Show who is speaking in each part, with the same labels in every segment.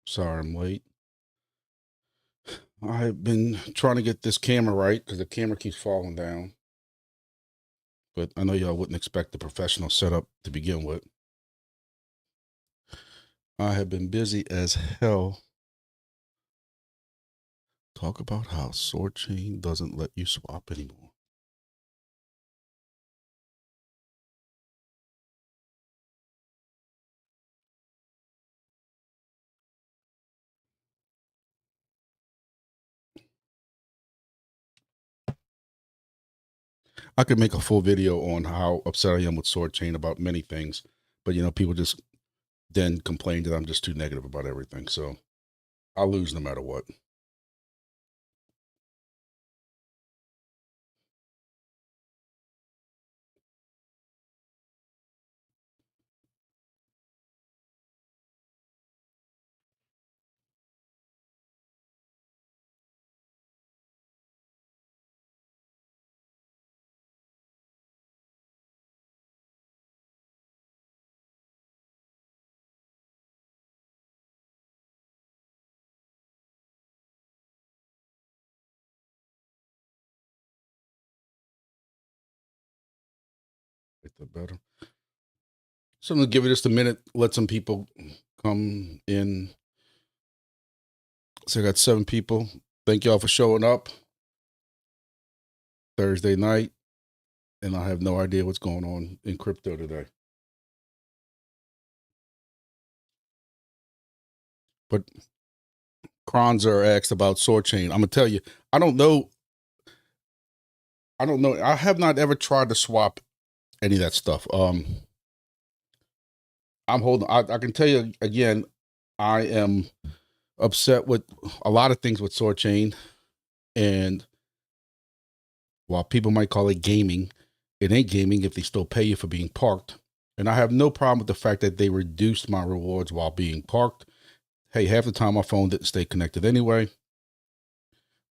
Speaker 1: Sorry I'm late. I've been trying to get this camera right because the camera keeps falling down. But I know y'all wouldn't expect the professional setup to begin with. I have been busy as hell. Talk about how Soarchain doesn't let you swap anymore. I could make a full video on how upset I am with Soarchain about many things, but people just then complain that I'm just too negative about everything. So I'll lose no matter what. Make that better. So I'm gonna give it just a minute, let some people come in. So I got 7 people. Thank y'all for showing up Thursday night. And I have no idea what's going on in crypto today. But Kronzer asked about Soarchain. I'm gonna tell you, I don't know. I have not ever tried to swap any of that stuff. I'm holding. I can tell you again, I am upset with a lot of things with Soarchain, and while people might call it gaming, it ain't gaming if they still pay you for being parked. And I have no problem with the fact that they reduced my rewards while being parked. Hey, half the time my phone didn't stay connected anyway.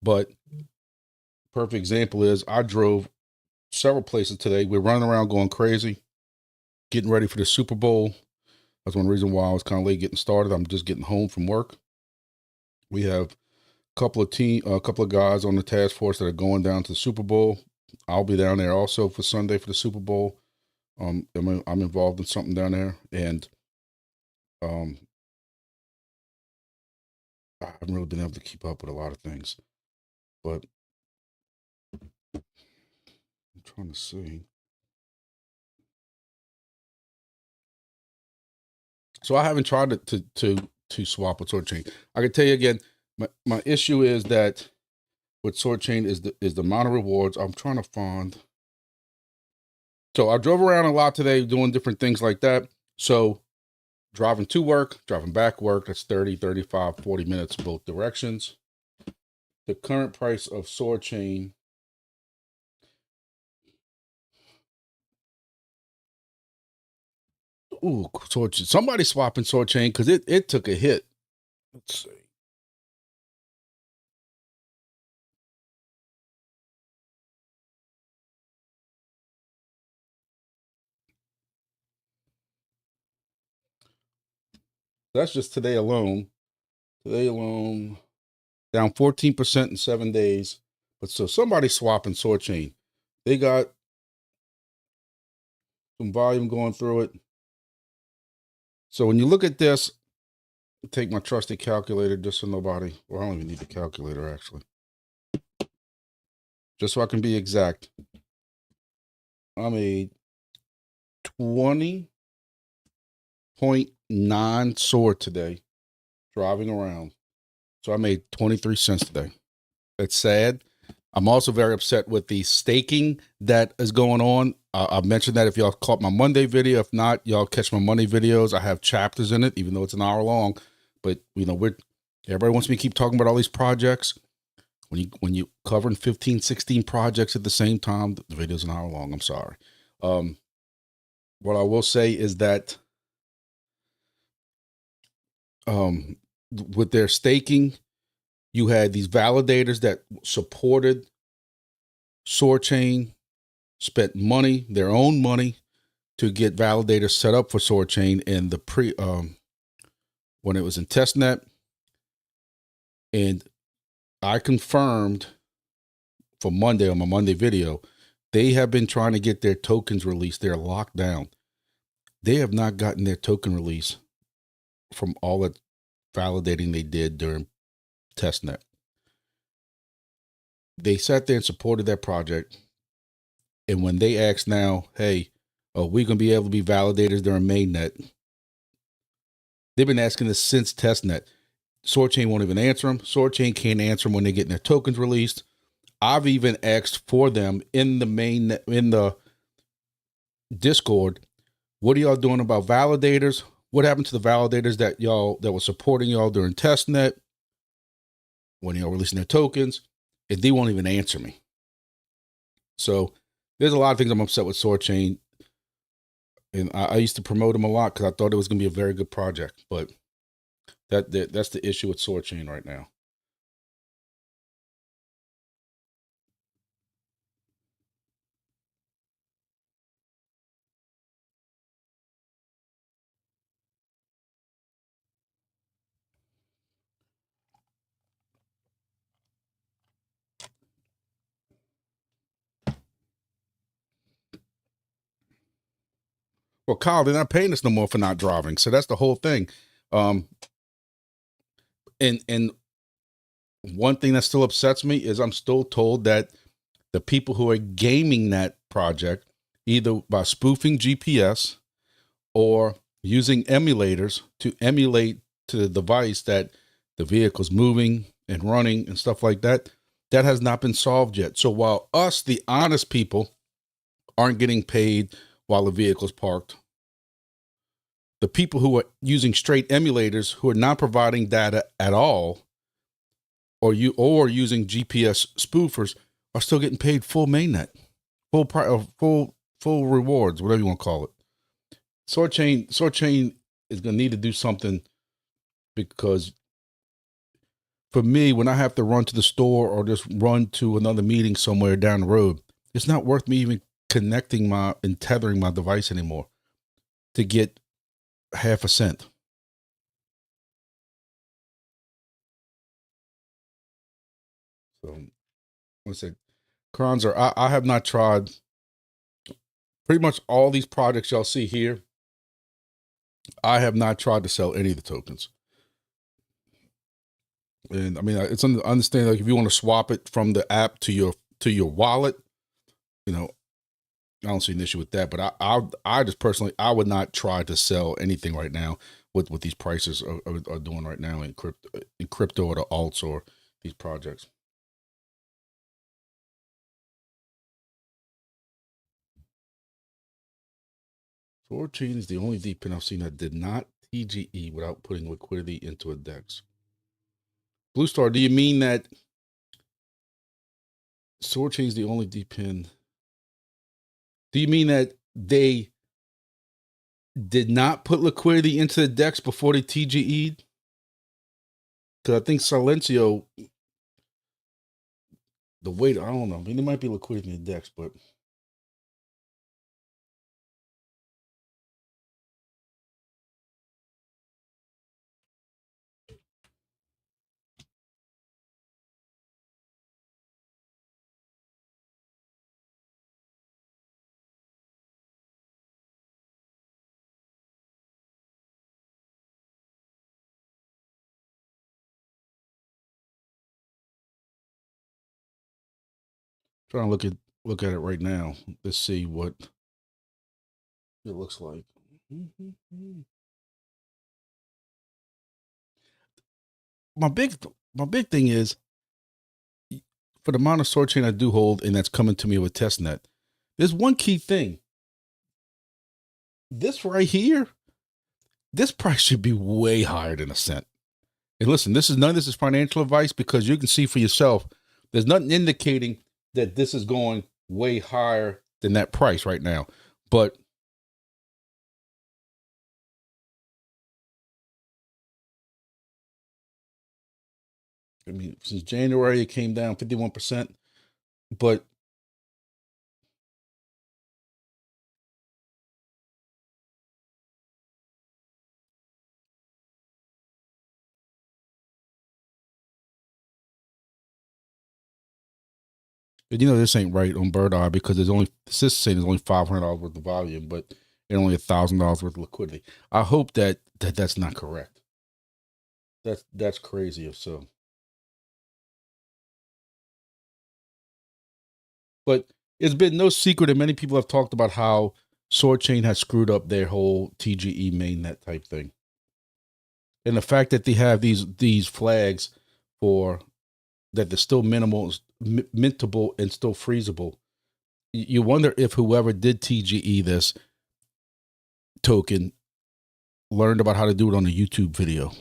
Speaker 1: But perfect example is I drove several places today. We're running around going crazy, getting ready for the Super Bowl. That's one reason why I was kind of late getting started. I'm just getting home from work. We have a couple of guys on the task force that are going down to the Super Bowl. I'll be down there also for Sunday for the Super Bowl. I'm involved in something down there, and I haven't really been able to keep up with a lot of things. But I'm trying to see. So I haven't tried to swap with Soarchain. I can tell you again, my issue is that with Soarchain is the amount of rewards. I'm trying to find. So I drove around a lot today doing different things like that. So driving to work, driving back work, that's 30, 35, 40 minutes both directions. The current price of Soarchain. Ooh, Soarchain. Somebody swapping Soarchain because it took a hit. Let's see. That's just today alone. Today alone, down 14% in 7 days. But so somebody swapping Soarchain. They got some volume going through it. So when you look at this, take my trusty calculator just so nobody, well, I don't even need the calculator actually. Just so I can be exact. I made 20.9 SOAR today, driving around. So I made 23 cents today. It's sad. I'm also very upset with the staking that is going on. I mentioned that if y'all caught my Monday video. If not, y'all catch my Monday videos. I have chapters in it, even though it's an hour long. But everybody wants me to keep talking about all these projects. When you covering 15, 16 projects at the same time, the video's an hour long. I'm sorry. What I will say is that with their staking, you had these validators that supported Soarchain, spent money, their own money, to get validators set up for Soarchain in the when it was in testnet. And I confirmed for Monday on my Monday video, they have been trying to get their tokens released. They're locked down. They have not gotten their token release from all that validating they did during testnet. They sat there and supported that project. And when they asked now, hey, are we going to be able to be validators during mainnet? They've been asking this since testnet. Soarchain won't even answer them. Soarchain can't answer them when they're getting their tokens released. I've even asked for them in the Discord, what are y'all doing about validators? What happened to the validators that were supporting y'all during testnet when y'all releasing their tokens? And they won't even answer me. So there's a lot of things I'm upset with Soarchain. And I used to promote them a lot because I thought it was going to be a very good project. But that's the issue with Soarchain right now. Well, Kyle, they're not paying us no more for not driving. So that's the whole thing. And one thing that still upsets me is I'm still told that the people who are gaming that project, either by spoofing GPS or using emulators to emulate to the device that the vehicle's moving and running and stuff like that, that has not been solved yet. So while us, the honest people, aren't getting paid while the vehicle's parked, the people who are using straight emulators who are not providing data at all, or using GPS spoofers, are still getting paid full mainnet, full rewards, whatever you want to call it. Soarchain is going to need to do something, because for me, when I have to run to the store or just run to another meeting somewhere down the road, it's not worth me even connecting and tethering my device anymore to get half a cent. So what's it? Kronzer, I have not tried pretty much all these projects y'all see here. I have not tried to sell any of the tokens. And I mean, it's understand, like, if you want to swap it from the app to your wallet, you know, I don't see an issue with that. But I just personally, I would not try to sell anything right now with what these prices are doing right now in crypto or the alts or these projects. Soarchain is the only DePIN I've seen that did not TGE without putting liquidity into a DEX. Blue Star, do you mean that Soarchain is the only DePIN? Do you mean that they did not put liquidity into the DEX before they TGE'd? Because I think Silencio, the weight, I don't know. I mean, there might be liquidity in the DEX, but trying to look at it right now. Let's see what it looks like. My big thing is, for the amount of Soarchain I do hold and that's coming to me with testnet, there's one key thing. This right here, this price should be way higher than a cent. And listen, none of this is financial advice, because you can see for yourself, there's nothing indicating that this is going way higher than that price right now. But I mean, since January, it came down 51%. But And you know this ain't right on Bird Eye because there's only the system saying there's only $500 worth of volume, but and only $1,000 worth of liquidity. I hope that's not correct. That's crazy if so. But it's been no secret, and many people have talked about how Soarchain has screwed up their whole TGE mainnet type thing. And the fact that they have these flags for that they're still mintable and still freezable. You wonder if whoever did TGE this token learned about how to do it on a YouTube video.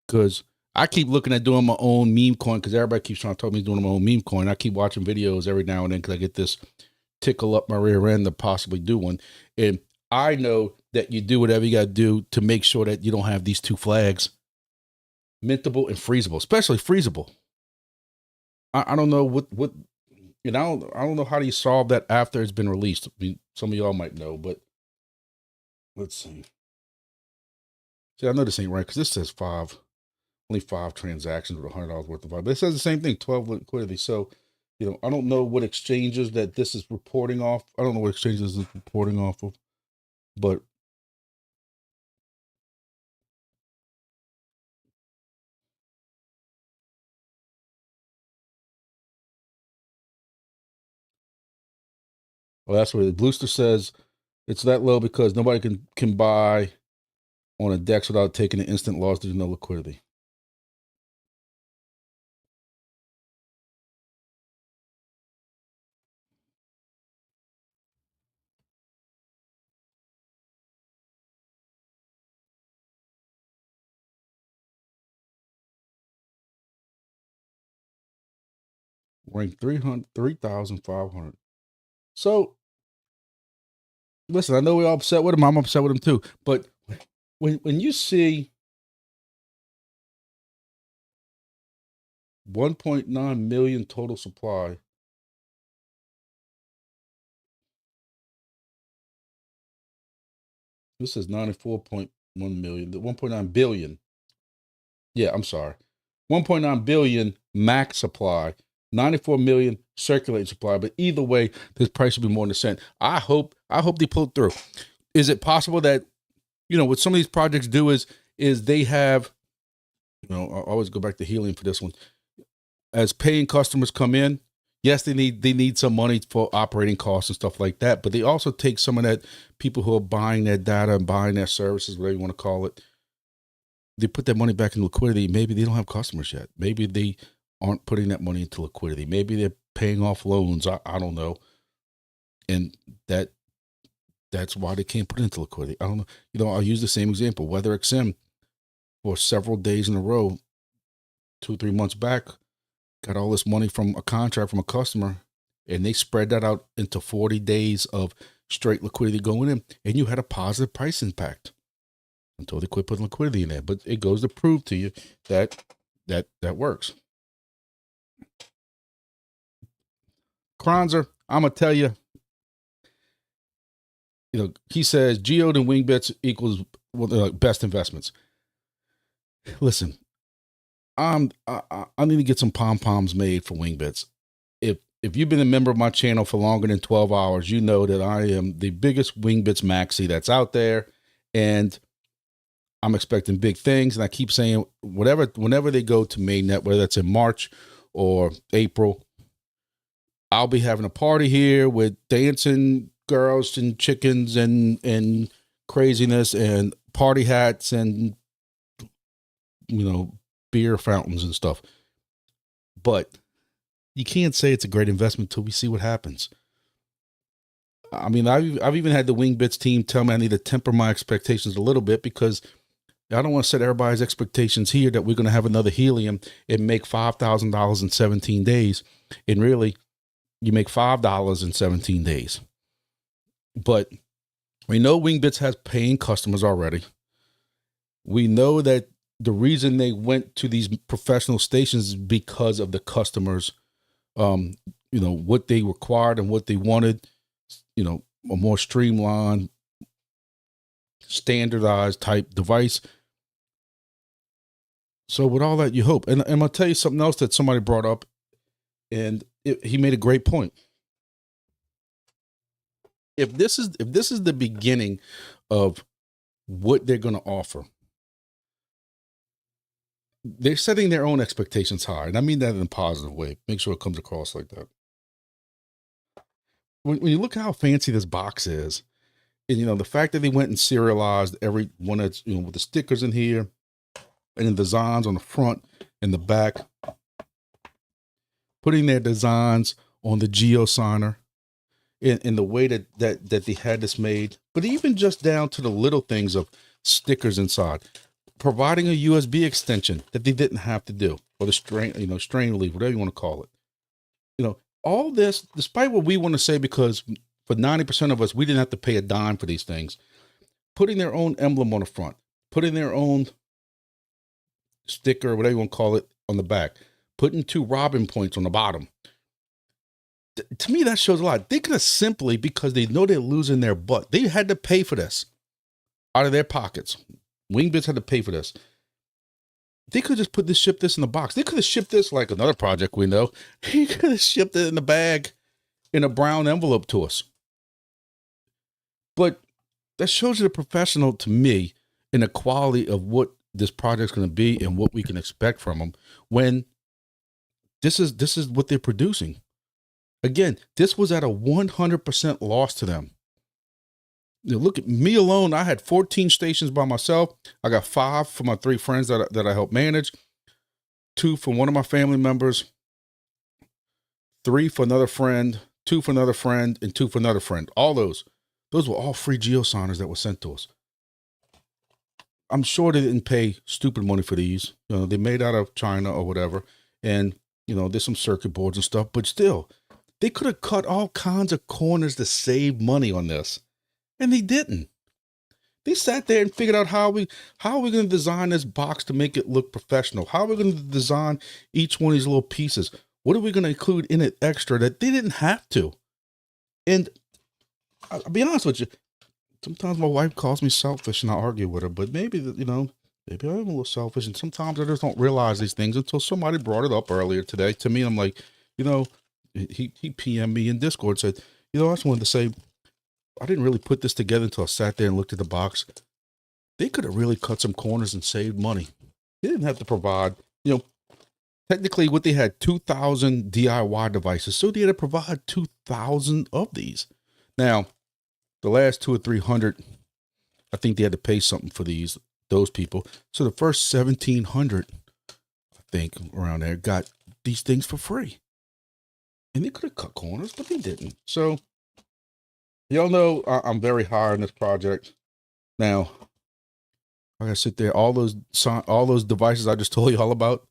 Speaker 1: Because I keep looking at doing my own meme coin because everybody keeps trying to tell me doing my own meme coin. I keep watching videos every now and then because I get this tickle up my rear end to possibly do one. And I know that you do whatever you got to do to make sure that you don't have these two flags, mintable and freezable, especially freezable. I don't know what you know. I don't know how do you solve that after it's been released. I mean, some of y'all might know, but let's see. See, I know this ain't right because this says only 5 transactions with $100 worth of volume. But it says the same thing, 12 liquidity. So, you know, I don't know what exchanges that this is reporting off. I don't know what exchanges this is reporting off of, but well, that's what the Bluester says. It's that low because nobody can buy on a DEX without taking an instant loss due to no liquidity. Ranked 3,500. So, listen, I know we're all upset with him. I'm upset with him too. But when you see 1.9 million total supply, this is 94.1 million, the 1.9 billion. Yeah, I'm sorry. 1.9 billion max supply, 94 million circulating supply. But either way, this price should be more than a cent. I hope they pull through. Is it possible that, you know, what some of these projects do is they have, you know, I always go back to helium for this one. As paying customers come in, yes, they need some money for operating costs and stuff like that, but they also take some of that people who are buying their data and buying their services, whatever you want to call it. They put that money back in liquidity. Maybe they don't have customers yet. Maybe they aren't putting that money into liquidity. Maybe they're paying off loans. I don't know. And that's why they can't put it into liquidity. I don't know. You know, I'll use the same example. WeatherXM for several days in a row, 2 or 3 months back, got all this money from a contract from a customer, and they spread that out into 40 days of straight liquidity going in, and you had a positive price impact until they quit putting liquidity in there. But it goes to prove to you that works. Kronzer, I'm gonna tell you, you know, he says Geode and Wingbits equals best investments. Listen, I need to get some pom-poms made for Wingbits. If you've been a member of my channel for longer than 12 hours, you know that I am the biggest Wingbits maxi that's out there, and I'm expecting big things. And I keep saying whenever they go to mainnet, whether that's in March or April, I'll be having a party here with dancing girls and chickens and craziness and party hats and, you know, beer fountains and stuff. But you can't say it's a great investment until we see what happens. I mean, I've even had the Wingbits team tell me I need to temper my expectations a little bit because I don't want to set everybody's expectations here that we're going to have another helium and make $5,000 in 17 days. And really, you make $5 in 17 days. But we know Wingbits has paying customers already. We know that the reason they went to these professional stations is because of the customers, you know, what they required and what they wanted, you know, a more streamlined, standardized type device. So with all that, you hope. And I'm going to tell you something else that somebody brought up, and he made a great point. If this is the beginning of what they're going to offer, they're setting their own expectations high, and I mean that in a positive way. Make sure it comes across like that. When you look at how fancy this box is, and the fact that they went and serialized every one that's with the stickers in here, and the designs on the front and the back, putting their designs on the geo signer, in the way that they had this made, but even just down to the little things of stickers inside, providing a USB extension that they didn't have to do, or the strain relief, whatever you want to call it. All this, despite what we want to say, because for 90% of us, we didn't have to pay a dime for these things, putting their own emblem on the front, putting their own sticker, whatever you want to call it, on the back, putting 2 Robin points on the bottom. To me, that shows a lot. They could have simply, because they know they're losing their butt, they had to pay for this out of their pockets. Wingbits had to pay for this. They could just ship this in the box. They could have shipped this like another project we know. He could have shipped it in the bag in a brown envelope to us. But that shows you the professional, to me, in the quality of what this project's going to be and what we can expect from them, when this is what they're producing. Again, this was at a 100% loss to them. Look at me alone. I had 14 stations by myself. I got 5 from my 3 friends that I helped manage, 2 from one of my family members, 3 for another friend, 2 for another friend, and 2 for another friend. All those were all free geosigners that were sent to us. I'm sure they didn't pay stupid money for these. They made out of China or whatever. And, there's some circuit boards and stuff, but still, they could have cut all kinds of corners to save money on this. And they didn't. They sat there and figured out how are we going to design this box to make it look professional? How are we going to design each one of these little pieces? What are we going to include in it extra that they didn't have to? And I'll be honest with you, sometimes my wife calls me selfish and I argue with her, but maybe maybe I'm a little selfish, and sometimes I just don't realize these things until somebody brought it up earlier today to me. I'm like, he PM'd me in Discord, said, I just wanted to say, I didn't really put this together until I sat there and looked at the box. They could have really cut some corners and saved money. They didn't have to provide, technically what they had 2,000 DIY devices. So they had to provide 2,000 of these. Now, the last 200 or 300, I think they had to pay something for those people. So the first 1,700, I think around there, got these things for free. And they could have cut corners, but they didn't. So, y'all know I'm very high on this project. Now, I gotta sit there. All those devices I just told you all about,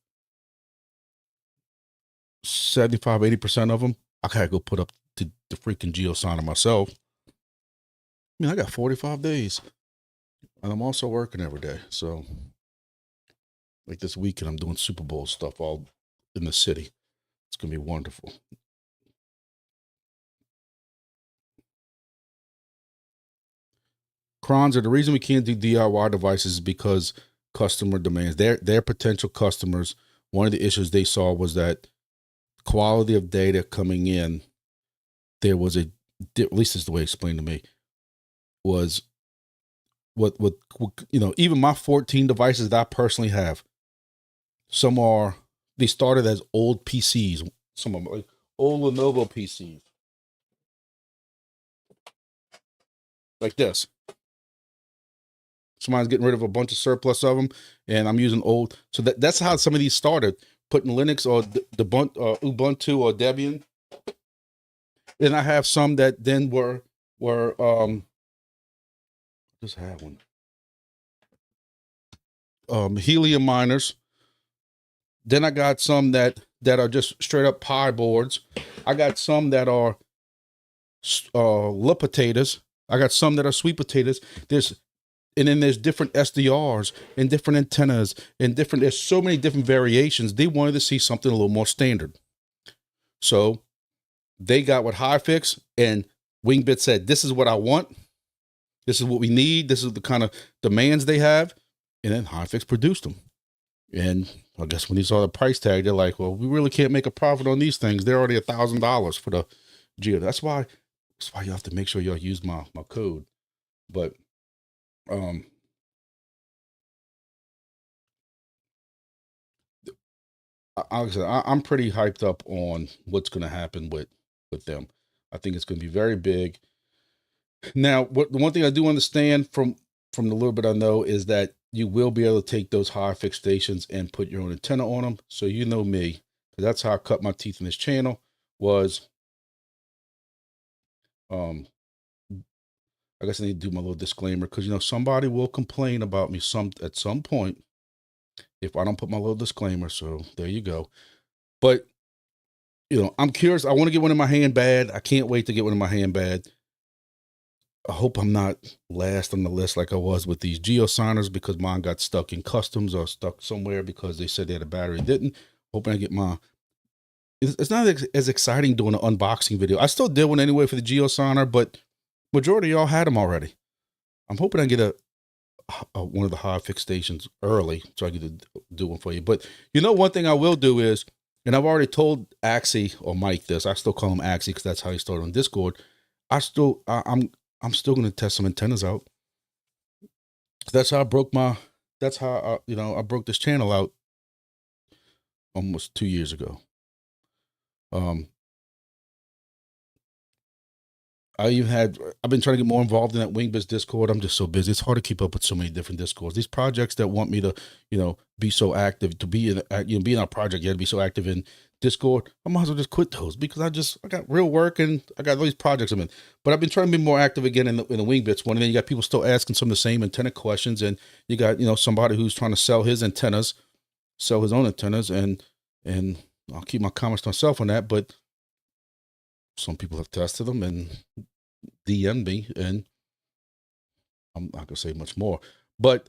Speaker 1: 75, 80% of them, I gotta go put up the freaking geosigner myself. I mean, I got 45 days, and I'm also working every day. So, like this weekend, I'm doing Super Bowl stuff all in the city. It's gonna be wonderful. Kronzer, the reason we can't do DIY devices is because customer demands. Their potential customers, one of the issues they saw was that quality of data coming in, there was at least this is the way it explained to me, was what even my 14 devices that I personally have, they started as old PCs, some of them like old Lenovo PCs. Like this. Somebody's getting rid of a bunch of surplus of them, and I'm using old. So that's how some of these started, putting Linux or Ubuntu or Debian. And I have some that then were just had one. Helium miners. Then I got some that are just straight up Pi boards. I got some that are potatoes. I got some that are sweet potatoes. And then there's different SDRs and different antennas and there's so many different variations. They wanted to see something a little more standard. So they got what HiFix, and Wingbits said, this is what I want. This is what we need. This is the kind of demands they have. And then HiFix produced them. And I guess when they saw the price tag, they're like, well, we really can't make a profit on these things. They're already $1,000 for the Geo. That's why you have to make sure y'all use my code. But like I said, I'm pretty hyped up on what's going to happen with them. I think it's going to be very big. Now, the one thing I do understand from the little bit I know is that you will be able to take those high fixed stations and put your own antenna on them. So you know me, because that's how I cut my teeth in this channel. Was I guess I need to do my little disclaimer, because somebody will complain about me at some point if I don't put my little disclaimer. So there you go. But I'm curious. I want to get one in my hand bad. I can't wait to get one in my hand bad. I hope I'm not last on the list like I was with these geosigners, because mine got stuck in customs or stuck somewhere because they said they had a battery. Didn't. Hoping I get my. It's not as exciting doing an unboxing video. I still did one anyway for the geosigner, but majority of y'all had them already. I'm hoping I get a one of the high fixed stations early so I get to do one for you. But one thing I will do is, and I've already told Axie or Mike this. I still call him Axie because that's how he started on Discord. I'm still going to test some antennas out. That's how I broke I broke this channel out almost 2 years ago. I've been trying to get more involved in that Wingbits Discord. I'm just so busy. It's hard to keep up with so many different Discords. These projects that want me to, be so active, to be in our project, you have to be so active in Discord. I might as well just quit those, because I got real work and I got all these projects I'm in. But I've been trying to be more active again in the Wingbits one. And then you got people still asking some of the same antenna questions, and you got somebody who's trying to sell his own antennas, and I'll keep my comments to myself on that. But some people have tested them and DM'd me, and I'm not gonna say much more. But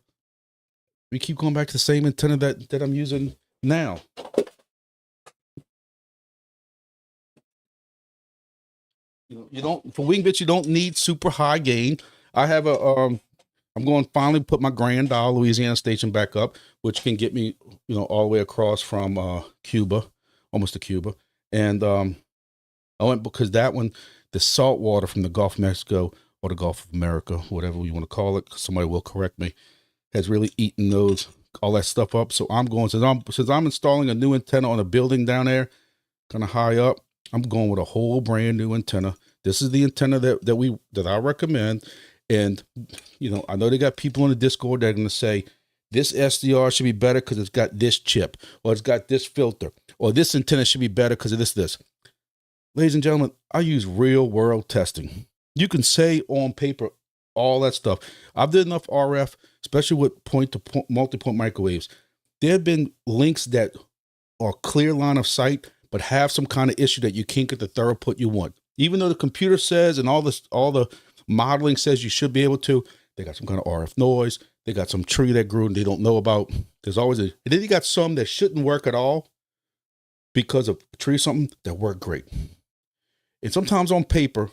Speaker 1: we keep going back to the same antenna that I'm using now. For Wingbits, you don't need super high gain. I have I'm going to finally put my Grand Isle, Louisiana station back up, which can get me, all the way across from Cuba, almost to Cuba. And I went because that one, the salt water from the Gulf of Mexico or the Gulf of America, whatever you want to call it, somebody will correct me, has really eaten all that stuff up. So I'm going, since I'm installing a new antenna on a building down there, kind of high up, I'm going with a whole brand new antenna. This is the antenna that I recommend. And, I know they got people in the Discord that are going to say, this SDR should be better because it's got this chip, or it's got this filter, or this antenna should be better because of this. Ladies and gentlemen, I use real world testing. You can say on paper all that stuff. I've did enough RF, especially with point-to-point, multi-point microwaves. There have been links that are clear line of sight, but have some kind of issue that you can't get the throughput you want. Even though the computer says and all the modeling says you should be able to, they got some kind of RF noise. They got some tree that grew and they don't know about. There's always and then you got some that shouldn't work at all because of a tree, something that work great. And sometimes on paper,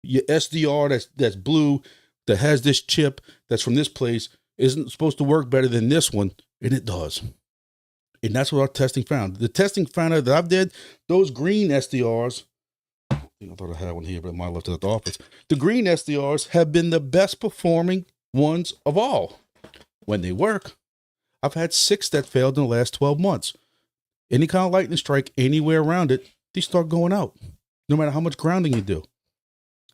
Speaker 1: your SDR that's blue, that has this chip that's from this place, isn't supposed to work better than this one, and it does. And that's what our testing found. The testing found out that I've did, those green SDRs, I thought I had one here, but I might have left it at the office. The green SDRs have been the best performing ones of all. When they work, I've had 6 that failed in the last 12 months. Any kind of lightning strike anywhere around it, they start going out, no matter how much grounding you do.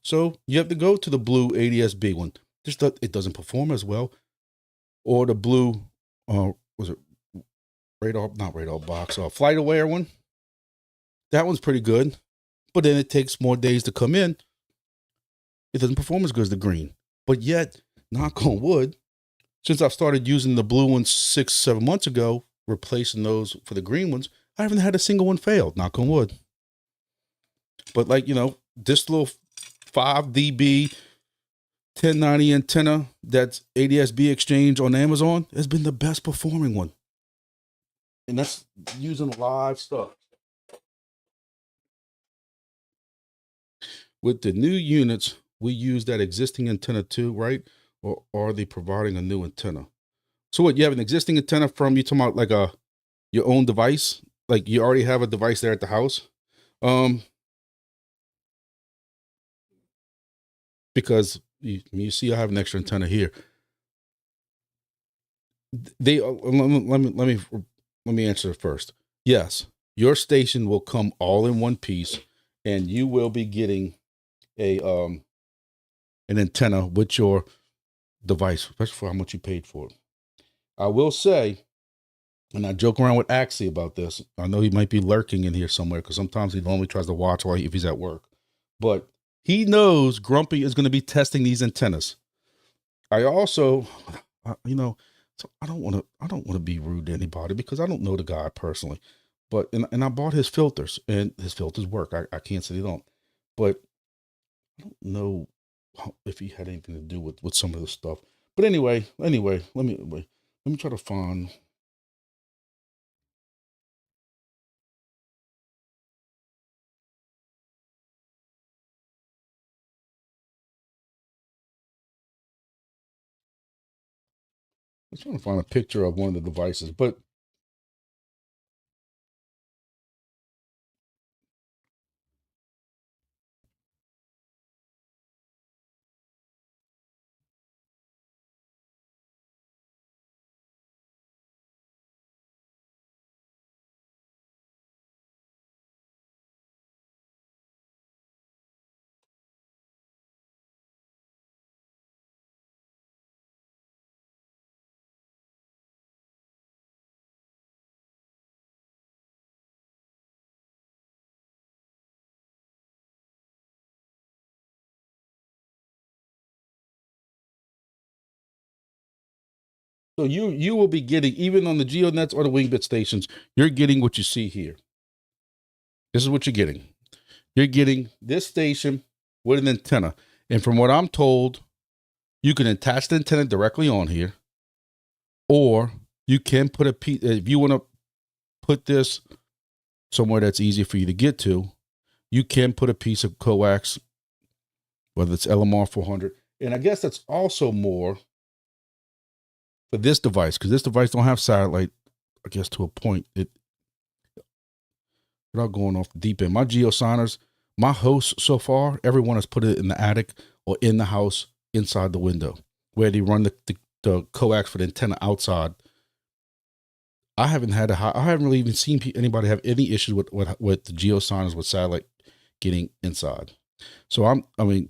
Speaker 1: So you have to go to the blue ADS-B one. It doesn't perform as well. Or the blue, was it not radar box, flight aware one. That one's pretty good, but then it takes more days to come in. It doesn't perform as good as the green. But yet, knock on wood, since I've started using the blue ones 6-7 months ago, replacing those for the green ones, I haven't had a single one fail, knock on wood. But this little 5 dB 1090 antenna that's ADS-B exchange on Amazon has been the best performing one. And that's using live stuff. With the new units, we use that existing antenna too, right? Or are they providing a new antenna? So what, you have an existing antenna from, you talking about like a your own device, like you already have a device there at the house, because you see I have an extra antenna here. They let me answer it first. Yes, your station will come all in one piece, and you will be getting a an antenna with your device, especially for how much you paid for it. I will say, and I joke around with Axie about this. I know he might be lurking in here somewhere because sometimes he normally tries to watch while if he's at work, but he knows Grumpy is going to be testing these antennas. I also, you know, so I don't want to be rude to anybody because I don't know the guy personally, but and I bought his filters and his filters work. I can't say they don't, but I don't know if he had anything to do with some of this stuff. But anyway, let me try to find. I'm trying to find a picture of one of the devices, but so you will be getting, even on the GeoNets or the Wingbit stations, you're getting what you see here. This is what you're getting. You're getting this station with an antenna. And from what I'm told, you can attach the antenna directly on here, or you can put a piece, if you want to put this somewhere that's easy for you to get to, you can put a piece of coax, whether it's LMR 400. And I guess that's also more for this device, because this device don't have satellite, I guess, to a point. Without going off the deep end, my geosigners, my hosts so far, everyone has put it in the attic or in the house inside the window where they run the coax for the antenna outside. I haven't really even seen anybody have any issues with the geosigners with satellite getting inside. So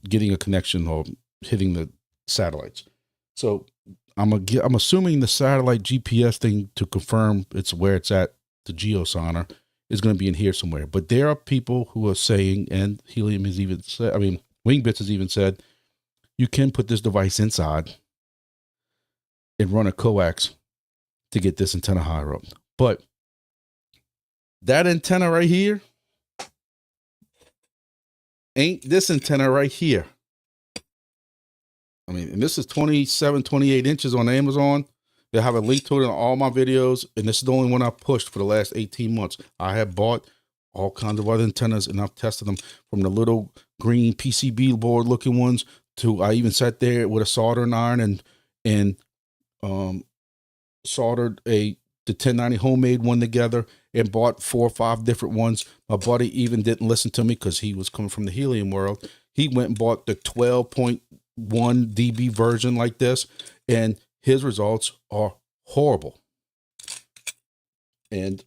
Speaker 1: getting a connection or hitting the satellites. So I'm assuming the satellite GPS thing to confirm it's where it's at, the geosigner, is going to be in here somewhere. But there are people who are saying, and Helium has even said, Wingbits has even said, you can put this device inside and run a coax to get this antenna higher up. But that antenna right here ain't this antenna right here. And this is 27, 28 inches on Amazon. They have a link to it in all my videos, and this is the only one I pushed for the last 18 months. I have bought all kinds of other antennas, and I've tested them from the little green PCB board looking ones to I even sat there with a soldering iron and soldered the 1090 homemade one together and bought 4 or 5 different ones. My buddy even didn't listen to me because he was coming from the helium world. He went and bought the 12.1 dB version like this, and his results are horrible. And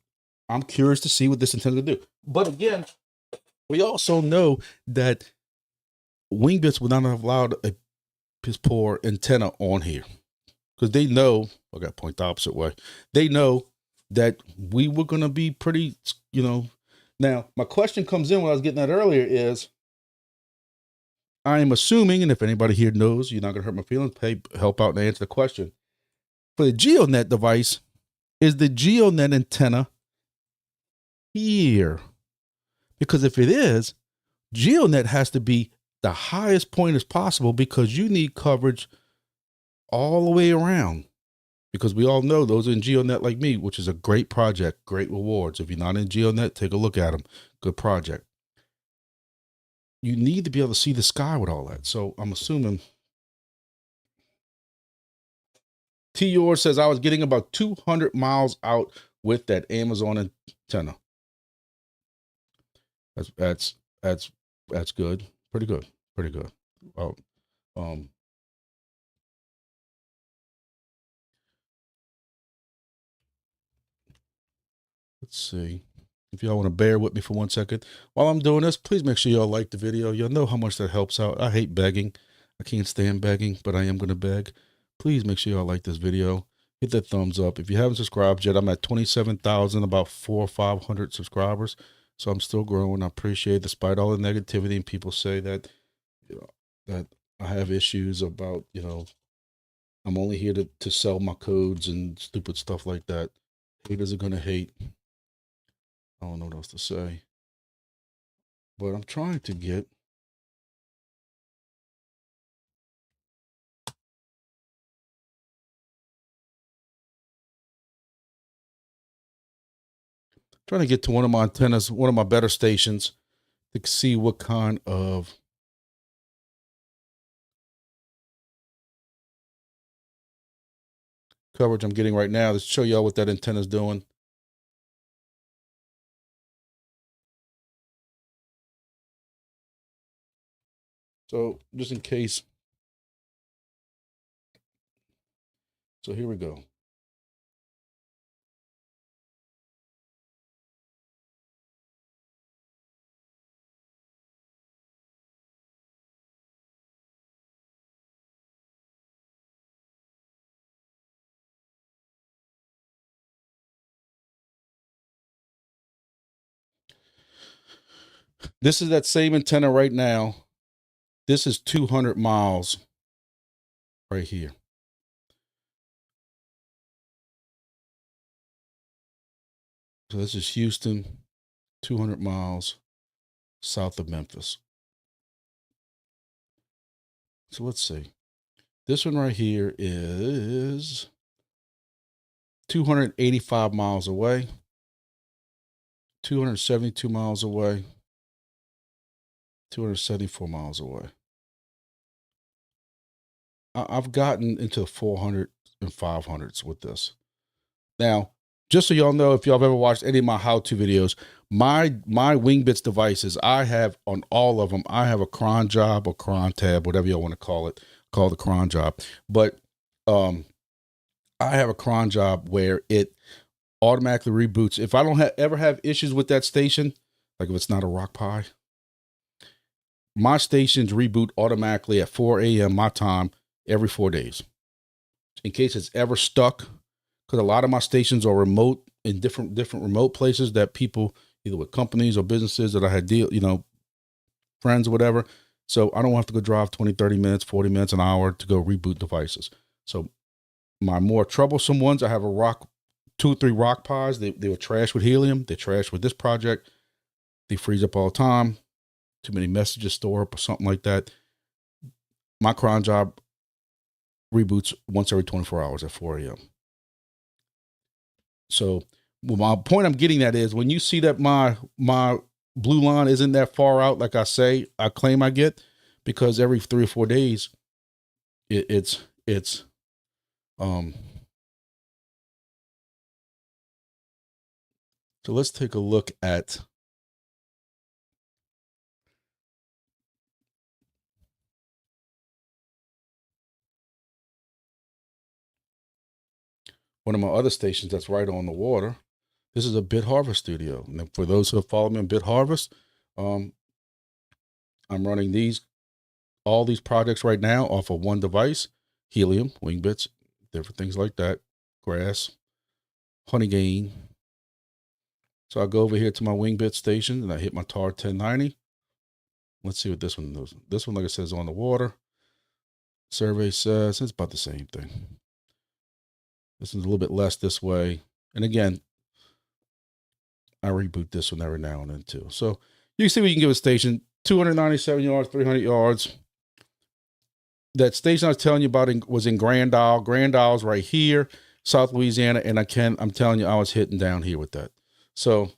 Speaker 1: I'm curious to see what this antenna will do. But again, we also know that Wingbits would not have allowed a piss poor antenna on here because they know, I got to point the opposite way. They know that we were going to be pretty, Now, my question comes in when I was getting that earlier is, I am assuming, and if anybody here knows, you're not going to hurt my feelings, help out and answer the question. For the GeoNet device, is the GeoNet antenna here? Because if it is, GeoNet has to be the highest point as possible because you need coverage all the way around. Because we all know those in GeoNet like me, which is a great project, great rewards. If you're not in GeoNet, take a look at them. Good project. You need to be able to see the sky with all that. So I'm assuming. T. Yours says I was getting about 200 miles out with that Amazon antenna. That's good. Pretty good. Pretty good. Well, let's see. If y'all want to bear with me for 1 second while I'm doing this, please make sure y'all like the video. Y'all know how much that helps out. I hate begging. I can't stand begging, but I am going to beg. Please make sure y'all like this video. Hit that thumbs up. If you haven't subscribed yet, I'm at 27,000, about 400 or 500 subscribers. So I'm still growing. I appreciate it, despite all the negativity, and people say that, that I have issues about, I'm only here to sell my codes and stupid stuff like that. Haters are going to hate. I don't know what else to say, but I'm trying to get to one of my antennas, one of my better stations, to see what kind of coverage I'm getting right now, to show y'all what that antenna is doing. So just in case. So here we go. This is that same antenna right now. This is 200 miles right here. So this is Houston, 200 miles south of Memphis. So let's see. This one right here is 285 miles away, 272 miles away, 274 miles away. I've gotten into 400 and 500s with this. Now, just so y'all know, if y'all have ever watched any of my how-to videos, my Wingbits devices, I have on all of them, I have a cron job or cron tab, whatever y'all want to call it, call the cron job. But I have a cron job where it automatically reboots. If I don't ever have issues with that station, like if it's not a Rock Pi, my stations reboot automatically at 4 a.m. my time every 4 days. In case it's ever stuck, because a lot of my stations are remote, in different remote places that people, either with companies or businesses that I had friends or whatever. So I don't have to go drive 20, 30 minutes, 40 minutes, an hour to go reboot devices. So my more troublesome ones, I have 2 or 3 Rock Pis. They were trash with helium. They trash with this project. They freeze up all the time. Too many messages store up or something like that. My cron job reboots once every 24 hours at 4 a.m. So my point I'm getting at is, when you see that my blue line isn't that far out, like I claim I get, because every 3 or 4 days, it's so let's take a look at one of my other stations that's right on the water. This is a Bit Harvest studio. And for those who have followed me on Bit Harvest, I'm running all these projects right now off of one device: helium, Wingbits, different things like that, grass, honey gain. So I go over here to my Wingbit station and I hit my TAR 1090. Let's see what this one does. This one, like I said, is on the water. Survey says it's about the same thing. This is a little bit less this way. And again, I reboot this one every now and then too. So you can see we can give a station 297 yards, 300 yards. That station I was telling you about was in Grand Isle. Grand Isle's right here, South Louisiana. And I'm telling you, I was hitting down here with that. So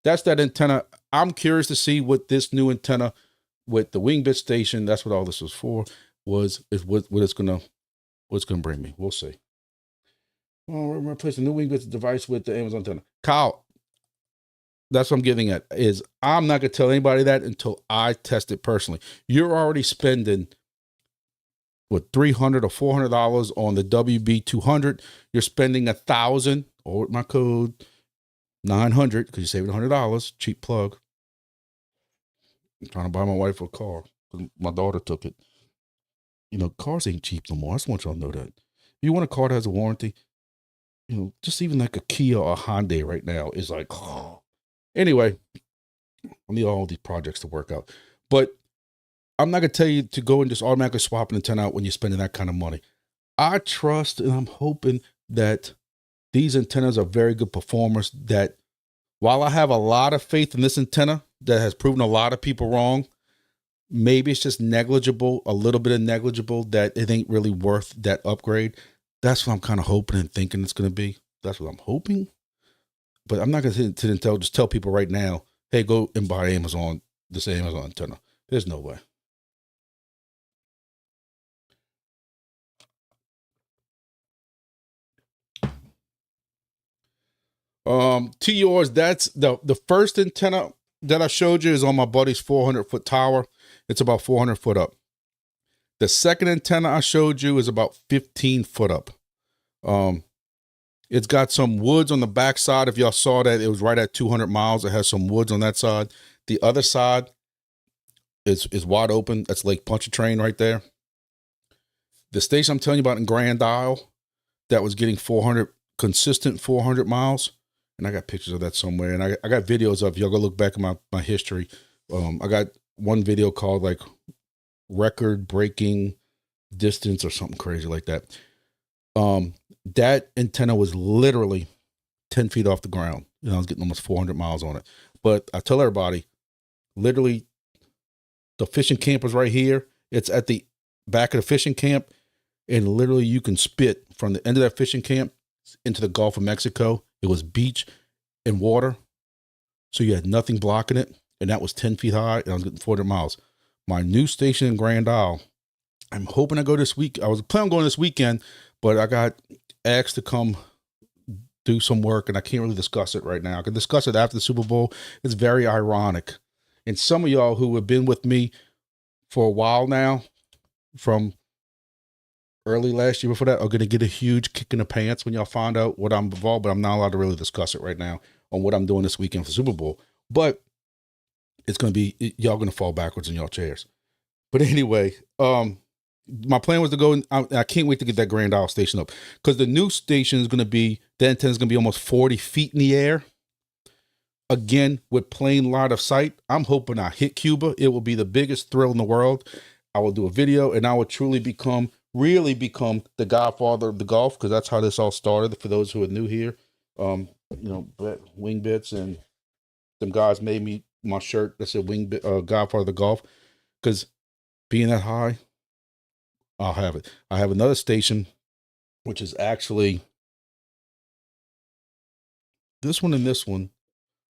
Speaker 1: that's that antenna. I'm curious to see what this new antenna with the Wingbit station, that's what all this was for, what it's gonna bring me. We'll see. Oh, replace a new Wingbits device with the Amazon antenna. Kyle, that's what I'm getting at, is I'm not going to tell anybody that until I test it personally. You're already spending, what, $300 or $400 on the WB200. You're spending $1,000, or with my code, 900, because you're saving $100. Cheap plug. I'm trying to buy my wife a car. My daughter took it. You know, cars ain't cheap no more. I just want y'all to know that. If you want a car that has a warranty, you know, just even like a Kia or a Hyundai right now is like, oh. Anyway, I need all these projects to work out. But I'm not going to tell you to go and just automatically swap an antenna out when you're spending that kind of money. I trust and I'm hoping that these antennas are very good performers, that while I have a lot of faith in this antenna that has proven a lot of people wrong, maybe it's just negligible, a little bit of negligible, that it ain't really worth that upgrade. That's what I'm kind of hoping and thinking it's going to be. That's what I'm hoping. But I'm not going to just tell people right now, hey, go and buy this Amazon antenna. There's no way. To yours, that's the first antenna that I showed you is on my buddy's 400-foot tower. It's about 400 foot up. The second antenna I showed you is about 15 foot up. It's got some woods on the back side. If y'all saw that, it was right at 200 miles. It has some woods on that side. The other side is wide open. That's Lake Pontchartrain right there. The station I'm telling you about in Grand Isle that was getting consistent 400 miles. And I got pictures of that somewhere. And I got videos of, y'all go look back at my history. I got one video called like record breaking distance or something crazy like that. That antenna was literally 10 feet off the ground. You know, I was getting almost 400 miles on it. But I tell everybody, literally, the fishing camp was right here. It's at the back of the fishing camp. And literally, you can spit from the end of that fishing camp into the Gulf of Mexico. It was beach and water. So you had nothing blocking it. And that was 10 feet high. And I was getting 400 miles. My new station in Grand Isle, I'm hoping to go this week. I was planning on going this weekend, but I got asked to come do some work, and I can't really discuss it right now. I can discuss it after the Super Bowl. It's very ironic. And some of y'all who have been with me for a while now, from early last year before that, are going to get a huge kick in the pants when y'all find out what I'm involved, but I'm not allowed to really discuss it right now on what I'm doing this weekend for Super Bowl. But it's going to be, y'all going to fall backwards in y'all chairs. But anyway, my plan was to go, and I can't wait to get that Grand Isle station up, because the new station is going to be, the antenna is going to be almost 40 feet in the air. Again, with plain line of sight. I'm hoping I hit Cuba. It will be the biggest thrill in the world. I will do a video, and I will truly really become the godfather of the golf, because that's how this all started. For those who are new here, you know, Wingbits and them guys made me my shirt that said godfather of the golf, because being that high, I'll have it. I have another station, which is actually this one and this one.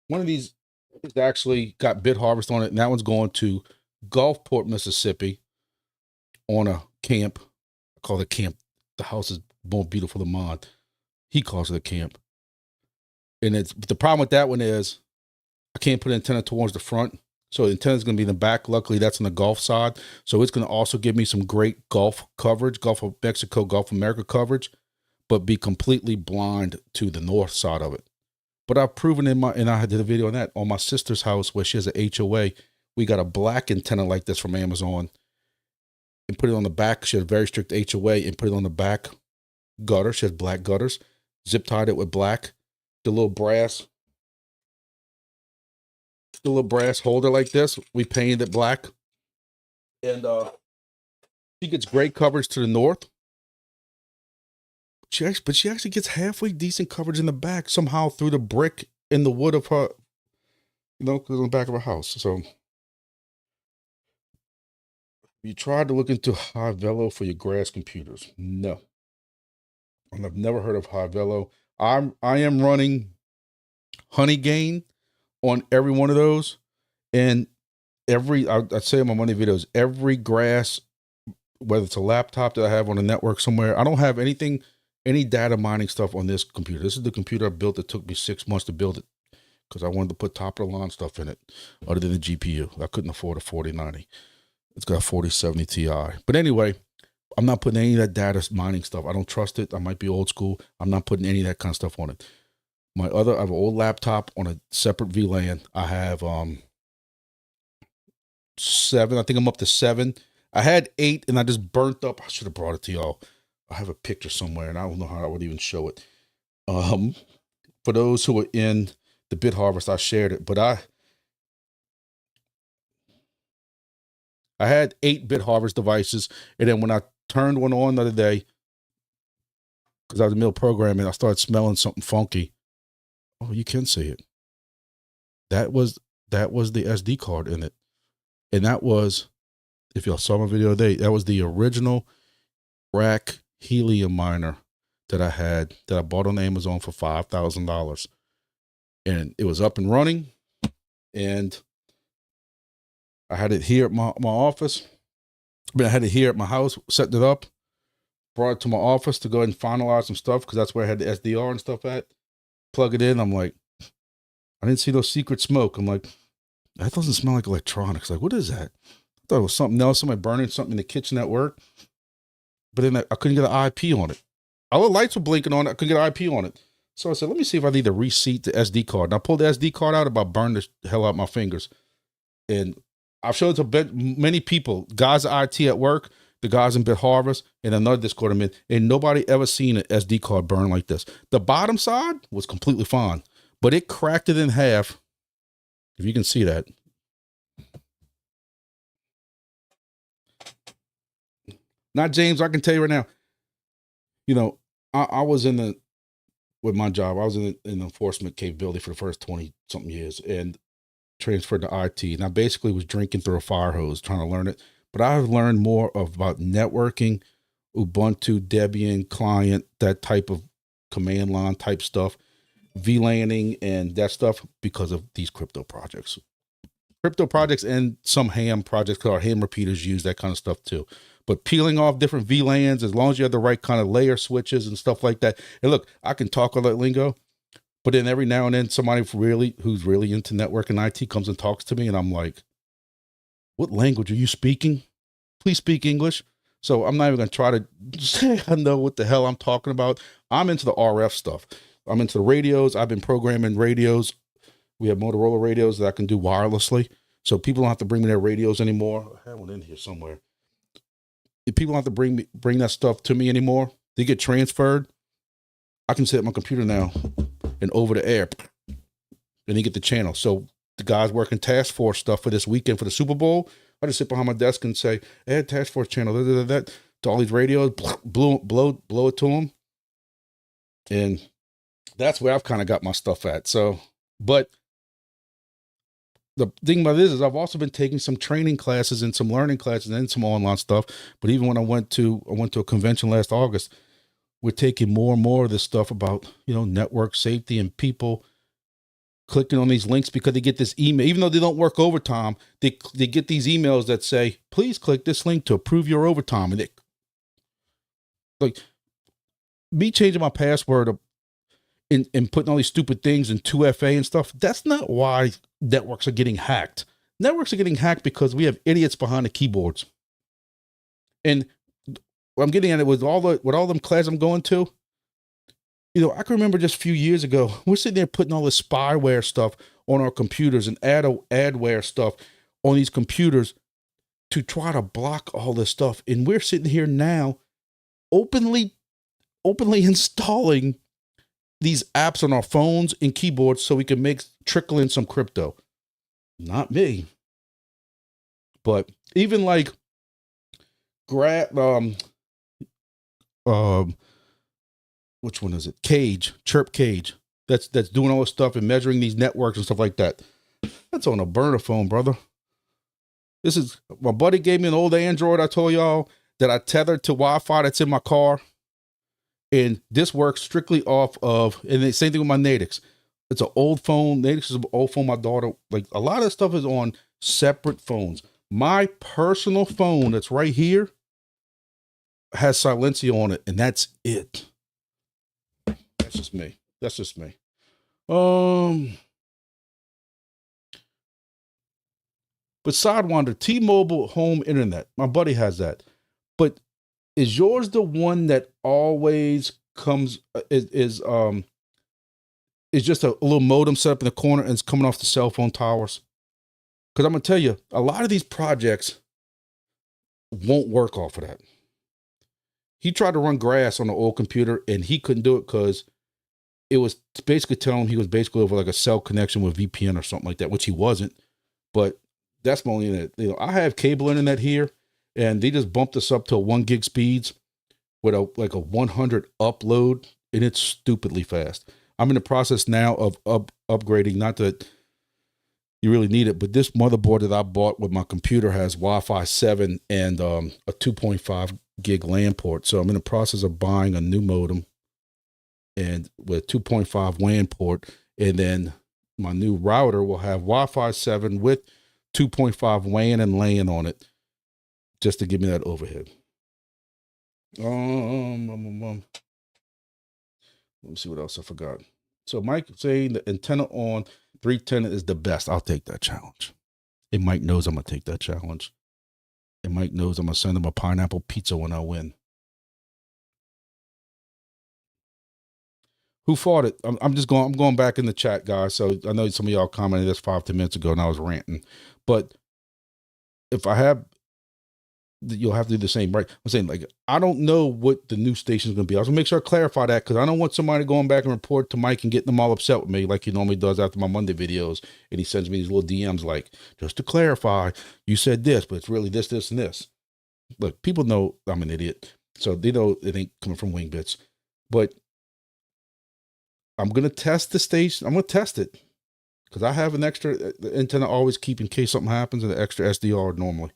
Speaker 1: One of these is actually got Bit Harvest on it, and that one's going to Gulfport, Mississippi, on a camp. I call it camp. The house is more beautiful than mine. He calls it a camp. And the problem with that one is I can't put an antenna towards the front. So the antenna is going to be in the back. Luckily, that's on the Gulf side. So it's going to also give me some great Gulf coverage, Gulf of Mexico, Gulf of America coverage, but be completely blind to the north side of it. But I've proven and I did a video on that on my sister's house where she has an HOA. We got a black antenna like this from Amazon and put it on the back. She has a very strict HOA and put it on the back gutter. She has black gutters, zip tied it with black, the little brass holder like this. We painted it black, and she gets great coverage to the north. She actually gets halfway decent coverage in the back somehow through the brick in the wood of her, you know, on the back of her house. So you tried to look into high velo for your grass computers? No, and I've never heard of high velo. I am running honey gain on every one of those, and I'd say in my money videos, every grass, whether it's a laptop that I have on a network somewhere, I don't have anything any data mining stuff on this computer. This is the computer I built. It took me 6 months to build it because I wanted to put top of the line stuff in it other than the GPU. I couldn't afford a 4090. It's got a 4070 Ti. But anyway, I'm not putting any of that data mining stuff. I don't trust it. I might be old school. I'm not putting any of that kind of stuff on it. I have an old laptop on a separate VLAN. I have 7. I think I'm up to 7. I had 8 and I just burnt up. I should have brought it to y'all. I have a picture somewhere and I don't know how I would even show it. For those who are in the Bit Harvest, I shared it, but I had 8 Bit Harvest devices, and then when I turned one on the other day, because I was in the middle of programming, I started smelling something funky. Oh, you can see it. That was the SD card in it. And that was, if y'all saw my video today, that was the original rack helium miner that I had, that I bought on Amazon for $5,000. And it was up and running. And I had it here at my office. I had it here at my house, set it up, brought it to my office to go ahead and finalize some stuff because that's where I had the SDR and stuff at. Plug it in. I'm like, I didn't see no secret smoke. I'm like, that doesn't smell like electronics. Like, what is that? I thought it was something else, somebody burning something in the kitchen at work. But then I couldn't get an IP on it. All the lights were blinking on it. I couldn't get an IP on it. So I said, let me see if I need to reseat the SD card. And I pulled the SD card out, about burned the hell out my fingers. And I've showed it to many people, guys at IT at work, the guys in Bit Harvest, and another Discord I'm in, and nobody ever seen an SD card burn like this. The bottom side was completely fine, but it cracked it in half. If you can see that. Not James, I can tell you right now, you know, I was with my job, I was in enforcement capability for the first 20 something years and transferred to IT. And I basically was drinking through a fire hose trying to learn it. But I've learned more about networking, Ubuntu, Debian, client, that type of command line type stuff, VLANing and that stuff because of these crypto projects. Crypto projects and some ham projects, because our ham repeaters use that kind of stuff too. But peeling off different VLANs, as long as you have the right kind of layer switches and stuff like that. And look, I can talk all that lingo, but then every now and then somebody who's really into networking IT comes and talks to me, and I'm like, what language are you speaking? Please speak English. So I'm not even going to try to say I know what the hell I'm talking about. I'm into the RF stuff. I'm into the radios. I've been programming radios. We have Motorola radios that I can do wirelessly. So people don't have to bring me their radios anymore. I have one in here somewhere. If people don't have to bring that stuff to me anymore, they get transferred. I can sit at my computer now and over the air, and they get the channel. So the guys working task force stuff for this weekend for the Super Bowl, I just sit behind my desk and say, add task force channel, that to all these radios, blow it to them. And that's where I've kind of got my stuff at. So, but the thing about this is I've also been taking some training classes and some learning classes and some online stuff. But even when I went to a convention last August, we're taking more and more of this stuff about, network safety and people clicking on these links because they get this email, even though they don't work overtime, they get these emails that say, please click this link to approve your overtime. And like me changing my password and putting all these stupid things in 2FA and stuff. That's not why networks are getting hacked. Networks are getting hacked because we have idiots behind the keyboards. And what I'm getting at it with all them classes I'm going to, I can remember just a few years ago, we're sitting there putting all this spyware stuff on our computers and adware stuff on these computers to try to block all this stuff. And we're sitting here now openly installing these apps on our phones and keyboards so we can trickle in some crypto. Not me. But even like which one is it? KAGE, Chirp KAGE. That's doing all this stuff and measuring these networks and stuff like that. That's on a burner phone, brother. My buddy gave me an old Android, I told y'all, that I tethered to Wi-Fi that's in my car. And this works strictly off of, and the same thing with my Natix. It's an old phone. Natix is an old phone. My daughter, like a lot of stuff is on separate phones. My personal phone that's right here has Silencio on it, and that's it. That's just me. That's just me. But Sidewinder, T-Mobile home internet. My buddy has that. But is yours the one that always comes is just a little modem set up in the corner and it's coming off the cell phone towers? Because I'm gonna tell you, a lot of these projects won't work off of that. He tried to run grass on the old computer and he couldn't do it because it was basically telling him he was basically over like a cell connection with VPN or something like that, which he wasn't. But that's my only internet. You know, I have cable internet here, and they just bumped us up to 1 gig speeds with like a 100 upload, and it's stupidly fast. I'm in the process now of upgrading. Not that you really need it, but this motherboard that I bought with my computer has Wi-Fi 7 and a 2.5 gig LAN port. So I'm in the process of buying a new modem and with 2.5 WAN port, and then my new router will have Wi-Fi 7 with 2.5 WAN and LAN on it, just to give me that overhead. Let me see what else I forgot. So Mike saying the antenna on 310 is the best. I'll take that challenge. And Mike knows I'm gonna take that challenge. And Mike knows I'm gonna send him a pineapple pizza when I win. Who fought it? I'm going back in the chat, guys. So I know some of y'all commented this 5-10 minutes ago and I was ranting. But if I have, you'll have to do the same, right? I'm saying, like, I don't know what the new station is going to be. I was going to make sure I clarify that because I don't want somebody going back and report to Mike and getting them all upset with me like he normally does after my Monday videos. And he sends me these little DMs like, just to clarify, you said this, but it's really this, this, and this. Look, people know I'm an idiot. So they know it ain't coming from Wingbits. But I'm going to test the station. I'm going to test it because I have an extra antenna always keep in case something happens, and an extra SDR normally.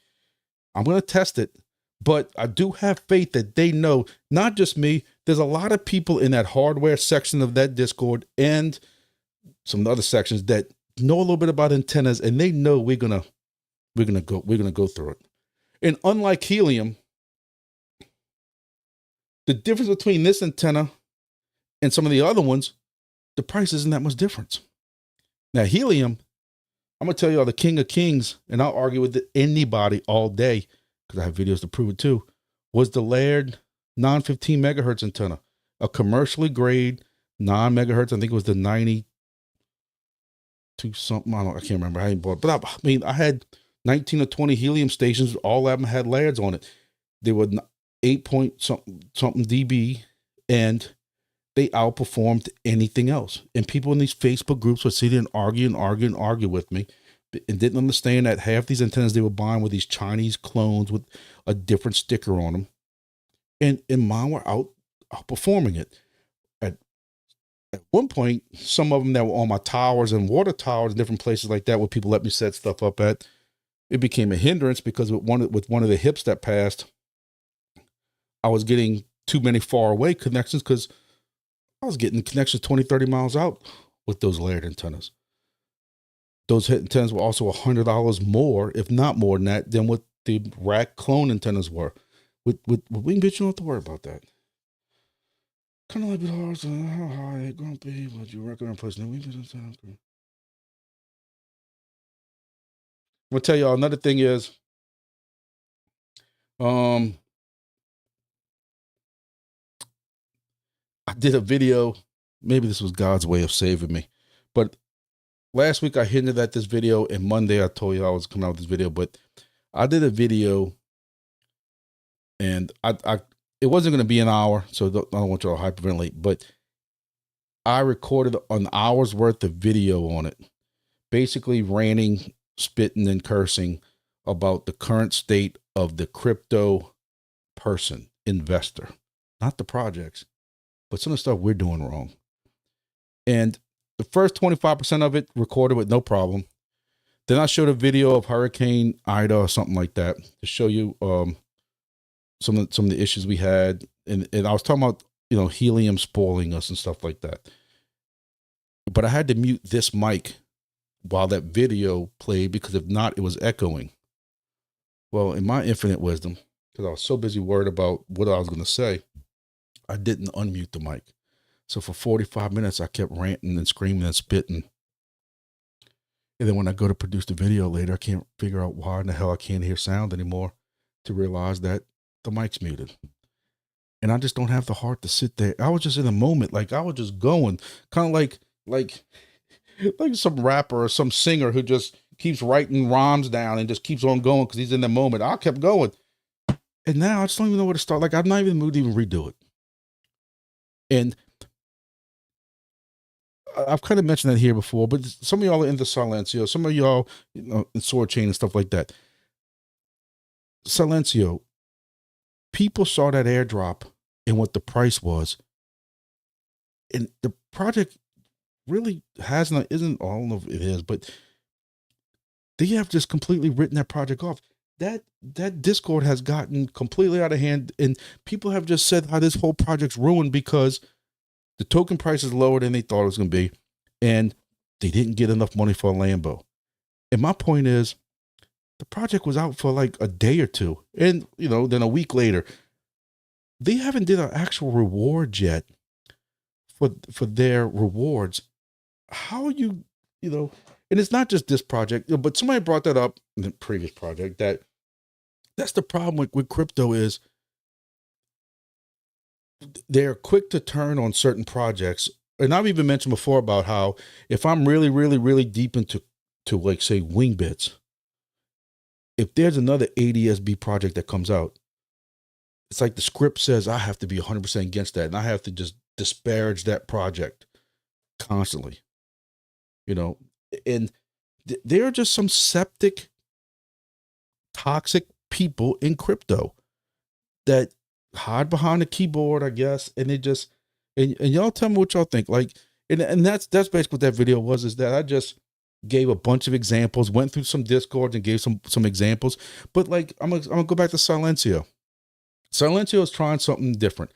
Speaker 1: I'm going to test it, but I do have faith that they know, not just me. There's a lot of people in that hardware section of that Discord and some other sections that know a little bit about antennas, and they know we're going to go through it. And unlike Helium, the difference between this antenna and some of the other ones, the price isn't that much difference. Now, Helium, I'm going to tell you all the king of kings, and I'll argue with anybody all day because I have videos to prove it too, was the Laird non-15 megahertz antenna, a commercially grade non-megahertz. I think it was the 92 something. I can't remember. I ain't bought, but I mean, I had 19 or 20 Helium stations. All of them had Lairds on it. They were 8 point something dB, and they outperformed anything else. And people in these Facebook groups would sit there and argue with me and didn't understand that half these antennas they were buying were these Chinese clones with a different sticker on them. And mine were outperforming it. At one point, some of them that were on my towers and water towers and different places like that where people let me set stuff up at, it became a hindrance because with one of the hips that passed, I was getting too many far away connections because I was getting connections 20, 30 miles out with those Laird antennas. Those antennas were also $100 more, if not more than that, than what the rack clone antennas were. With Wingbits, you don't have to worry about that. Kind of like with ours, how high, grumpy, would you recommend placing the Wingbits antennas? I'm gonna tell y'all another thing is, I did a video. Maybe this was God's way of saving me, but last week I hinted at this video, and Monday I told you I was coming out with this video, but I did a video and it wasn't going to be an hour, so I don't want you to hyperventilate, but I recorded an hour's worth of video on it, basically ranting, spitting, and cursing about the current state of the crypto investor, not the projects, but some of the stuff we're doing wrong. And the first 25% of it recorded with no problem. Then I showed a video of Hurricane Ida or something like that to show you some of the issues we had. And I was talking about, helium spoiling us and stuff like that. But I had to mute this mic while that video played because if not, it was echoing. Well, in my infinite wisdom, because I was so busy worried about what I was going to say, I didn't unmute the mic. So for 45 minutes, I kept ranting and screaming and spitting. And then when I go to produce the video later, I can't figure out why in the hell I can't hear sound anymore, to realize that the mic's muted. And I just don't have the heart to sit there. I was just in a moment. Like I was just going, kind of like some rapper or some singer who just keeps writing rhymes down and just keeps on going because he's in the moment. I kept going. And now I just don't even know where to start. Like I'm not even in the mood to even redo it. And I've kind of mentioned that here before, but some of y'all are into Silencio. Some of y'all, you know, in Soarchain and stuff like that. Silencio, people saw that airdrop and what the price was. And the project really isn't, I don't know if it is, but they have just completely written that project off. That Discord has gotten completely out of hand, and people have just said how this whole project's ruined because the token price is lower than they thought it was going to be, and they didn't get enough money for a Lambo. And my point is, the project was out for like a day or two, and you know, then a week later, they haven't did an actual reward yet for their rewards. How are you know? And it's not just this project, but somebody brought that up in the previous project. That's the problem with crypto is they're quick to turn on certain projects. And I've even mentioned before about how if I'm really, really, really deep into like say Wingbits, if there's another ADSB project that comes out, it's like the script says I have to be 100% against that, and I have to just disparage that project constantly, you know. And there are just some septic, toxic people in crypto that hide behind the keyboard, I guess, and they just and y'all tell me what y'all think. Like, and that's basically what that video was, is that I just gave a bunch of examples, went through some Discords and gave some examples. But like I'm gonna go back to Silencio. Silencio is trying something different.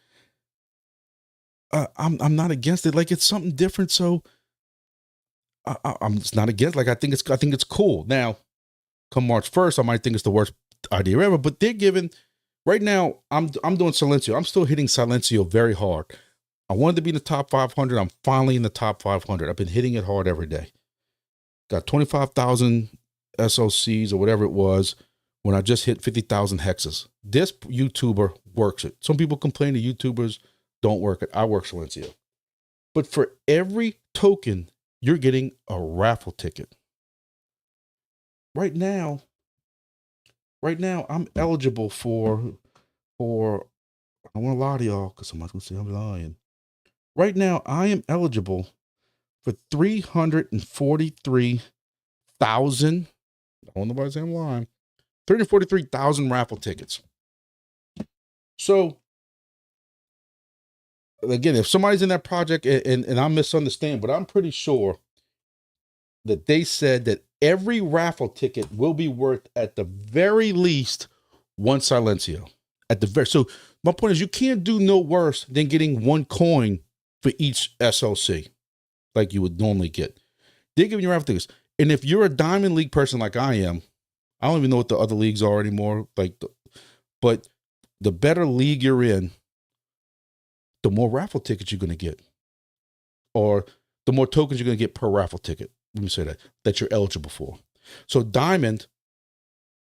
Speaker 1: I'm not against it. Like it's something different, so I'm just not against. Like I think it's cool. Now, come March 1st, I might think it's the worst idea ever. But they're giving right now. I'm doing Silencio. I'm still hitting Silencio very hard. I wanted to be in the top 500. I'm finally in the top 500. I've been hitting it hard every day. Got 25,000 SOCs or whatever it was when I just hit 50,000 hexes. This YouTuber works it. Some people complain that YouTubers don't work it. I work Silencio. But for every token, you're getting a raffle ticket. Right now, I'm eligible for I don't want to lie to y'all because somebody's going to say I'm lying. Right now, I am eligible for 343,000. I don't know why I say I'm lying. 343,000 raffle tickets. So, again, if somebody's in that project and I misunderstand, but I'm pretty sure that they said that every raffle ticket will be worth at the very least one Silencio. So my point is, you can't do no worse than getting one coin for each SOC like you would normally get. They're giving you raffle tickets. And if you're a Diamond League person like I am, I don't even know what the other leagues are anymore. But the better league you're in, the more raffle tickets you're going to get, or the more tokens you're going to get per raffle ticket. Let me say that you're eligible for. So Diamond,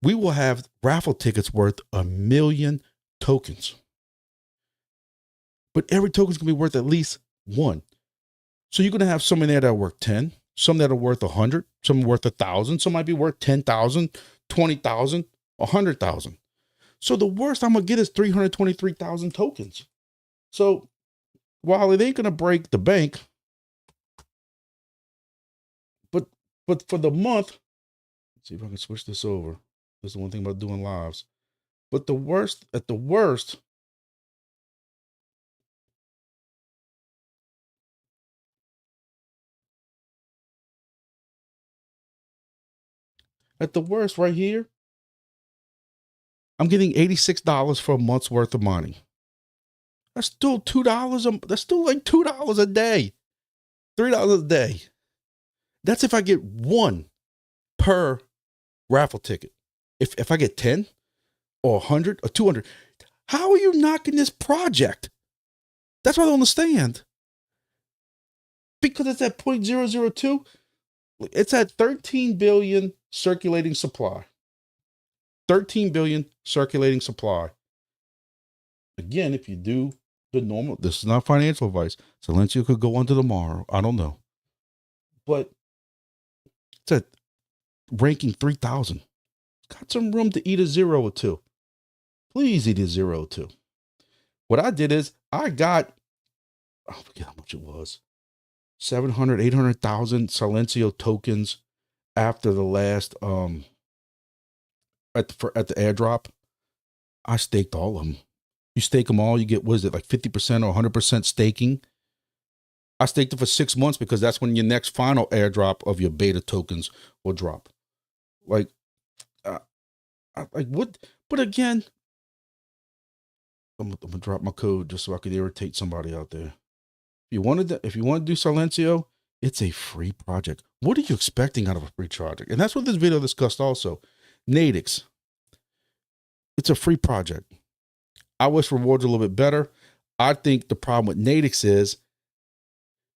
Speaker 1: we will have raffle tickets worth 1 million tokens. But every token is going to be worth at least one. So you're going to have some in there that are worth 10, some that are worth 100, some worth 1,000, some might be worth 10,000, 20,000, 100,000. So the worst I'm going to get is 323,000 tokens. So while it ain't going to break the bank, but for the month, let's see if I can switch this over. That's the one thing about doing lives. But at the worst, at the worst right here, I'm getting $86 for a month's worth of money. That's still $2. That's still like $2 a day, $3 a day. That's if I get one per raffle ticket. If I get 10 or 100 or 200, how are you knocking this project? That's what I don't understand. Because it's at 0.002. It's at 13 billion circulating supply. 13 billion circulating supply. Again, if you do the normal, this is not financial advice. Silencio could go under tomorrow. I don't know. But it's at ranking 3,000. Got some room to eat a 0 or 2. Please eat a 0 or 2. What I did is I got, I forget how much it was, 700, 800,000 Silencio tokens after the last, at the airdrop. I staked all of them. You stake them all, you get, what is it, like 50% or 100% staking? I staked it for 6 months because that's when your next final airdrop of your beta tokens will drop. Like, like what? But again, I'm gonna drop my code just so I could irritate somebody out there. If you want to do Silencio, it's a free project. What are you expecting out of a free project? And that's what this video discussed also. Nadix. It's a free project. I wish rewards a little bit better. I think the problem with Nadix is,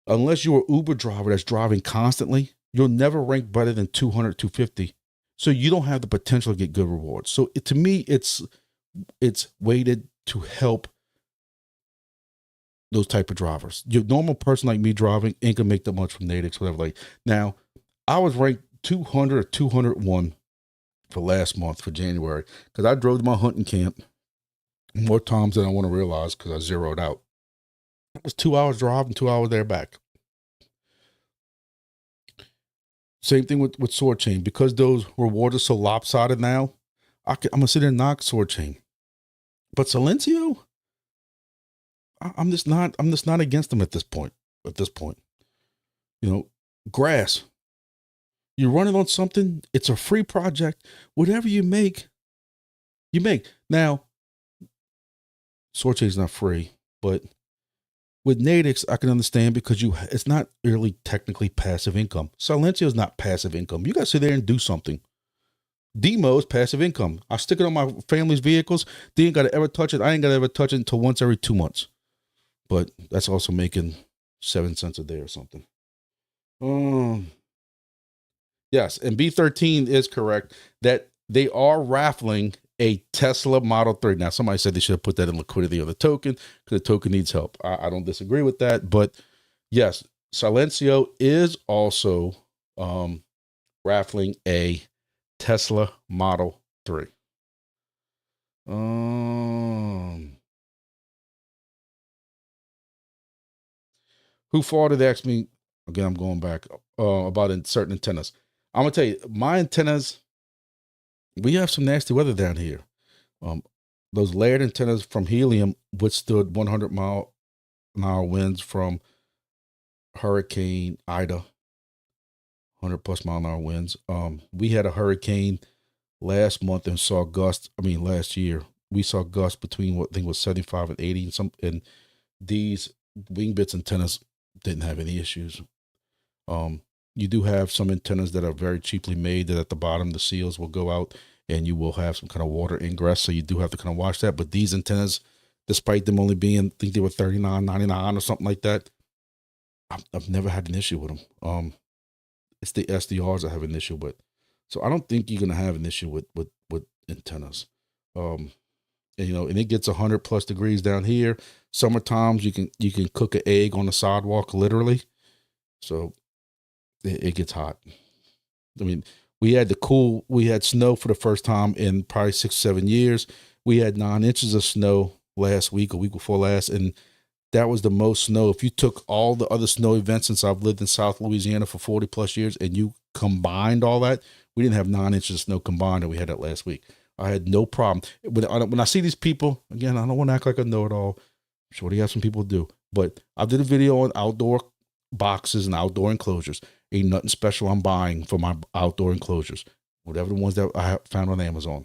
Speaker 1: unless you're an Uber driver that's driving constantly, you'll never rank better than 200, 250. So you don't have the potential to get good rewards. So to me, it's weighted to help those type of drivers. Your normal person like me driving ain't gonna make that much from Nadix, whatever. Like now, I was ranked 200 or 201 for last month for January because I drove to my hunting camp more times than I want to realize because I zeroed out. It was 2 hours drive and 2 hours there back. Same thing with Soarchain. Because those rewards are so lopsided now, I'm going to sit there and knock Soarchain. But Silencio, I'm just not against them at this point. You know, grass. You're running on something. It's a free project. Whatever you make, you make. Now, Soarchain's not free, but with Nadix, I can understand because it's not really technically passive income. Silencio is not passive income. You got to sit there and do something. Demo is passive income. I stick it on my family's vehicles. They ain't got to ever touch it. I ain't got to ever touch it until once every 2 months. But that's also making 7 cents a day or something. Yes, and B13 is correct that they are raffling a Tesla Model 3. Now, somebody said they should have put that in liquidity on the token because the token needs help. I don't disagree with that. But yes, Silencio is also raffling a Tesla Model 3. Who faulted asked me, again, I'm going back, about certain antennas. I'm going to tell you, my antennas, we have some nasty weather down here. Those layered antennas from Helium withstood 100-mile-an-hour winds from Hurricane Ida, 100-plus-mile-an-hour winds. We had a hurricane last month and saw gusts. Last year we saw gusts between what I think was 75 and 80, and these Wingbits antennas didn't have any issues. You do have some antennas that are very cheaply made that at the bottom the seals will go out and you will have some kind of water ingress. So you do have to kind of watch that. But these antennas, despite them only being, I think they were $39.99 or something like that, I've never had an issue with them. It's the SDRs I have an issue with. So I don't think you're going to have an issue with antennas. And it gets 100+ degrees down here. Summertimes you can cook an egg on the sidewalk, literally. So it gets hot. We had snow for the first time in probably 6-7 years. We had 9 inches of snow last week, a week before last, and that was the most snow. If you took all the other snow events since I've lived in South Louisiana for 40+ years and you combined all that, we didn't have 9 inches of snow combined, and we had that last week. I had no problem. When I see these people, again, I don't want to act like I know it all. I'm sure they have some people do, but I did a video on outdoor boxes and outdoor enclosures. Ain't nothing special I'm buying for my outdoor enclosures. Whatever the ones that I found on Amazon.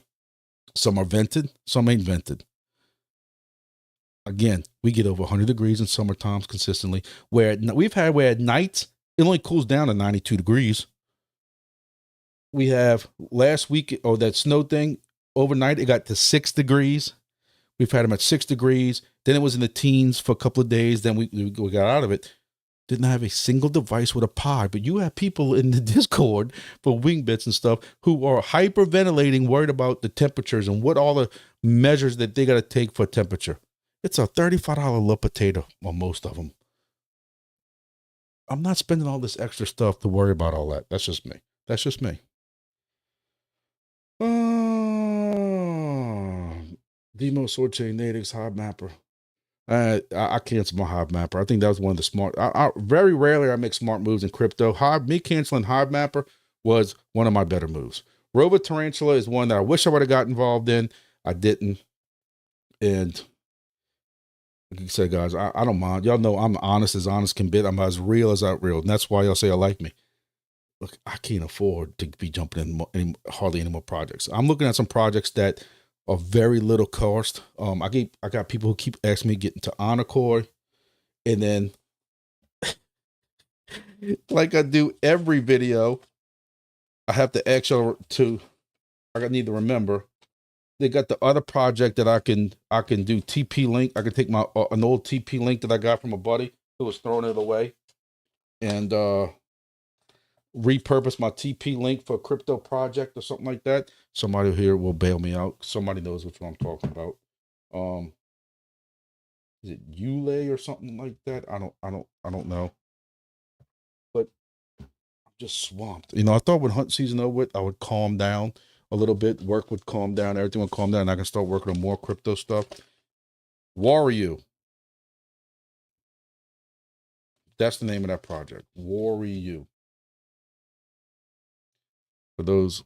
Speaker 1: Some are vented, some ain't vented. Again, we get over 100 degrees in summer times consistently. Where at nights, it only cools down to 92 degrees. We have last week, that snow thing, overnight, it got to 6 degrees. We've had them at 6 degrees. Then it was in the teens for a couple of days. Then we got out of it. didn't have a single device with a pod, but you have people in the Discord for Wingbits and stuff who are hyperventilating, worried about the temperatures and what all the measures that they got to take for temperature. It's a $35 little potato on most of them. I'm not spending all this extra stuff to worry about all that. That's just me. That's just me. Demo Soarchain Natives Hive Mapper. I canceled my Hive Mapper. I think that was one of the smart. Very rarely I make smart moves in crypto. Me canceling Hive Mapper was one of my better moves. Robo Tarantula is one that I wish I would have got involved in. I didn't. And like you said, guys, I don't mind. Y'all know I'm honest can be. I'm as real as out real. And that's why y'all say I like me. Look, I can't afford to be jumping in hardly any more projects. I'm looking at some projects that are very little cost. I got people who keep asking me to get into Encore, and then like I do every video, I have to actually I need to remember. They got the other project that I can do TP link. I can take my an old TP link that I got from a buddy who was throwing it away, and repurpose my TP link for a crypto project or something like that. Somebody here will bail me out. Somebody knows which one I'm talking about. Is it Yule or something like that? I don't know. But I'm just swamped. You know, I thought when hunt season over with, I would calm down a little bit. Work would calm down. Everything would calm down. And I can start working on more crypto stuff. Warrior. That's the name of that project. Warrior. For those.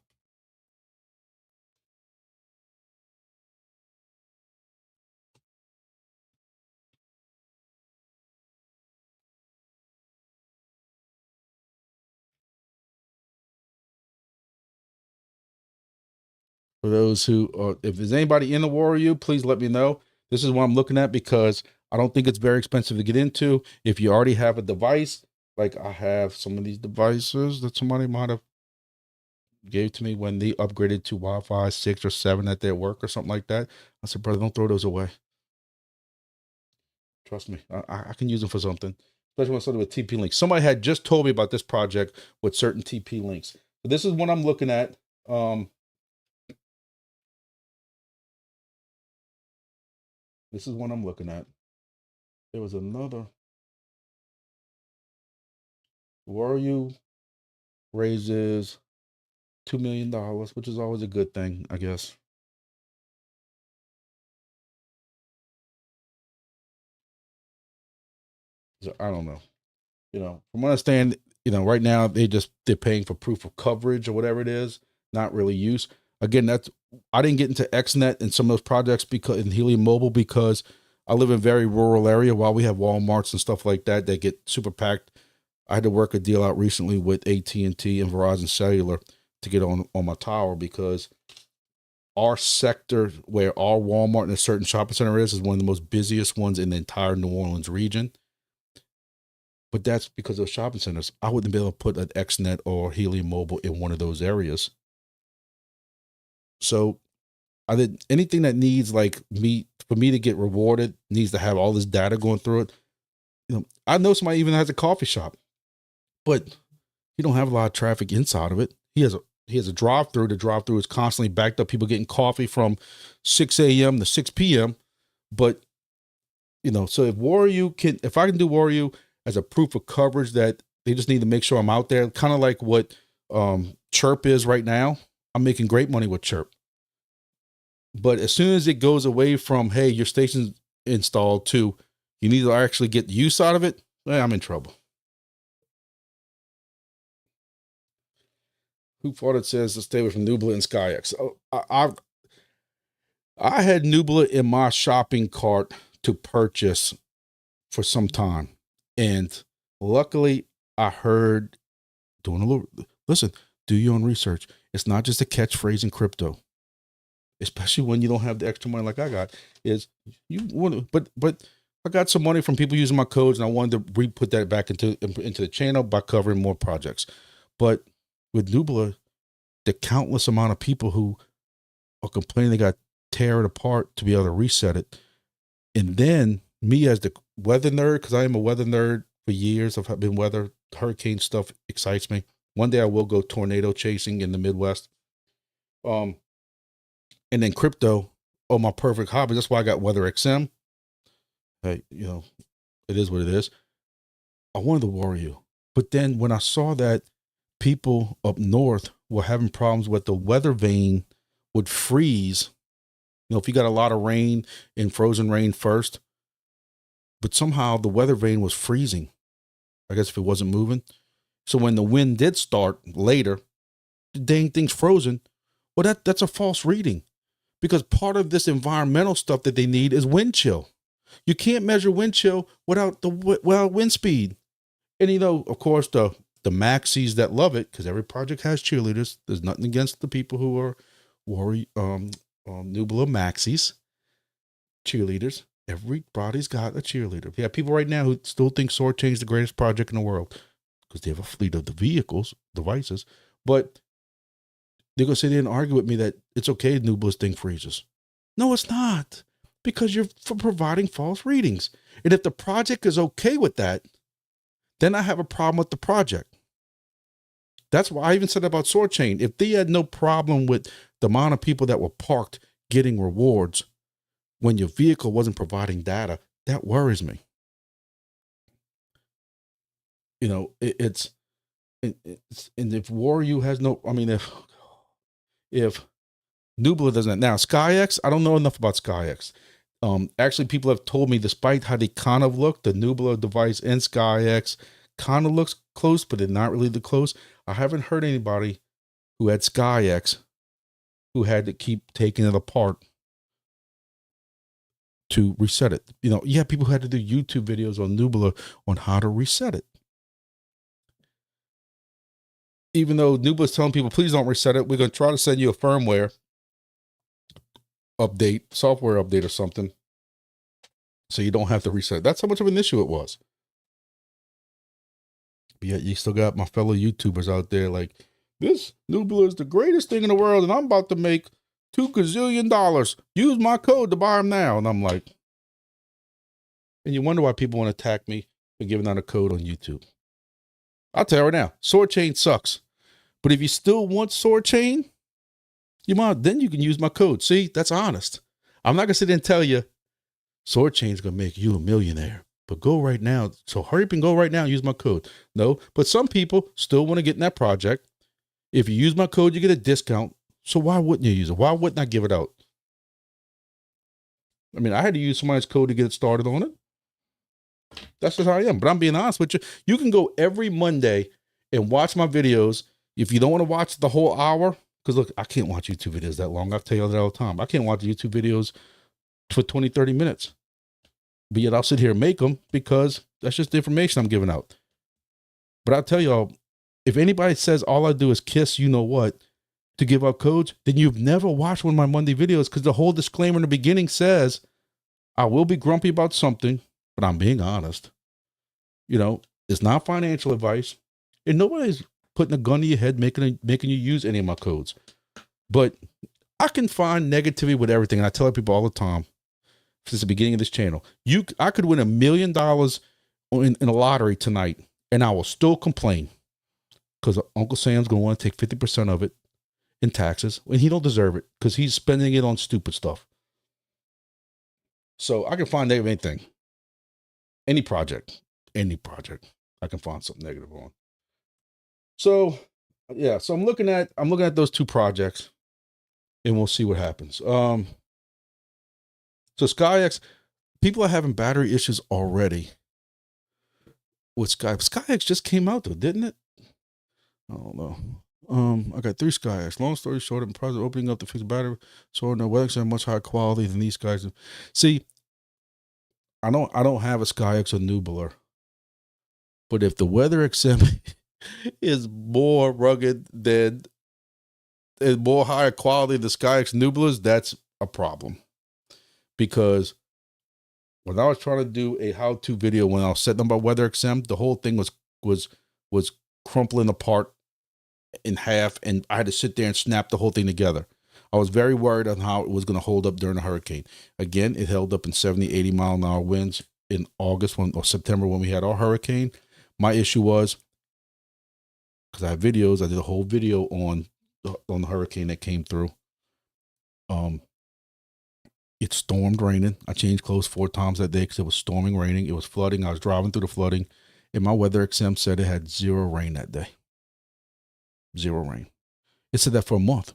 Speaker 1: For those who, if there's anybody in the Warrior, please let me know. This is what I'm looking at because I don't think it's very expensive to get into. If you already have a device, like I have some of these devices that somebody might have gave to me when they upgraded to Wi-Fi 6 or 7 at their work or something like that. I said, brother, don't throw those away. Trust me, I can use them for something, especially when something with TP links. Somebody had just told me about this project with certain TP links. But this is what I'm looking at. This is what I'm looking at. There was another. Warrior raises $2 million, which is always a good thing, I guess. So I don't know. You know, from what I understand, you know, right now they're paying for proof of coverage or whatever it is, not really use. Again, I didn't get into XNet and some of those projects because in Helium Mobile because I live in a very rural area. While we have Walmarts and stuff like that, they get super packed. I had to work a deal out recently with AT&T and Verizon Cellular to get on my tower because our sector where our Walmart and a certain shopping center is one of the most busiest ones in the entire New Orleans region. But that's because of shopping centers. I wouldn't be able to put an XNet or Helium Mobile in one of those areas. So I did anything that needs like for me to get rewarded needs to have all this data going through it. You know, I know somebody even has a coffee shop, but he don't have a lot of traffic inside of it. He has a drive-through. The drive-through is constantly backed up. People getting coffee from 6 a.m. to 6 p.m. But you know, so if I can do Warrior as a proof of coverage that they just need to make sure I'm out there, kind of like what Chirp is right now. I'm making great money with Chirp. But as soon as it goes away from, hey, your station's installed to you need to actually get use out of it, I'm in trouble. Who fought it says to stay away from Nubla and SkyX. Oh, I had Nubla in my shopping cart to purchase for some time. And luckily, I heard listen, do your own research. It's not just a catchphrase in crypto, especially when you don't have the extra money like I got. Is you want to, but I got some money from people using my codes, and I wanted to re-put that back into the channel by covering more projects. But with Nubla, the countless amount of people who are complaining they got to tear it apart to be able to reset it, and then me as the weather nerd, because I am a weather nerd for years. I've been weather. Hurricane stuff excites me. One day I will go tornado chasing in the Midwest. And then crypto, oh, my perfect hobby. That's why I got Weather XM. Hey, you know, it is what it is. I wanted to warn you. But then when I saw that people up north were having problems with the weather vane would freeze, you know, if you got a lot of rain and frozen rain first, but somehow the weather vane was freezing. I guess if it wasn't moving. So when the wind did start later, the dang thing's frozen. Well, that's a false reading, because part of this environmental stuff that they need is wind chill. You can't measure wind chill without wind speed. And, you know, of course, the maxis that love it, because every project has cheerleaders. There's nothing against the people who are Nubula maxis, cheerleaders. Everybody's got a cheerleader. Yeah, people right now who still think Soarchain is the greatest project in the world because they have a fleet of the vehicles, devices, but they're going to sit there and argue with me that it's okay Nubula's thing freezes. No, it's not, because you're providing false readings. And if the project is okay with that, then I have a problem with the project. That's why I even said about Soarchain. If they had no problem with the amount of people that were parked getting rewards when your vehicle wasn't providing data, that worries me. You know, it's and if Wario has no, I mean, if Nubula doesn't, now SkyX, I don't know enough about SkyX. Actually, people have told me, despite how they kind of look, the Nubula device and SkyX kind of looks close, but they're not really the close. I haven't heard anybody who had SkyX who had to keep taking it apart to reset it. You know, yeah, people had to do YouTube videos on Nubula on how to reset it. Even though Nubula's telling people, please don't reset it. We're going to try to send you a firmware update, software update or something, so you don't have to reset it. That's how much of an issue it was. But yet you still got my fellow YouTubers out there like, this Nubula is the greatest thing in the world, and I'm about to make $2 gazillion. Use my code to buy them now. And I'm like, and you wonder why people want to attack me for giving out a code on YouTube. I'll tell you right now, Soarchain sucks. But if you still want Soarchain, then you can use my code. See, that's honest. I'm not going to sit there and tell you Soarchain's going to make you a millionaire. But go right now. So hurry up and go right now and use my code. No, but some people still want to get in that project. If you use my code, you get a discount. So why wouldn't you use it? Why wouldn't I give it out? I mean, I had to use somebody's code to get it started on it. That's just how I am. But I'm being honest with you. You can go every Monday and watch my videos. If you don't want to watch the whole hour, because look, I can't watch YouTube videos that long. I tell you that all the time. I can't watch YouTube videos for 20, 30 minutes. But yet I'll sit here and make them because that's just the information I'm giving out. But I'll tell y'all, if anybody says all I do is kiss you know what to give out codes, then you've never watched one of my Monday videos, because the whole disclaimer in the beginning says I will be grumpy about something, but I'm being honest. You know, it's not financial advice, and nobody's putting a gun to your head making you use any of my codes. But I can find negativity with everything, and I tell people all the time since the beginning of this channel, I could win $1 million in a lottery tonight, and I will still complain because Uncle Sam's going to want to take 50% of it in taxes, and he don't deserve it because he's spending it on stupid stuff. So I can find anything, any project, I can find something negative on. So yeah, so I'm looking at those two projects, and we'll see what happens. So SkyX, people are having battery issues already with SkyX just came out though, didn't it? I don't know. I got 3 SkyX. Long story short, I'm probably opening up the fixed battery, so no weather are much higher quality than these guys. See, I don't have a SkyX or Nubula, but if the Weather XM is more rugged than and more higher quality than the SkyX Nubulas, that's a problem. Because when I was trying to do a how-to video when I was setting up my Weather XM, the whole thing was crumpling apart in half, and I had to sit there and snap the whole thing together. I was very worried on how it was going to hold up during the hurricane. Again, it held up in 70, 80 mile an hour winds. in August or September when we had our hurricane. My issue was, because I have videos, I did a whole video on the hurricane that came through. It stormed raining. I changed clothes 4 times that day because it was storming, raining. It was flooding. I was driving through the flooding, and my weather XM said it had 0 rain that day. 0 rain. It said that for a month.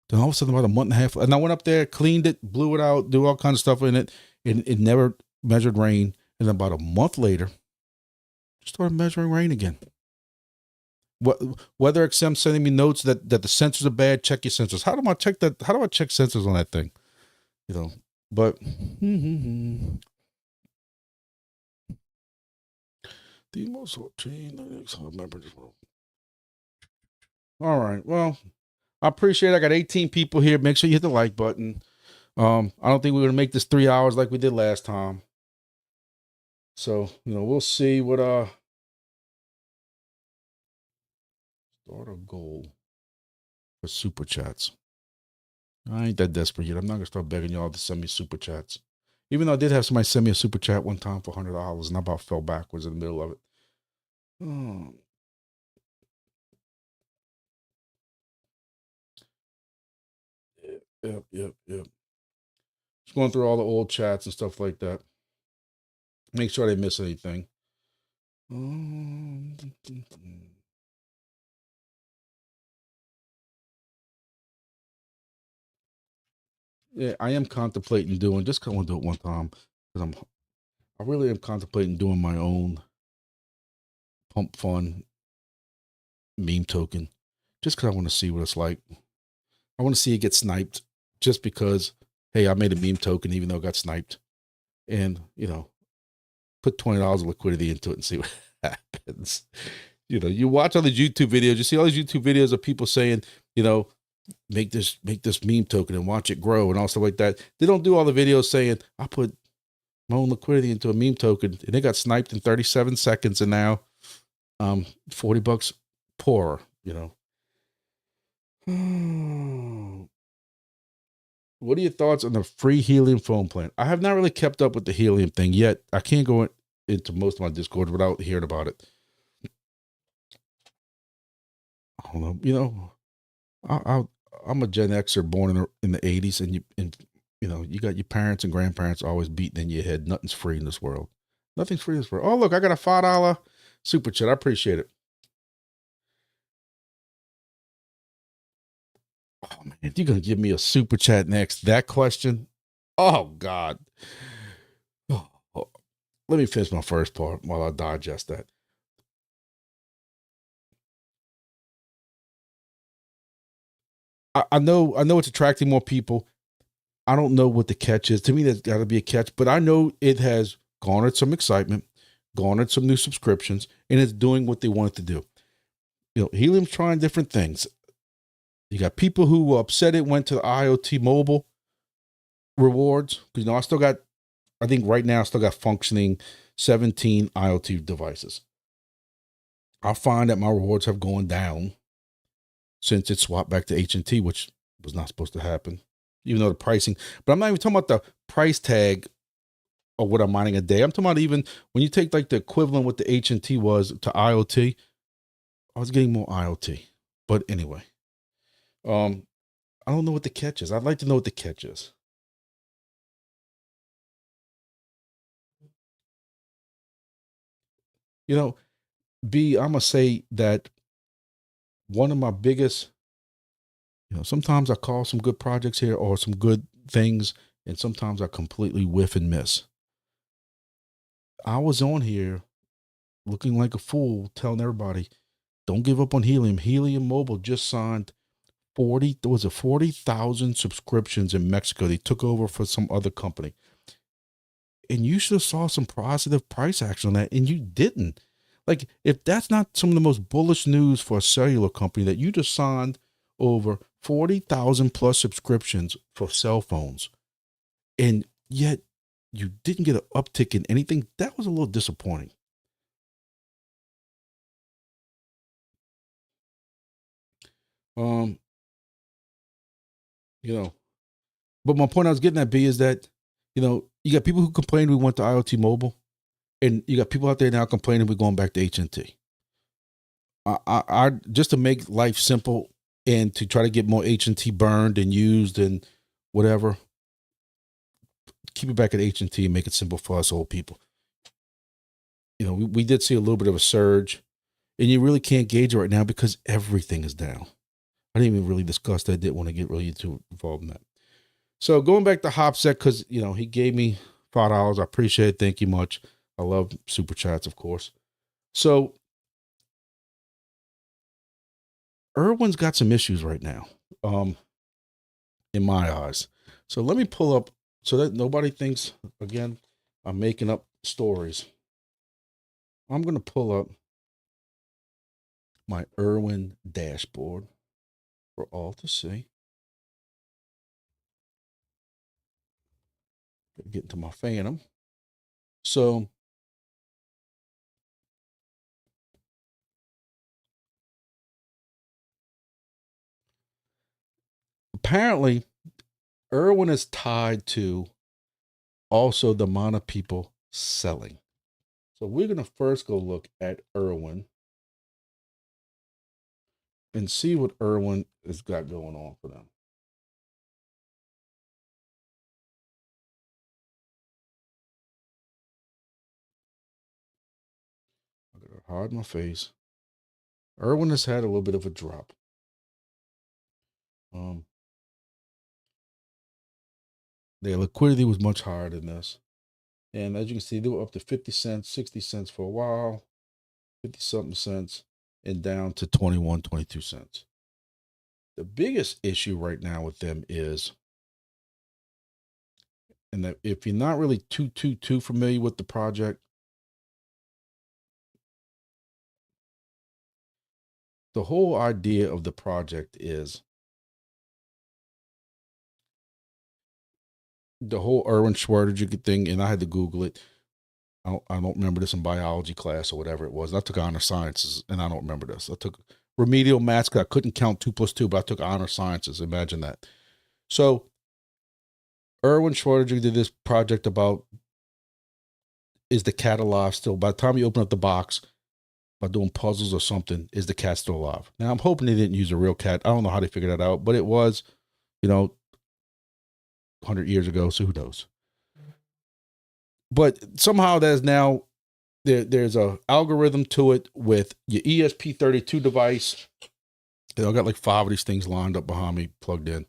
Speaker 1: Then all of a sudden, about a month and a half, and I went up there, cleaned it, blew it out, do all kinds of stuff in it, and it never measured rain. And then about a month later, it started measuring rain again. Weather XM sending me notes that the sensors are bad. Check your sensors. How do I check that? How do I check sensors on that thing? You know, but the most chain. I remember this one. All right. Well, I appreciate it. I got 18 people here. Make sure you hit the like button. I don't think we're gonna make this 3 hours like we did last time. So, we'll see what start a goal for super chats. I ain't that desperate yet. I'm not gonna start begging y'all to send me super chats. Even though I did have somebody send me a super chat one time for $100 and I about fell backwards in the middle of it. Yep. Just going through all the old chats and stuff like that. Make sure I didn't miss anything. Yeah, I am contemplating doing, just because I want to do it one time, because I really am contemplating doing my own pump fun meme token, just because I want to see what it's like. I want to see it get sniped, just because, hey, I made a meme token even though it got sniped, and put $20 of liquidity into it and see what happens. You watch all these YouTube videos, you see all these YouTube videos of people saying, make this meme token and watch it grow and all stuff like that. They don't do all the videos saying, I put my own liquidity into a meme token and it got sniped in 37 seconds and now $40 poorer, What are your thoughts on the free helium phone plan? I have not really kept up with the helium thing yet. I can't go into most of my Discord without hearing about it. I don't know. I'm a Gen Xer born in the 80s, and you got your parents and grandparents always beating in your head. Nothing's free in this world. Nothing's free in this world. Oh, look, I got a $5 super chat. I appreciate it. Oh, man, you're going to give me a super chat next. That question? Oh, God. Oh, let me finish my first part while I digest that. I know it's attracting more people. I don't know what the catch is. To me, there's got to be a catch, but I know it has garnered some excitement, garnered some new subscriptions, and it's doing what they want it to do. Helium's trying different things. You got people who were upset it went to the IoT mobile rewards. Because, I think right now I still got functioning 17 IoT devices. I find that my rewards have gone down since it swapped back to HNT, which was not supposed to happen, even though the pricing, but I'm not even talking about the price tag of what I'm mining a day. I'm talking about even when you take like the equivalent what the HNT was to IoT, I was getting more IoT. But anyway, I don't know what the catch is. I'd like to know what the catch is. B, I'm going to say that one of my biggest, sometimes I call some good projects here or some good things, and sometimes I completely whiff and miss. I was on here looking like a fool, telling everybody, don't give up on Helium. Helium Mobile just signed 40,000 subscriptions in Mexico. They took over for some other company. And you should have saw some positive price action on that, and you didn't. Like, if that's not some of the most bullish news for a cellular company, that you just signed over 40,000 plus subscriptions for cell phones, and yet you didn't get an uptick in anything, that was a little disappointing. But my point I was getting at, B, is that, you got people who complain we went to IoT mobile. And you got people out there now complaining we're going back to HNT. I just to make life simple and to try to get more HNT burned and used and whatever, keep it back at HNT and make it simple for us old people. You know, we did see a little bit of a surge, and you really can't gauge it right now because everything is down. I didn't even really discuss that. I didn't want to get really too involved in that. So going back to Hopsec, because, you know, he gave me $5. I appreciate it. Thank you much. I love super chats, of course. So Irwin's got some issues right now, in my eyes. So let me pull up so that nobody thinks, again, I'm making up stories. I'm going to pull up my Irwin dashboard for all to see. Get into my Phantom. So apparently Irwin is tied to also the amount of people selling. So we're going to first go look at Irwin and see what Irwin has got going on for them. I'm going to hide my face. Irwin has had a little bit of a drop. Their liquidity was much higher than this. And as you can see, they were up to 50 cents, 60 cents for a while, 50 something cents, and down to 21, 22 cents. The biggest issue right now with them is, and that if you're not really too familiar with the project, the whole idea of the project is the whole Erwin Schwerter thing, and I had to Google it. I don't remember this in biology class or whatever it was. I took honor sciences, and I don't remember this. I took remedial maths because I couldn't count 2 + 2, but I took honor sciences. Imagine that. So Erwin Schwerter did this project about, is the cat alive still? By the time you open up the box, by doing puzzles or something, is the cat still alive? Now, I'm hoping they didn't use a real cat. I don't know how they figured that out, but it was, 100 years ago, so who knows? But somehow there's now, there's a algorithm to it with your ESP32 device. I got like 5 of these things lined up behind me, plugged in.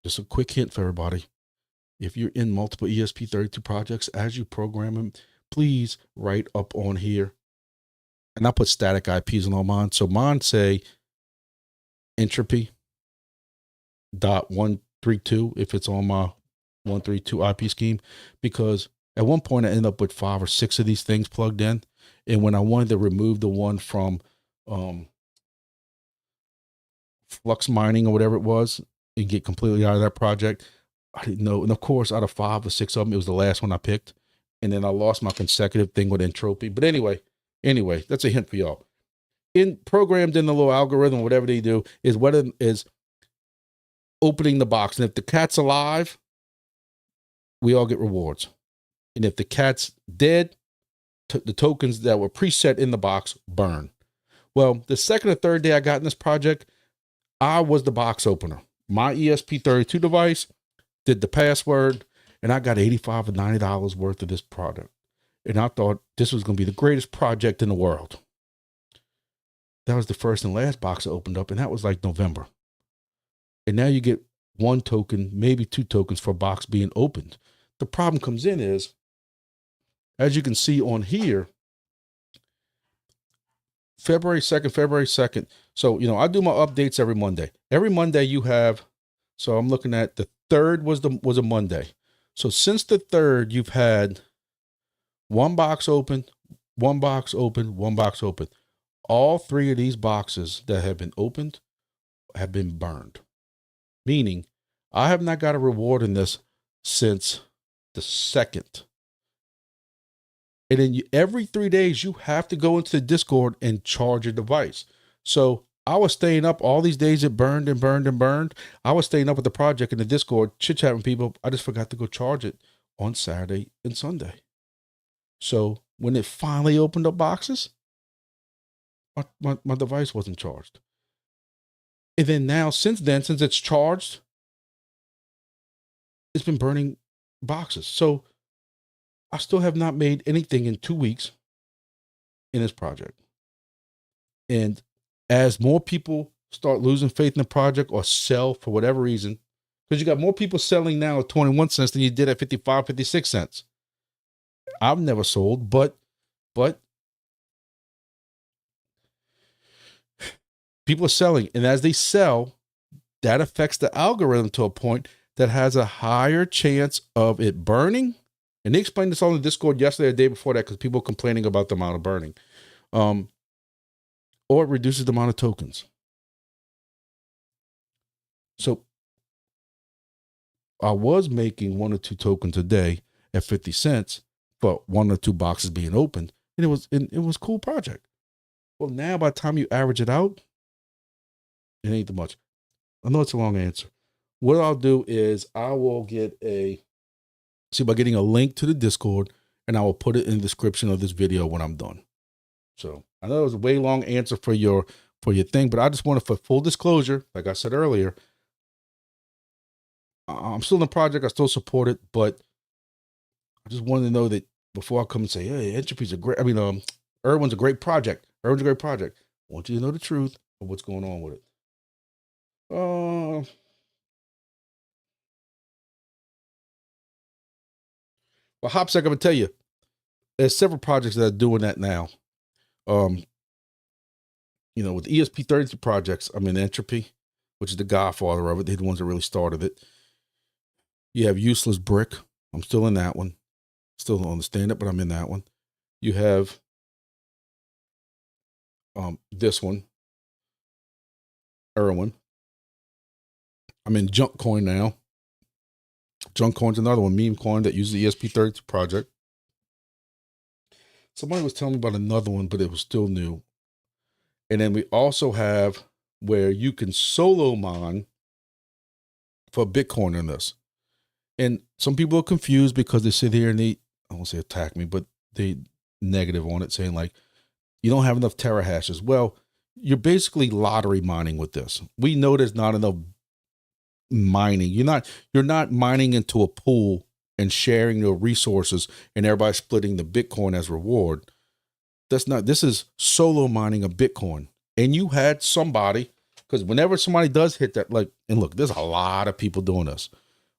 Speaker 1: Just a quick hint for everybody. If you're in multiple ESP32 projects, as you program them, please write up on here. And I put static IPs on all mine. So mine say entropy .132 if it's on my 132 IP scheme, because at one point I ended up with 5 or 6 of these things plugged in. And when I wanted to remove the one from flux mining or whatever it was and get completely out of that project, I didn't know. And of course, out of 5 or 6 of them, it was the last one I picked. And then I lost my consecutive thing with entropy. But anyway, that's a hint for y'all. Programmed in the little algorithm, whatever they do, is what is opening the box. And if the cat's alive, we all get rewards. And if the cat's dead, the tokens that were preset in the box burn. Well, the second or third day I got in this project, I was the box opener. My ESP32 device did the password, and I got $85 or $90 worth of this product. And I thought this was going to be the greatest project in the world. That was the first and last box I opened up, and that was like November. And now you get 1 token, maybe 2 tokens for a box being opened. The problem comes in is, as you can see on here, February 2nd. So, I do my updates every Monday. Every Monday you have, so I'm looking at the 3rd was a Monday. So since the 3rd, you've had 1 box open, 1 box open, 1 box open. All 3 of these boxes that have been opened have been burned. Meaning, I have not got a reward in this since the 2nd. And then every 3 days, you have to go into the Discord and charge your device. So I was staying up all these days. It burned and burned and burned. I was staying up with the project in the Discord, chit-chatting with people. I just forgot to go charge it on Saturday and Sunday. So when it finally opened up boxes, my device wasn't charged. And then now, since then, since it's charged, it's been burning boxes. So I still have not made anything in 2 weeks in this project. And as more people start losing faith in the project or sell for whatever reason, because you got more people selling now at 21 cents than you did at 55, 56 cents. I've never sold, but people are selling. And as they sell, that affects the algorithm to a point that has a higher chance of it burning. And they explained this on the Discord yesterday or the day before that, because people are complaining about the amount of burning. Or it reduces the amount of tokens. So I was making 1 or 2 tokens a day at 50 cents for 1 or 2 boxes being opened. And it was a cool project. Well, now by the time you average it out, it ain't that much. I know it's a long answer. What I'll do is I will see by getting a link to the Discord, and I will put it in the description of this video when I'm done. So I know it was a way long answer for your thing, but I just wanted, for full disclosure, like I said earlier, I'm still in the project. I still support it, but I just wanted to know that before I come and say, hey, Entropy's a great, Irwin's a great project. Irwin's a great project. I want you to know the truth of what's going on with it. Well, Hopsec, I'm gonna tell you, there's several projects that are doing that now. With the ESP32 projects, I'm in Entropy, which is the godfather of it. They're the ones that really started it. You have Useless Brick. I'm still in that one. Still don't understand it, but I'm in that one. You have this one, Irwin. I'm in Junk Coin now. Junk Coin's another one, meme coin that uses the ESP32 project. Somebody was telling me about another one, but it was still new. And then we also have where you can solo mine for Bitcoin in this. And some people are confused because they sit here and I won't say attack me, but they negative on it, saying like, you don't have enough terahashes. Well, you're basically lottery mining with this. We know there's not enough mining. You're not mining into a pool and sharing your resources and everybody splitting the Bitcoin as reward. This is solo mining a Bitcoin. And you had somebody, because whenever somebody does hit that, and look, there's a lot of people doing this.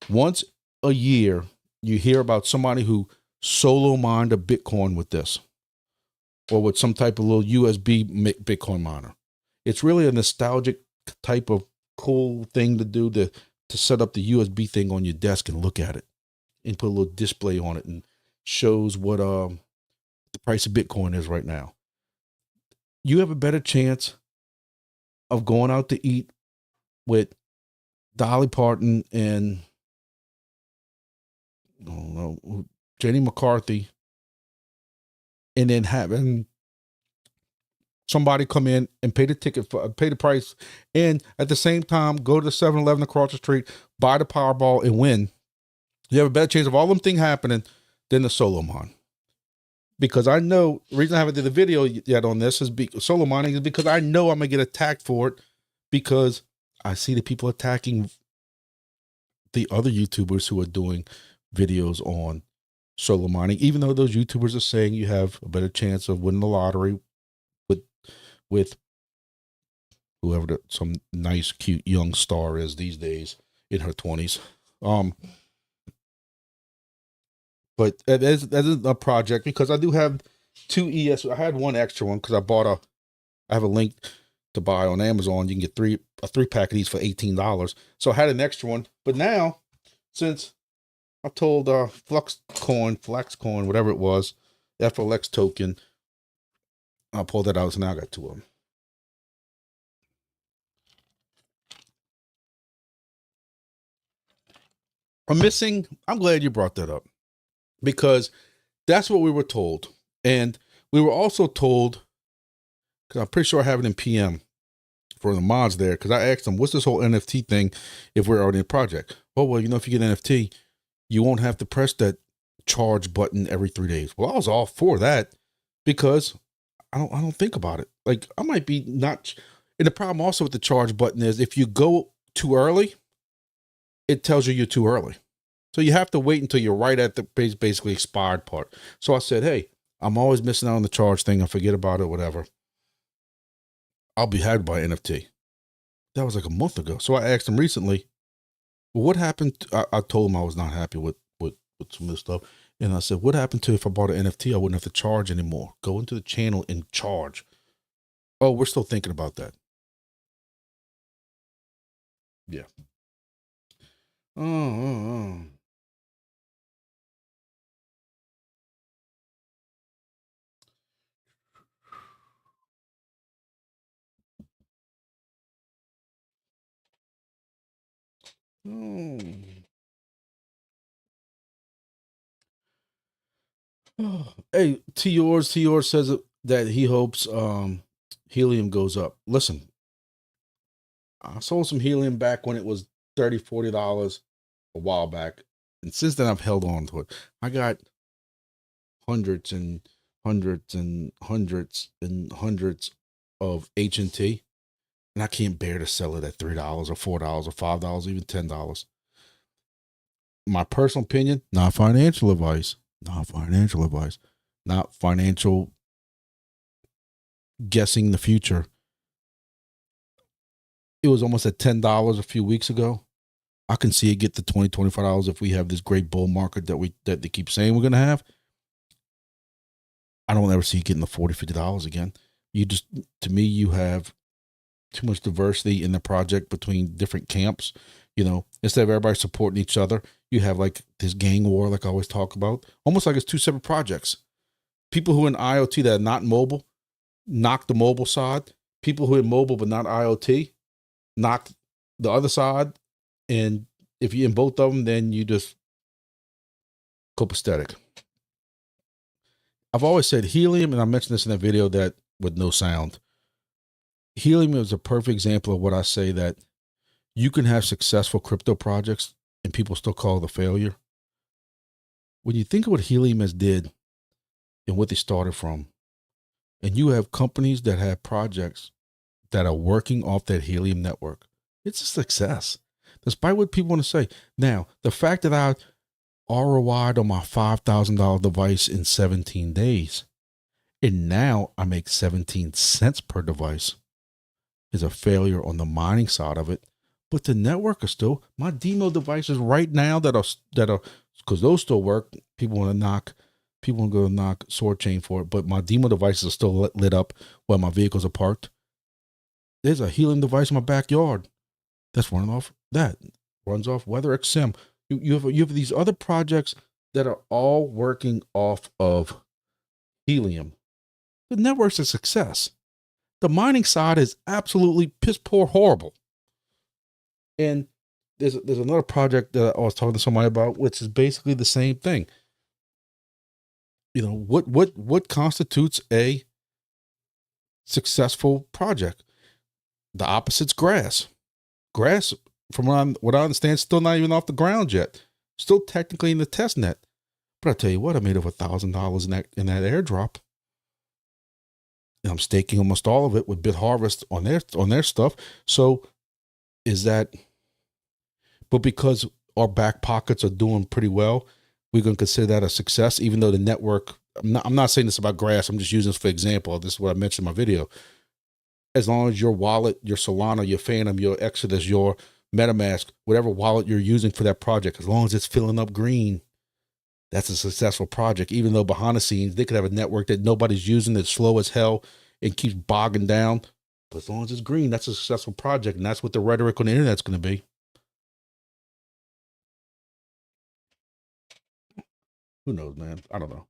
Speaker 1: Once a year, you hear about somebody who solo mined a Bitcoin with this, or with some type of little USB Bitcoin miner. It's really a nostalgic type of cool thing to do, to set up the USB thing on your desk and look at it and put a little display on it and shows what the price of Bitcoin is right now. You have a better chance of going out to eat with Dolly Parton and I don't know, Jenny McCarthy, and then having somebody come in and pay the ticket, pay the price, and at the same time go to the 7-Eleven across the street, buy the Powerball and win. You have a better chance of all them things happening than the solo mine. Because I know, the reason I haven't did the video yet on this is solo mining is because I know I'm gonna get attacked for it, because I see the people attacking the other YouTubers who are doing videos on solo mining, even though those YouTubers are saying you have a better chance of winning the lottery with whoever some nice, cute young star is these days in her 20s. But that is a project, because I do have 2 ES. I had one extra one because I have a link to buy on Amazon. You can get a 3-pack of these for $18. So I had an extra one. But now, since I told Flexcoin, whatever it was, FLX token, I'll pull that out. So now I got 2 of them. I'm glad you brought that up, because that's what we were told. And we were also told, because I'm pretty sure I have it in PM for the mods there, because I asked them, what's this whole NFT thing if we're already in a project? Oh, well, if you get NFT, you won't have to press that charge button every 3 days. Well, I was all for that because I don't think about it. Like I might be not. And the problem also with the charge button is if you go too early, it tells you you're too early. So you have to wait until you're right at the basically expired part. So I said, hey, I'm always missing out on the charge thing. I forget about it, whatever. I'll be happy by NFT. That was like a month ago. So I asked him recently, well, what happened? I told him I was not happy with some of this stuff. And I said, what happened to if I bought an NFT, I wouldn't have to charge anymore. Go into the channel and charge. Oh, we're still thinking about that. Yeah. Oh. Hey, T says that he hopes helium goes up. Listen, I sold some helium back when it was $30, $40 a while back. And since then I've held on to it. I got hundreds and hundreds and hundreds and hundreds of HNT, and I can't bear to sell it at $3 or $4 or $5, even $10. My personal opinion, not financial advice, not financial guessing the future. It was almost at $10 a few weeks ago. I can see it get to $20, $25 if we have this great bull market that they keep saying we're going to have. I don't ever see it getting the $40, $50 again. To me, you have too much diversity in the project between different camps. Instead of everybody supporting each other, you have like this gang war, like I always talk about, almost like it's two separate projects. People who are in IoT that are not mobile, knock the mobile side. People who are in mobile but not IoT, knock the other side. And if you're in both of them, then you just copacetic. I've always said helium, and I mentioned this in a video that with no sound. Helium is a perfect example of what I say, that you can have successful crypto projects and people still call it a failure. When you think of what Helium has did and what they started from, and you have companies that have projects that are working off that Helium network, it's a success, despite what people want to say. Now, the fact that I ROI'd on my $5,000 device in 17 days, and now I make 17 cents per device, is a failure on the mining side of it. But the network is still, my demo devices right now that are, because those still work. People want to go knock Soarchain for it, but my demo devices are still lit up while my vehicles are parked. There's a Helium device in my backyard that's runs off WeatherXM. You have these other projects that are all working off of Helium. The network's a success. The mining side is absolutely piss poor horrible. And there's another project that I was talking to somebody about, which is basically the same thing. What constitutes a successful project? The opposite's grass. Grass, from what I understand, still not even off the ground yet. Still technically in the test net. But I tell you what, I made over $1,000 in that airdrop. And I'm staking almost all of it with BitHarvest on their stuff. So is that, but because our back pockets are doing pretty well, we're going to consider that a success, even though the network, I'm not saying this about grass. I'm just using this for example. This is what I mentioned in my video. As long as your wallet, your Solana, your Phantom, your Exodus, your MetaMask, whatever wallet you're using for that project, as long as it's filling up green, that's a successful project. Even though behind the scenes, they could have a network that nobody's using, that's slow as hell and keeps bogging down. But as long as it's green, that's a successful project. And that's what the rhetoric on the internet's going to be. Who knows, man? I don't know.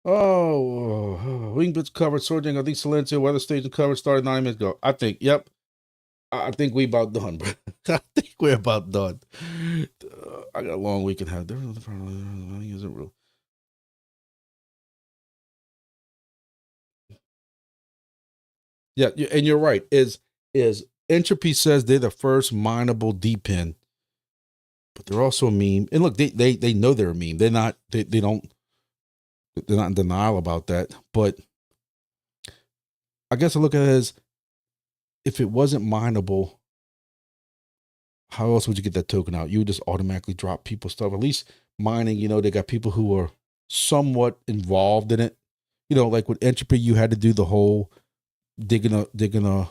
Speaker 1: Oh, Wingbits covered Soarchain. I think Silencio weather station covered started 9 minutes ago. I think, yep. I think we about done, bro. I think we're about done. I got a long weekend. Isn't real. Yeah, and you're right. Is Entropy says they're the first mineable DPIN. but they're also a meme. And look, they know they're a meme. They're not in denial about that. But I guess I look at it as, if it wasn't mineable, how else would you get that token out? You would just automatically drop people's stuff. At least mining, you know, they got people who are somewhat involved in it. You know, like with Entropy, you had to do the whole digging a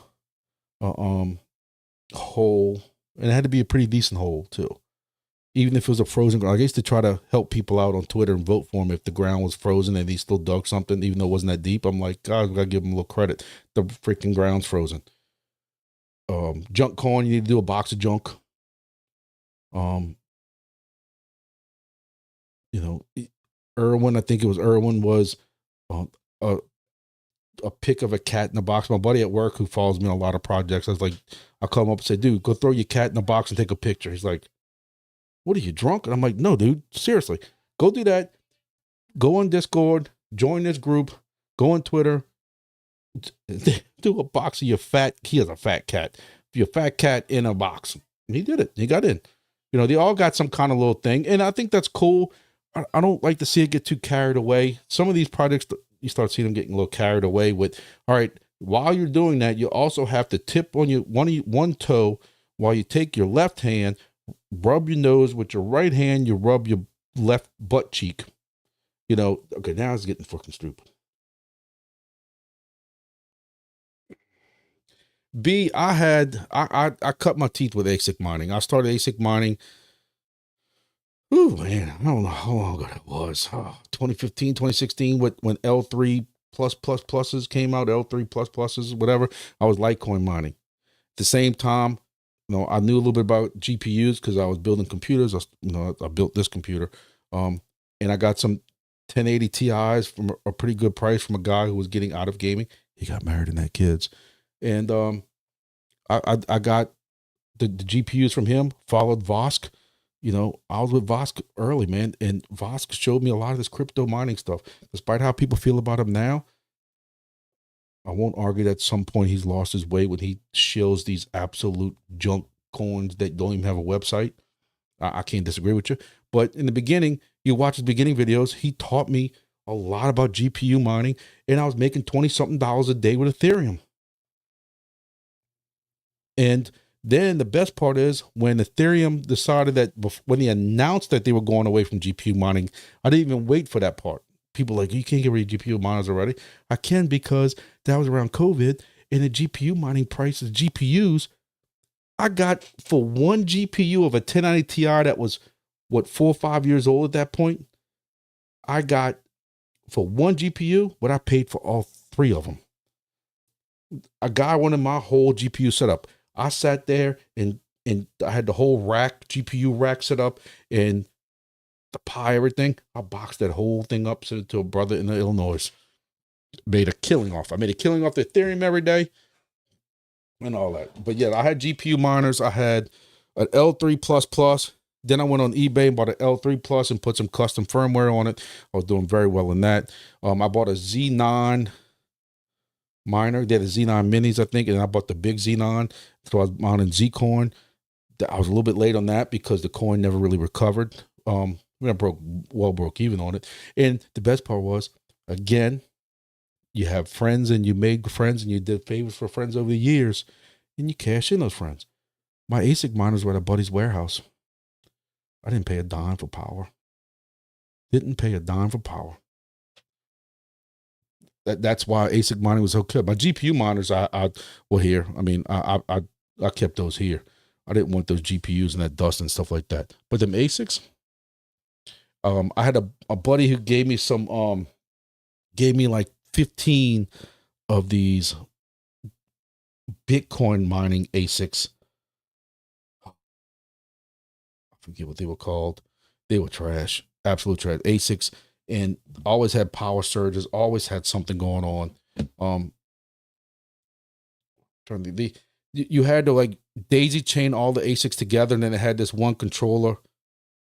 Speaker 1: hole, and it had to be a pretty decent hole too. Even if it was a frozen ground, I used to try to help people out on Twitter and vote for him if the ground was frozen and he still dug something, even though it wasn't that deep. I'm like, God, I gotta give him a little credit. The freaking ground's frozen. Junk coin, you need to do a box of junk. You know, Irwin, I think it was Irwin, was a pic of a cat in a box. My buddy at work who follows me on a lot of projects, I was like, I'll call him up and say, dude, go throw your cat in a box and take a picture. He's like, what are you, drunk? And I'm like, no, dude, seriously, go do that. Go on Discord, join this group, go on Twitter, do a box of your fat, he has a fat cat, your fat cat in a box. And he did it. He got in. You know, they all got some kind of little thing. And I think that's cool. I don't like to see it get too carried away. Some of these projects, you start seeing them getting a little carried away with, all right, while you're doing that, you also have to tip on your one toe while you take your left hand, rub your nose with your right hand, you rub your left butt cheek. You know, okay, now it's getting fucking stupid. B, I cut my teeth with ASIC mining. I started ASIC mining. Ooh, man, I don't know how long ago that was. 2015, 2016, when L3 pluses came out, L3 pluses, whatever. I was Litecoin mining. At the same time, you know, I knew a little bit about GPUs because I was building computers. I built this computer. And I got some 1080 Ti's from a pretty good price from a guy who was getting out of gaming. He got married and had kids. And I got the GPUs from him, followed Vosk. You know, I was with Vosk early, man, and Vosk showed me a lot of this crypto mining stuff. Despite how people feel about him now, I won't argue that at some point he's lost his way when he shills these absolute junk coins that don't even have a website. I can't disagree with you. But in the beginning, you watch his beginning videos, he taught me a lot about GPU mining, and I was making $20-something a day with Ethereum. And then the best part is when Ethereum decided that, when they announced that they were going away from GPU mining, I didn't even wait for that part. People like, you can't get rid of GPU miners already. I can, because that was around COVID, and the GPU mining prices, GPUs, I got for one GPU of a 1090 Ti that was, 4 or 5 years old at that point, I got for one GPU what I paid for all three of them. A guy wanted my whole GPU setup. I sat there and I had the whole rack, GPU rack set up, and the Pi, everything. I boxed that whole thing up, sent it to a brother in Illinois. Made a killing off. I made a killing off the Ethereum every day and all that. But yeah, I had GPU miners. I had an L3++. Then I went on eBay and bought an L3+ and put some custom firmware on it. I was doing very well in that. I bought a Z9 miner. They had the Z9 minis, I think, and I bought the big Z9. So I was mining Zcoin. I was a little bit late on that because the coin never really recovered. I broke even on it. And the best part was, again, you have friends and you made friends and you did favors for friends over the years, and you cash in those friends. My ASIC miners were at a buddy's warehouse. I didn't pay a dime for power. Didn't pay a dime for power. That's why ASIC mining was so good. My GPU miners, I here. I mean, I kept those here. I didn't want those GPUs and that dust and stuff like that. But them ASICs, I had a buddy who gave me some, gave me like 15 of these Bitcoin mining ASICs. I forget what they were called. They were trash, absolute trash. ASICs, and always had power surges, always had something going on. You had to like daisy chain all the ASICs together, and then it had this one controller.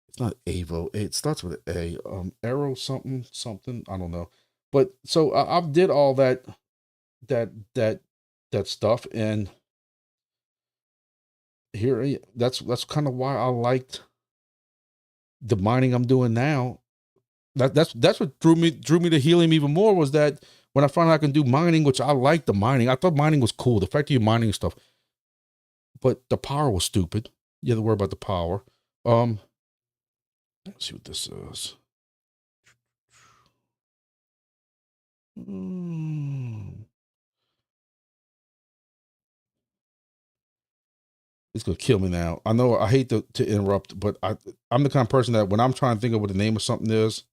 Speaker 1: It's not Avo. It starts with A. Arrow something. I don't know. But so I did all that stuff, and here that's kind of why I liked the mining I'm doing now, that's what drew me to helium even more, was that when I found out I can do mining, which I like the mining. I thought mining was cool, the fact that you're mining stuff, but the power was stupid. You have to worry about the power. Let's see what this is. It's gonna kill me now. I know I hate to interrupt, but I'm the kind of person that when I'm trying to think of what the name of something is,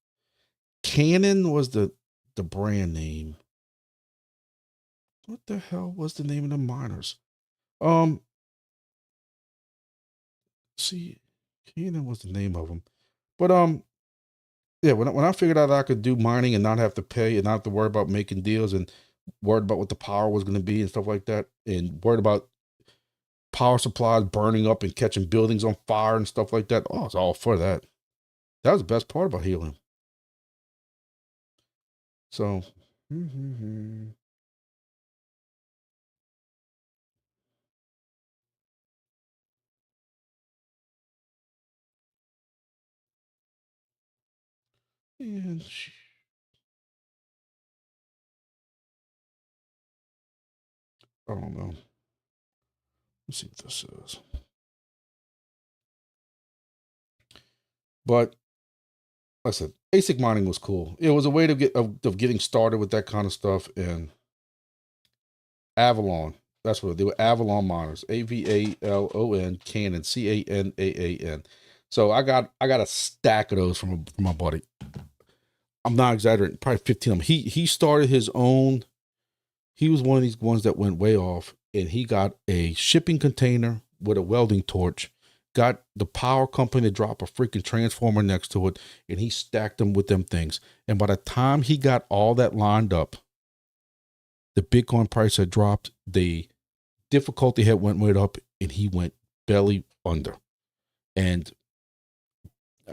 Speaker 1: Canon was the brand name. What the hell was the name of the miners? See, Canon was the name of them. But yeah, when I figured out I could do mining and not have to pay and not have to worry about making deals and worried about what the power was going to be and stuff like that, and worried about power supplies burning up and catching buildings on fire and stuff like that. Oh, it's all for that. That was the best part about helium. So, and I don't know. Let's see what this is. But like I said, ASIC mining was cool. It was a way to get of getting started with that kind of stuff. And Avalon, that's what they were. Avalon miners, AVALON, Canon, CANAAN. So I got a stack of those from my buddy. I'm not exaggerating, probably 15 of them. He started his own. He was one of these ones that went way off, and he got a shipping container with a welding torch, got the power company to drop a freaking transformer next to it, and he stacked them with them things. And by the time he got all that lined up, the Bitcoin price had dropped, the difficulty had went way up, and he went belly under. And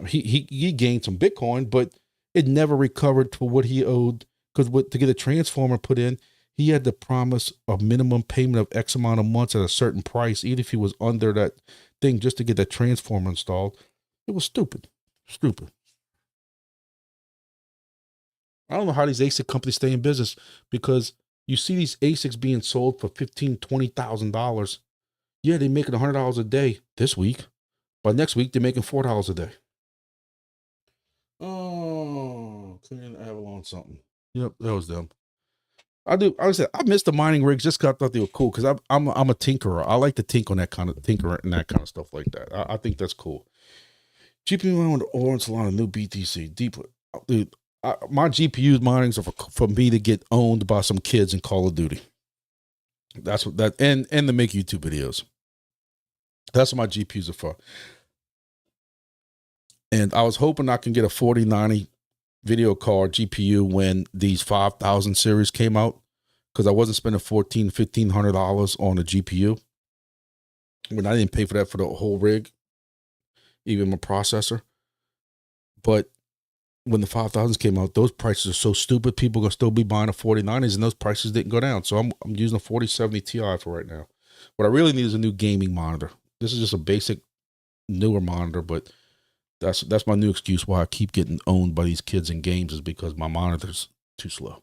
Speaker 1: he gained some Bitcoin, but it never recovered to what he owed, because to get a transformer put in, he had to promise a minimum payment of X amount of months at a certain price, even if he was under that thing, just to get that transformer installed. It was stupid. Stupid. I don't know how these ASIC companies stay in business, because you see these ASICs being sold for $15,000, $20,000. Yeah, they're making $100 a day this week. By next week, they're making $4 a day. Oh, Clean Avalon something. Yep, that was them. I do. I said I miss the mining rigs just because I thought they were cool. Because I'm a tinkerer. I like to tinker that kind of stuff like that. I think that's cool. GPU mining with Orange Salon, a new BTC. Deeply, dude. My GPUs minings are for me to get owned by some kids in Call of Duty. That's what that and to make YouTube videos. That's what my GPUs are for. And I was hoping I can get a 4090 video card GPU when these 5000 series came out, because I wasn't spending $1,500 on a GPU. When I didn't pay for that for the whole rig, even my processor. But when the 5000s came out, those prices are so stupid. People are gonna still be buying the 4090s, and those prices didn't go down. So I'm using a 4070 Ti for right now. What I really need is a new gaming monitor. This is just a basic newer monitor, but that's my new excuse why I keep getting owned by these kids in games, is because my monitor's too slow.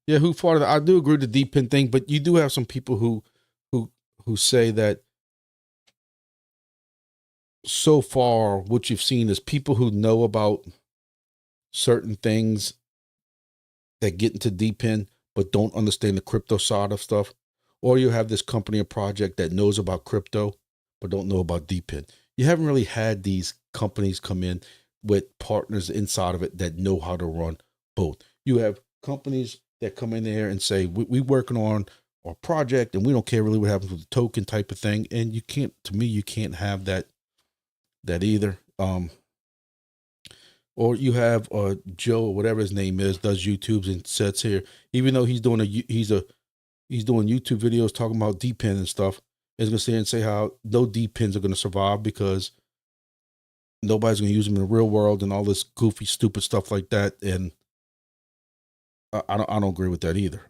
Speaker 1: Yeah, who fought it? I do agree with the deep pin thing, but you do have some people who say that so far what you've seen is people who know about certain things that get into deep pin but don't understand the crypto side of stuff. Or you have this company or project that knows about crypto but don't know about deep pin. You haven't really had these companies come in with partners inside of it that know how to run both. You have companies that come in there and say, we working on our project and we don't care really what happens with the token type of thing. And you can't, to me, you can't have that either. Or you have Joe, whatever his name is, does YouTubes and sits here, even though he's doing he's doing YouTube videos talking about deep pin and stuff. is going to sit and say how no D pins are going to survive because nobody's going to use them in the real world and all this goofy, stupid stuff like that. And I don't agree with that either.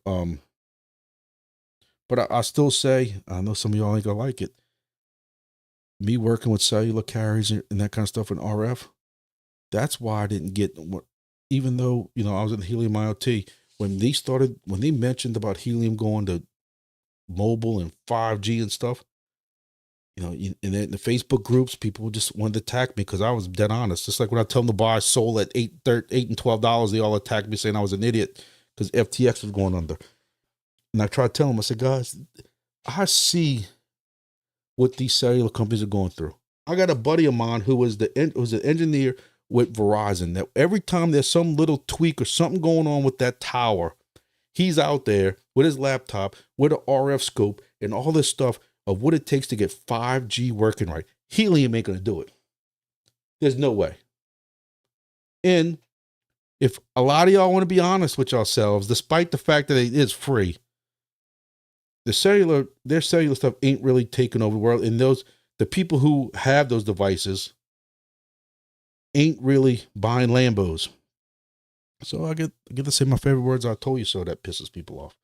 Speaker 1: But I still say, I know some of y'all ain't gonna like it. Me working with cellular carriers and that kind of stuff in RF, that's why I didn't get, even though, you know, I was in Helium IoT, when they mentioned about Helium going to mobile and 5G and stuff, you know, in the Facebook groups, people just wanted to attack me because I was dead honest. Just like when I tell them to buy Sol at $8 and $12, they all attacked me saying I was an idiot because FTX was going under. And I tried to tell them, I said, guys, I see what these cellular companies are going through. I got a buddy of mine who was an engineer with Verizon, that every time there's some little tweak or something going on with that tower, he's out there with his laptop, with an RF scope and all this stuff of what it takes to get 5G working right. Helium ain't going to do it. There's no way. And if a lot of y'all want to be honest with yourselves, despite the fact that it is free, their cellular stuff ain't really taking over the world. And the people who have those devices ain't really buying Lambos. So I get to say my favorite words, I told you so. That pisses people off.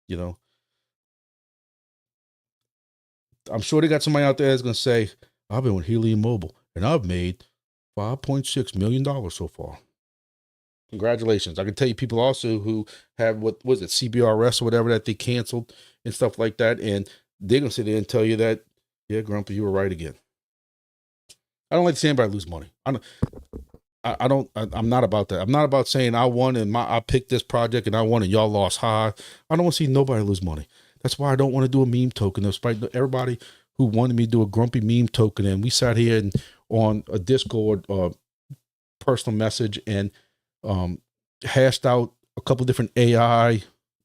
Speaker 1: You know, I'm sure they got somebody out there that's going to say, I've been with Helium Mobile and I've made $5.6 million so far. Congratulations. I can tell you people also who have, what was it, CBRS or whatever that they canceled and stuff like that. And they're going to sit there and tell you that, yeah, Grumpy, you were right again. I don't like to see anybody lose money. I'm not about that. I'm not about saying I won and I picked this project and I won and y'all lost high. I don't want to see nobody lose money. That's why I don't want to do a meme token. Despite everybody who wanted me to do a grumpy meme token, and we sat here and on a Discord personal message and hashed out a couple different AI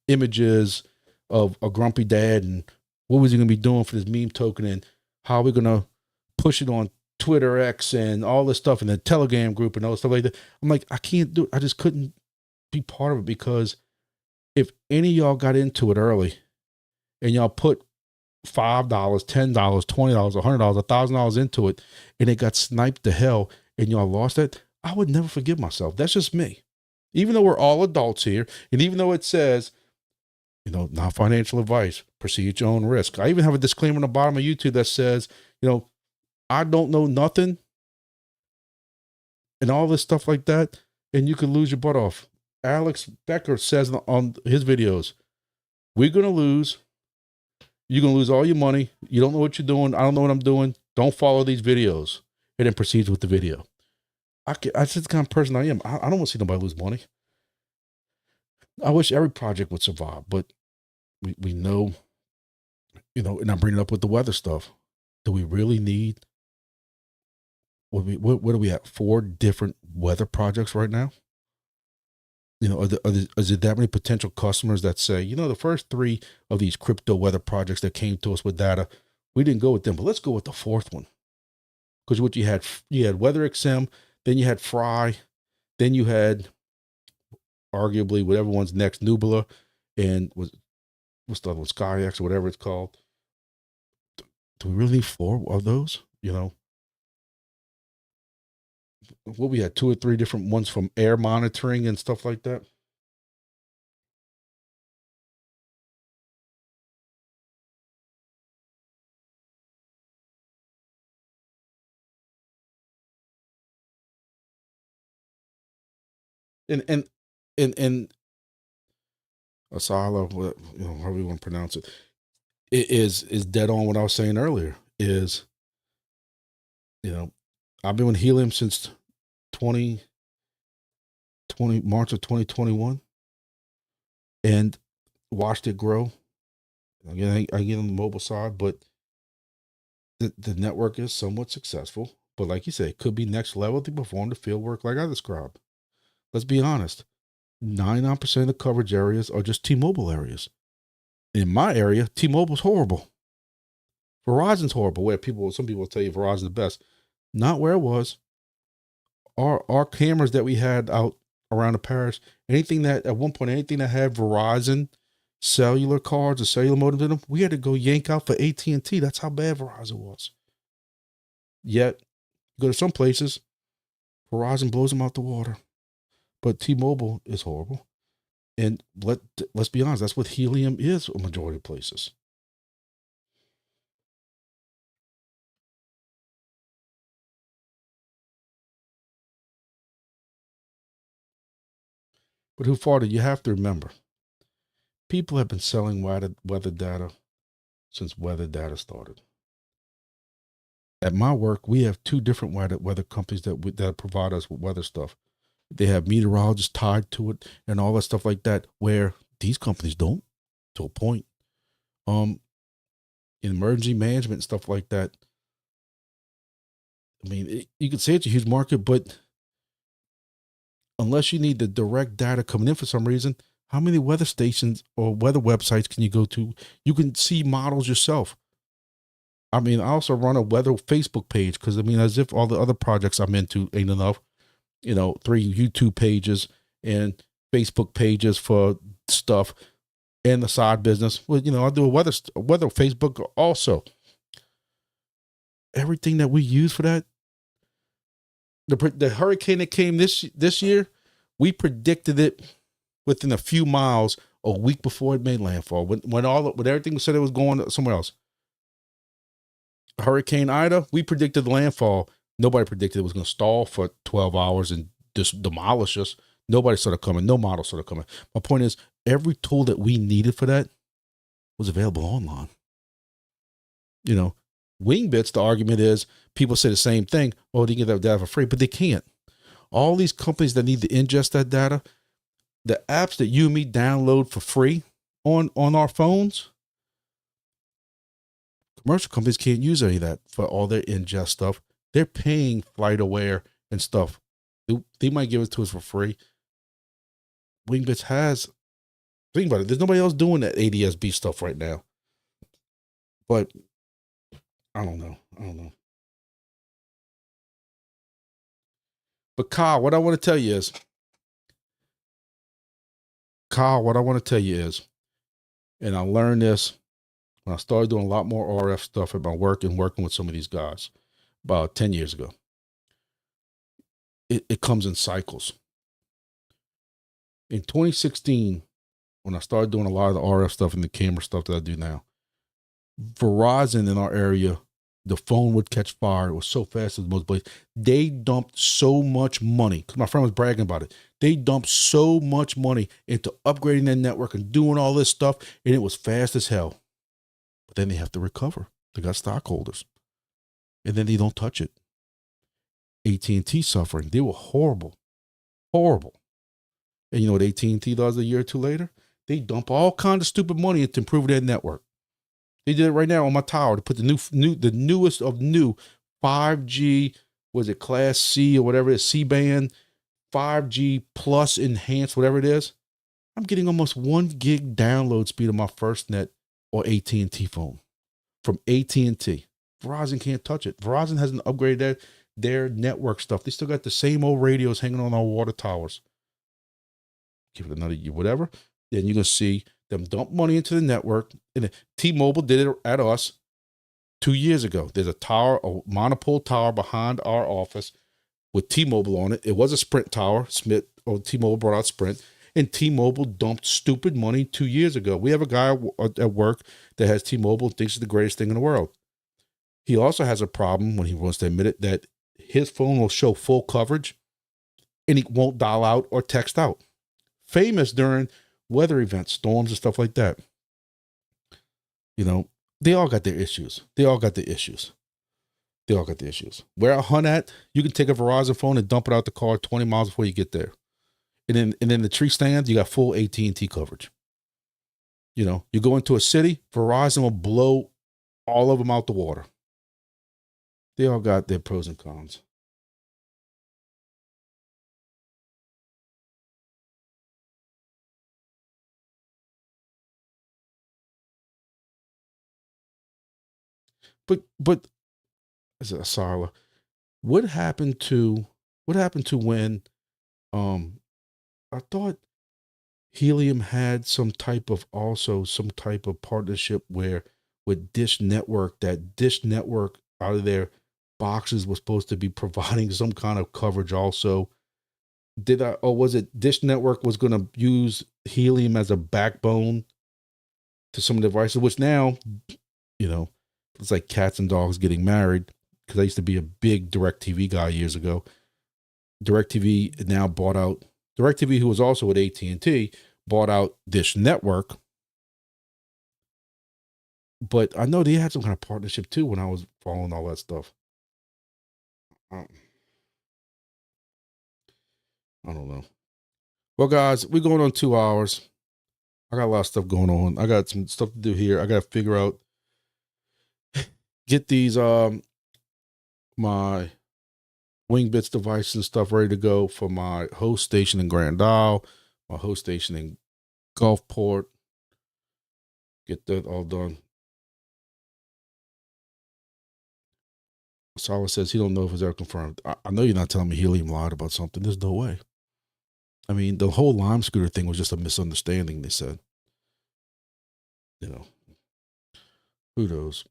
Speaker 1: images of a grumpy dad and what was he going to be doing for this meme token and how we're going to push it on Twitter X and all this stuff and the Telegram group and all this stuff like that. I'm like, I can't do it. I just couldn't be part of it because if any of y'all got into it early and y'all put $5, $10, $20, $100, $1,000 into it and it got sniped to hell and y'all lost it, I would never forgive myself. That's just me. Even though we're all adults here, and even though it says, you know, not financial advice, proceed at your own risk. I even have a disclaimer on the bottom of YouTube that says, you know, I don't know nothing and all this stuff like that, and you can lose your butt off. Alex Becker says on his videos, we're going to lose. You're going to lose all your money. You don't know what you're doing. I don't know what I'm doing. Don't follow these videos. And then proceeds with the video. That's just the kind of person I am. I don't want to see nobody lose money. I wish every project would survive, but we know, you know, and I'm bringing it up with the weather stuff. Do we really need, what are we at? 4 different weather projects right now? You know, is there that many potential customers that say, you know, the first 3 of these crypto weather projects that came to us with data, we didn't go with them, but let's go with the 4th one. Because what you had WeatherXM, then you had Fry, then you had arguably whatever one's next, Nubula, and what's the other one, SkyX or whatever it's called. Do we really need 4 of those? You know, what we had 2 or 3 different ones from air monitoring and stuff like that. And Asala, you know, however you want to pronounce it, it is dead on what I was saying earlier. Is, you know, I've been with Helium since March of 2021, and watched it grow. Again, I get on the mobile side, but the network is somewhat successful. But like you say, it could be next level to perform the field work like I described. Let's be honest. 99% of the coverage areas are just T-Mobile areas. In my area, T-Mobile's horrible. Verizon's horrible. Some people will tell you Verizon's the best. Not where it was. Our cameras that we had out around the parish, anything that at one point, anything that had Verizon cellular cards or cellular modems in them, we had to go yank out for AT&T. That's how bad Verizon was. Yet, you go to some places, Verizon blows them out the water. But T-Mobile is horrible. And let's be honest, that's what helium is a majority of places. But who fought it? You have to remember, people have been selling weather data since weather data started. At my work, we have two different weather companies that provide us with weather stuff. They have meteorologists tied to it and all that stuff like that, where these companies don't, to a point. In emergency management and stuff like that. I mean, you could say it's a huge market, but unless you need the direct data coming in for some reason, how many weather stations or weather websites can you go to? You can see models yourself. I mean, I also run a weather Facebook page because, I mean, as if all the other projects I'm into ain't enough, 3 YouTube pages and Facebook pages for stuff and the side business. Well, I do a weather Facebook also. Everything that we use for that, the hurricane that came this year, we predicted it within a few miles a week before it made landfall. When everything said it was going somewhere else. Hurricane Ida, we predicted the landfall. Nobody predicted it was going to stall for 12 hours and just demolish us. Nobody saw it coming. No model saw it coming. My point is, every tool that we needed for that was available online. Wingbits, the argument is, people say the same thing. Oh, they can get that data for free, but they can't. All these companies that need to ingest that data, the apps that you and me download for free on our phones, commercial companies can't use any of that for all their ingest stuff. They're paying FlightAware and stuff. They might give it to us for free. Wingbits has, think about it, there's nobody else doing that ADSB stuff right now. But I don't know. But Kyle, what I want to tell you is, and I learned this when I started doing a lot more RF stuff at my work and working with some of these guys about 10 years ago. It comes in cycles. In 2016, when I started doing a lot of the RF stuff and the camera stuff that I do now, Verizon in our area, the phone would catch fire. It was so fast as most places. They dumped so much money, because my friend was bragging about it. They dumped so much money into upgrading their network and doing all this stuff, and it was fast as hell. But then they have to recover. They got stockholders. And then they don't touch it. AT&T suffering. They were horrible. Horrible. And you know what AT&T does a year or two later? They dump all kinds of stupid money into improving their network. They did it right now on my tower to put the newest of new 5G, was it Class C or whatever it is, C-band, 5G plus enhanced, whatever it is. I'm getting almost 1 gig download speed on my FirstNet or AT&T phone from AT&T. Verizon can't touch it. Verizon hasn't upgraded their network stuff. They still got the same old radios hanging on our water towers. Give it another year, whatever. Then you're going to see them dump money into the network. And T-Mobile did it at us 2 years ago. There's a monopole tower behind our office with T-Mobile on it. It was a Sprint tower. T-Mobile brought out Sprint. And T-Mobile dumped stupid money 2 years ago. We have a guy at work that has T-Mobile, thinks it's the greatest thing in the world. He also has a problem, when he wants to admit it, that his phone will show full coverage and he won't dial out or text out. Famous during weather events, storms and stuff like that. They all got their issues. Where I hunt at, you can take a Verizon phone and dump it out the car 20 miles before you get there. And then the tree stands, you got full AT&T coverage. You go into a city, Verizon will blow all of them out the water. They all got their pros and cons. But Sarla, what happened to when I thought Helium had some type of partnership where with Dish Network, that Dish Network out of their boxes was supposed to be providing some kind of coverage also. Or was it Dish Network was going to use Helium as a backbone to some of the devices, which now, it's like cats and dogs getting married, because I used to be a big DirecTV guy years ago. DirecTV now bought out, DirecTV, who was also at AT&T, bought out Dish Network. But I know they had some kind of partnership too when I was following all that stuff. I don't know. Well, guys, we're going on 2 hours. I got a lot of stuff going on. I got some stuff to do here. I got to figure out, get these, my Wingbits devices and stuff ready to go for my host station in Grand Isle, my host station in Gulfport. Get that all done. Sala says he don't know if it's ever confirmed. I know you're not telling me Helium lied about something. There's no way. I mean, the whole Lime scooter thing was just a misunderstanding, they said. Who knows?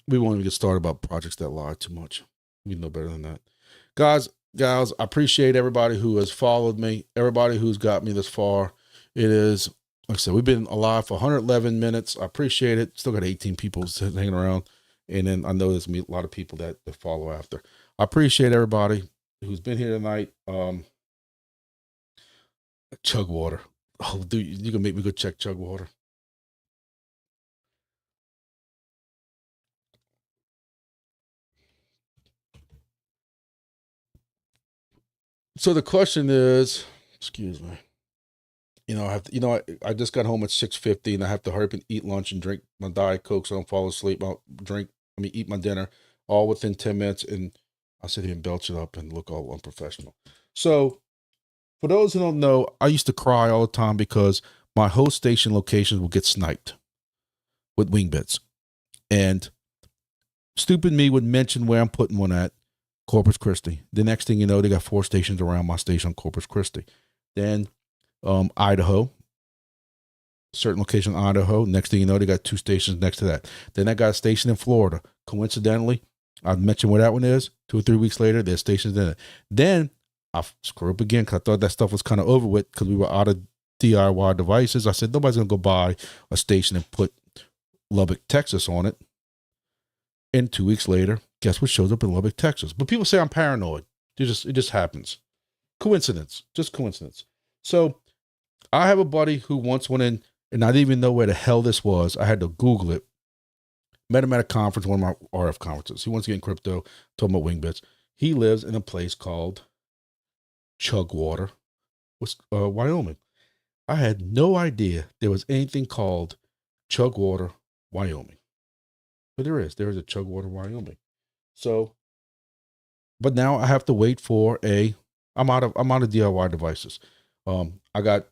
Speaker 1: We won't even get started about projects that lie too much. We know better than that. Guys, gals, I appreciate everybody who has followed me, everybody who's got me this far. It is, like I said, we've been alive for 111 minutes. I appreciate it. Still got 18 people hanging around. And then I know there's a lot of people that follow after. I appreciate everybody who's been here tonight. Chug water. Oh, dude, you can make me go check chug water. So the question is, excuse me. I just got home at 6:50 and I have to hurry up and eat lunch and drink my Diet Coke so I don't fall asleep. I'll eat my dinner all within 10 minutes, and I'll sit here and belch it up and look all unprofessional. So for those who don't know, I used to cry all the time because my host station locations would get sniped with Wingbits. And stupid me would mention where I'm putting one at, Corpus Christi. The next thing you know, they got 4 stations around my station, Corpus Christi. Then Idaho, certain location in Idaho. Next thing you know, they got 2 stations next to that. Then I got a station in Florida. Coincidentally, I mentioned where that one is. 2 or 3 weeks later, there's stations in it. Then I screw up again because I thought that stuff was kind of over with because we were out of DIY devices. I said, nobody's going to go buy a station and put Lubbock, Texas on it. And 2 weeks later, guess what shows up in Lubbock, Texas? But people say I'm paranoid. It just happens. Coincidence. Just coincidence. So I have a buddy who once went in, and I didn't even know where the hell this was. I had to Google it. Met him at a conference, one of my RF conferences. He wants to get in crypto, talking about Wingbits. He lives in a place called Chugwater, Wyoming. I had no idea there was anything called Chugwater, Wyoming. But there is a Chugwater, Wyoming. So, but now I have to wait for I'm out of DIY devices. I got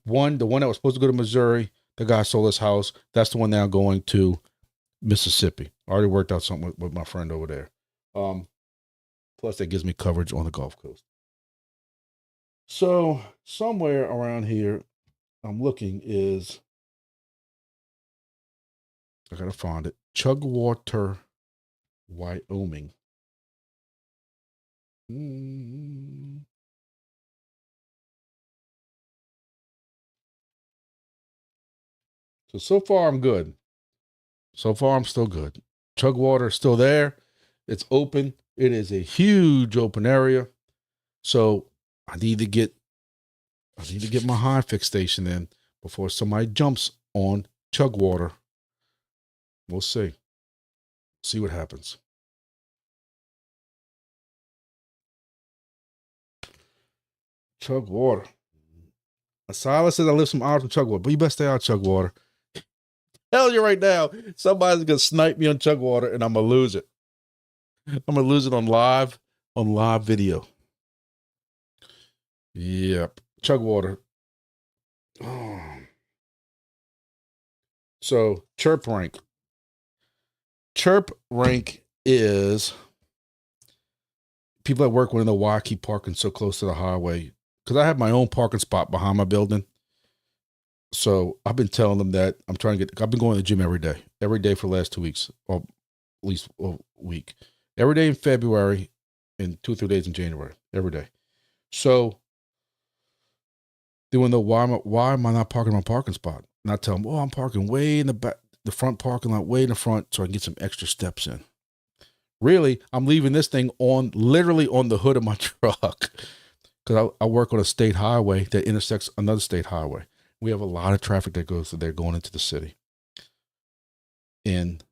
Speaker 1: the one that was supposed to go to Missouri. The guy sold his house. That's the one now going to Mississippi. I already worked out something with my friend over there. Plus that gives me coverage on the Gulf Coast. So somewhere around here, I'm looking is, I gotta find it. Chugwater, Wyoming. So far I'm good. So far I'm still good. Chugwater is still there. It's open. It is a huge open area. So I need to get my high fix station in before somebody jumps on Chugwater. We'll see. See what happens. Chugwater. Silas says I live some hours from Chugwater, but you better stay out of Chugwater. Tell you right now, somebody's gonna snipe me on Chugwater and I'm gonna lose it. I'm gonna lose it on live video. Yep. Chugwater. Oh. So Chirp Rank. Chirp Rank is, people at work want to know why I keep parking so close to the highway. Because I have my own parking spot behind my building. So I've been telling them that I've been going to the gym every day for the last 2 weeks, or at least a week, every day in February and 2 or 3 days in January, every day. So they want to know why am I not parking my parking spot? And I tell them, I'm parking way in the back, the front parking lot, way in the front, so I can get some extra steps in. Really, I'm leaving this thing literally on the hood of my truck, because I work on a state highway that intersects another state highway. We have a lot of traffic that goes through there going into the city. And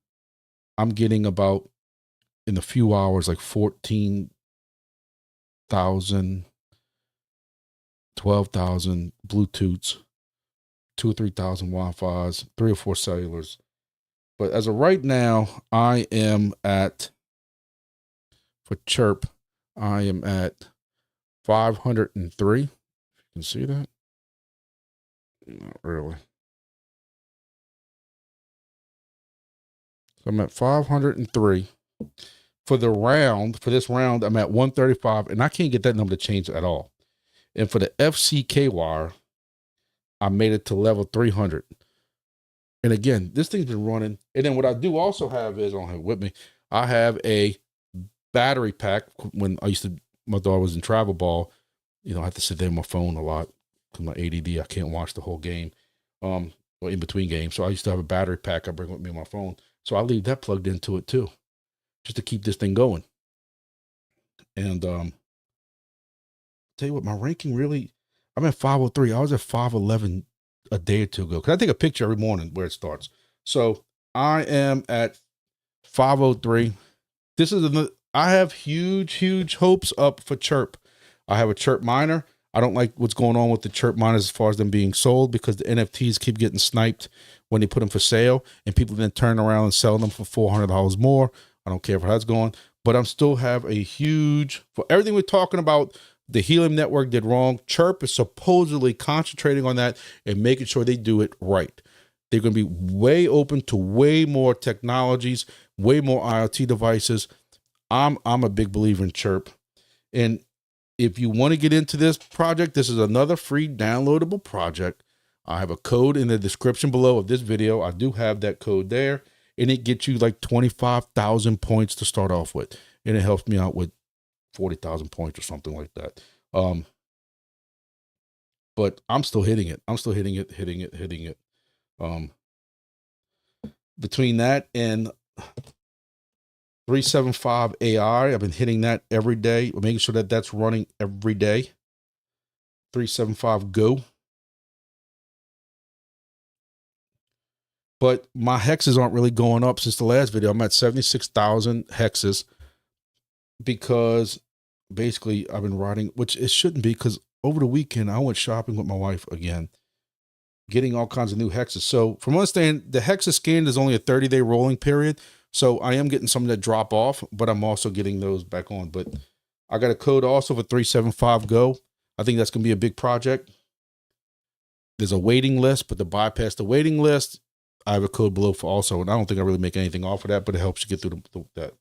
Speaker 1: I'm getting about, in a few hours, like 14,000, 12,000 Bluetooths, 2,000 or 3,000 Wi-Fi's, 3 or 4 cellulars. But as of right now, I am at, for Chirp, I am at 503. You can see that? Not really. So I'm at 503. For this round, I'm at 135, and I can't get that number to change at all. And for the FCK wire, I made it to level 300. And again, this thing's been running. And then what I do also have is, I don't have it with me, I have a battery pack. When my daughter was in travel ball, I have to sit there on my phone a lot because my ADD, I can't watch the whole game, or in between games. So I used to have a battery pack I bring with me on my phone. So I leave that plugged into it too, just to keep this thing going. And tell you what, my ranking really, I'm at 503. I was at 511 a day or two ago, because I take a picture every morning where it starts. So I am at 503. I have huge hopes up for Chirp. I have a Chirp miner. I don't like what's going on with the Chirp miners as far as them being sold, because the NFTs keep getting sniped when they put them for sale, and people then turn around and sell them for $400 more. I don't care if that's going, but I'm still have a huge, for everything we're talking about, the Helium Network did wrong. Chirp is supposedly concentrating on that and making sure they do it right. They're going to be way open to way more technologies, way more IoT devices. I'm a big believer in Chirp. And if you want to get into this project, this is another free downloadable project. I have a code in the description below of this video. I do have that code there, and it gets you like 25,000 points to start off with. And it helps me out with 40,000 points or something like that. But I'm still hitting it. Hitting it. Between that and 375 AI, I've been hitting that every day, making sure that that's running every day. 375 Go. But my hexes aren't really going up since the last video. I'm at 76,000 hexes, because basically I've been riding, which it shouldn't be, because over the weekend I went shopping with my wife again, getting all kinds of new hexes. So from what I understand, the hexes scanned is only a 30-day rolling period. So I am getting some that drop off, but I'm also getting those back on. But I got a code also for 375 Go. I think that's going to be a big project. There's a waiting list, but to bypass the waiting list, I have a code below for also. And I don't think I really make anything off of that, but it helps you get through that.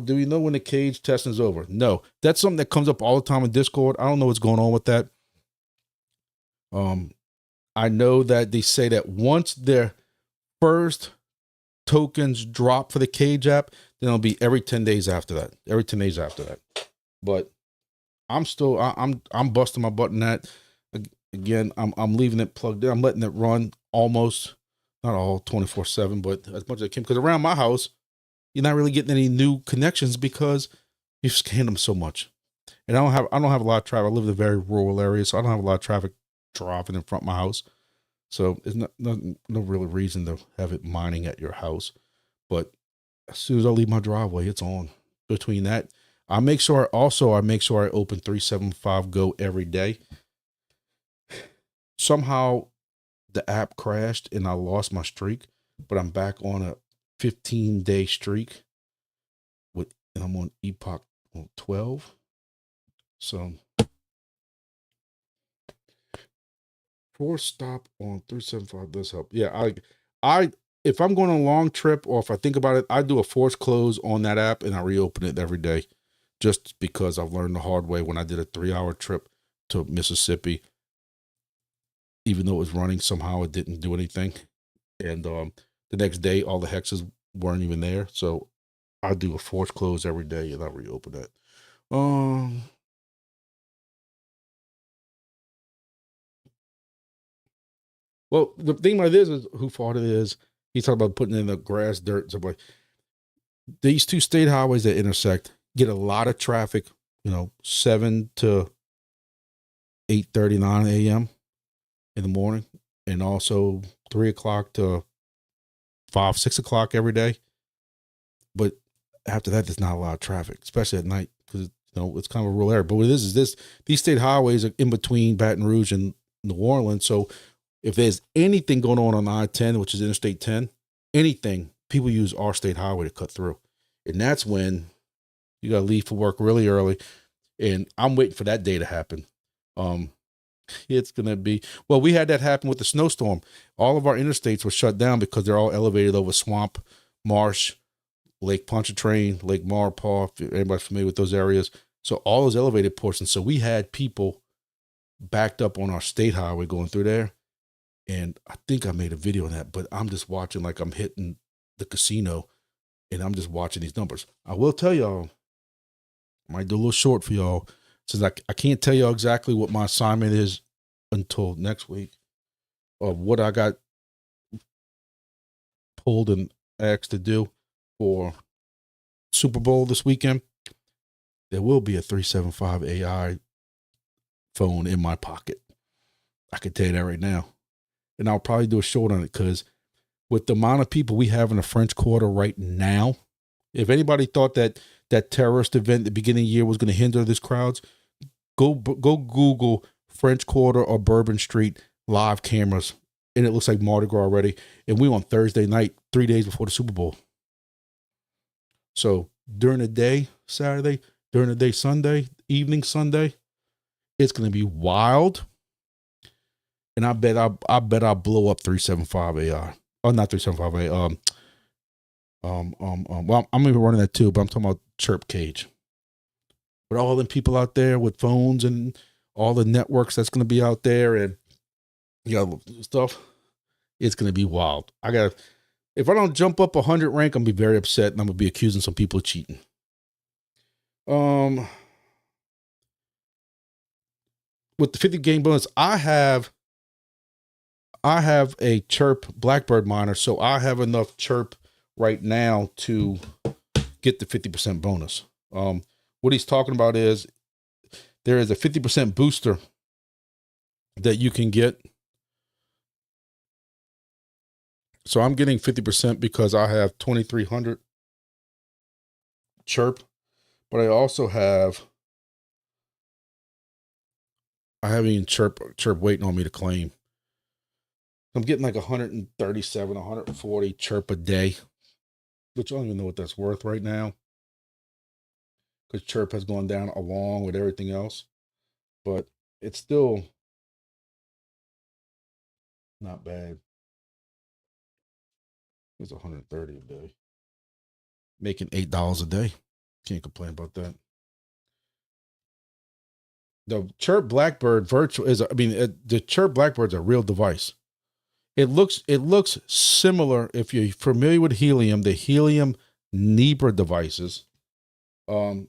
Speaker 1: Do we know when the KAGE testing is over? No, that's something that comes up all the time in Discord. I don't know what's going on with that. I know that they say that once their first tokens drop for the KAGE app, then it'll be every 10 days after that. Every 10 days after that. But I'm still, I'm busting my butt in that. Again, I'm leaving it plugged in. I'm letting it run almost, not all 24/7, but as much as I can. Because around my house, you're not really getting any new connections because you've scanned them so much. And I don't have a lot of traffic. I live in a very rural area, so I don't have a lot of traffic driving in front of my house. So there's no real reason to have it mining at your house. But as soon as I leave my driveway, it's on. Between that, I make sure I open 375 Go every day. Somehow the app crashed and I lost my streak, but I'm back on a 15-day streak and I'm on Epoch 12. So force stop on 375 does help. Yeah, if I'm going on a long trip, or if I think about it, I do a force close on that app and I reopen it every day, just because I've learned the hard way when I did a 3-hour trip to Mississippi. even though it was running, somehow it didn't do anything. And the next day, all the hexes weren't even there. So I do a force close every day and I reopen it. Well, the thing about this is who fault it is. He's talking about putting in the grass, dirt, and stuff like. These two state highways that intersect get a lot of traffic, 7 to 8:39 a.m. in the morning, and also 3 o'clock to 5, 6 o'clock every day. But after that, there's not a lot of traffic, especially at night, because it's kind of a rural area. But what it is these state highways are in between Baton Rouge and New Orleans. So if there's anything going on I-10, which is Interstate 10, anything, people use our state highway to cut through. And that's when you got to leave for work really early. And I'm waiting for that day to happen. It's going to be, well, we had that happen with the snowstorm. All of our interstates were shut down because they're all elevated over swamp, marsh, Lake Pontchartrain, Lake Maurepas, if anybody's familiar with those areas. So all those elevated portions. So we had people backed up on our state highway going through there. And I think I made a video on that, but I'm just watching like I'm hitting the casino and I'm just watching these numbers. I will tell y'all, I might do a little short for y'all since I can't tell y'all exactly what my assignment is until next week of what I got pulled and asked to do for Super Bowl this weekend. There will be a 375 AI phone in my pocket. I can tell you that right now. And I'll probably do a short on it because with the amount of people we have in the French Quarter right now, if anybody thought that terrorist event at the beginning of the year was going to hinder these crowds, go Google French Quarter or Bourbon Street live cameras, and it looks like Mardi Gras already. And we on Thursday night, 3 days before the Super Bowl. So during the day, Saturday, during the day, Sunday, evening, Sunday, it's going to be wild. And I bet I'll blow up 375 AI. Oh, not 375 AI. Well, I'm even running that too, but I'm talking about Chirp KAGE. With all the people out there with phones and all the networks that's going to be out there and stuff, it's going to be wild. If I don't jump up 100 rank, I'm going to be very upset and I'm going to be accusing some people of cheating. With the 50 game bonus, I have a Chirp Blackbird miner, so I have enough Chirp right now to get the 50% bonus. What he's talking about is there is a 50% booster that you can get. So I'm getting 50% because I have 2,300 Chirp, but I also have even Chirp waiting on me to claim. I'm getting like 137, 140 Chirp a day, which I don't even know what that's worth right now because Chirp has gone down along with everything else, but it's still not bad. It's 130 a day, making $8 a day. Can't complain about that. The Chirp Blackbird virtual the Chirp Blackbird's a real device. It looks similar if you're familiar with Helium, the Helium Nebra devices. It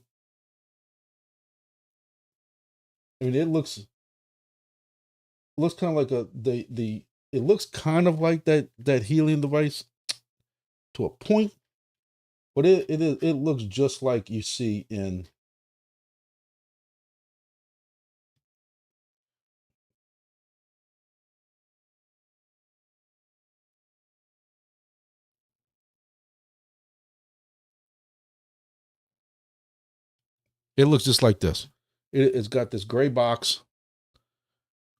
Speaker 1: looks kind of like it looks kind of like that Helium device to a point, but it looks just like you see in it looks just like this. It's got this gray box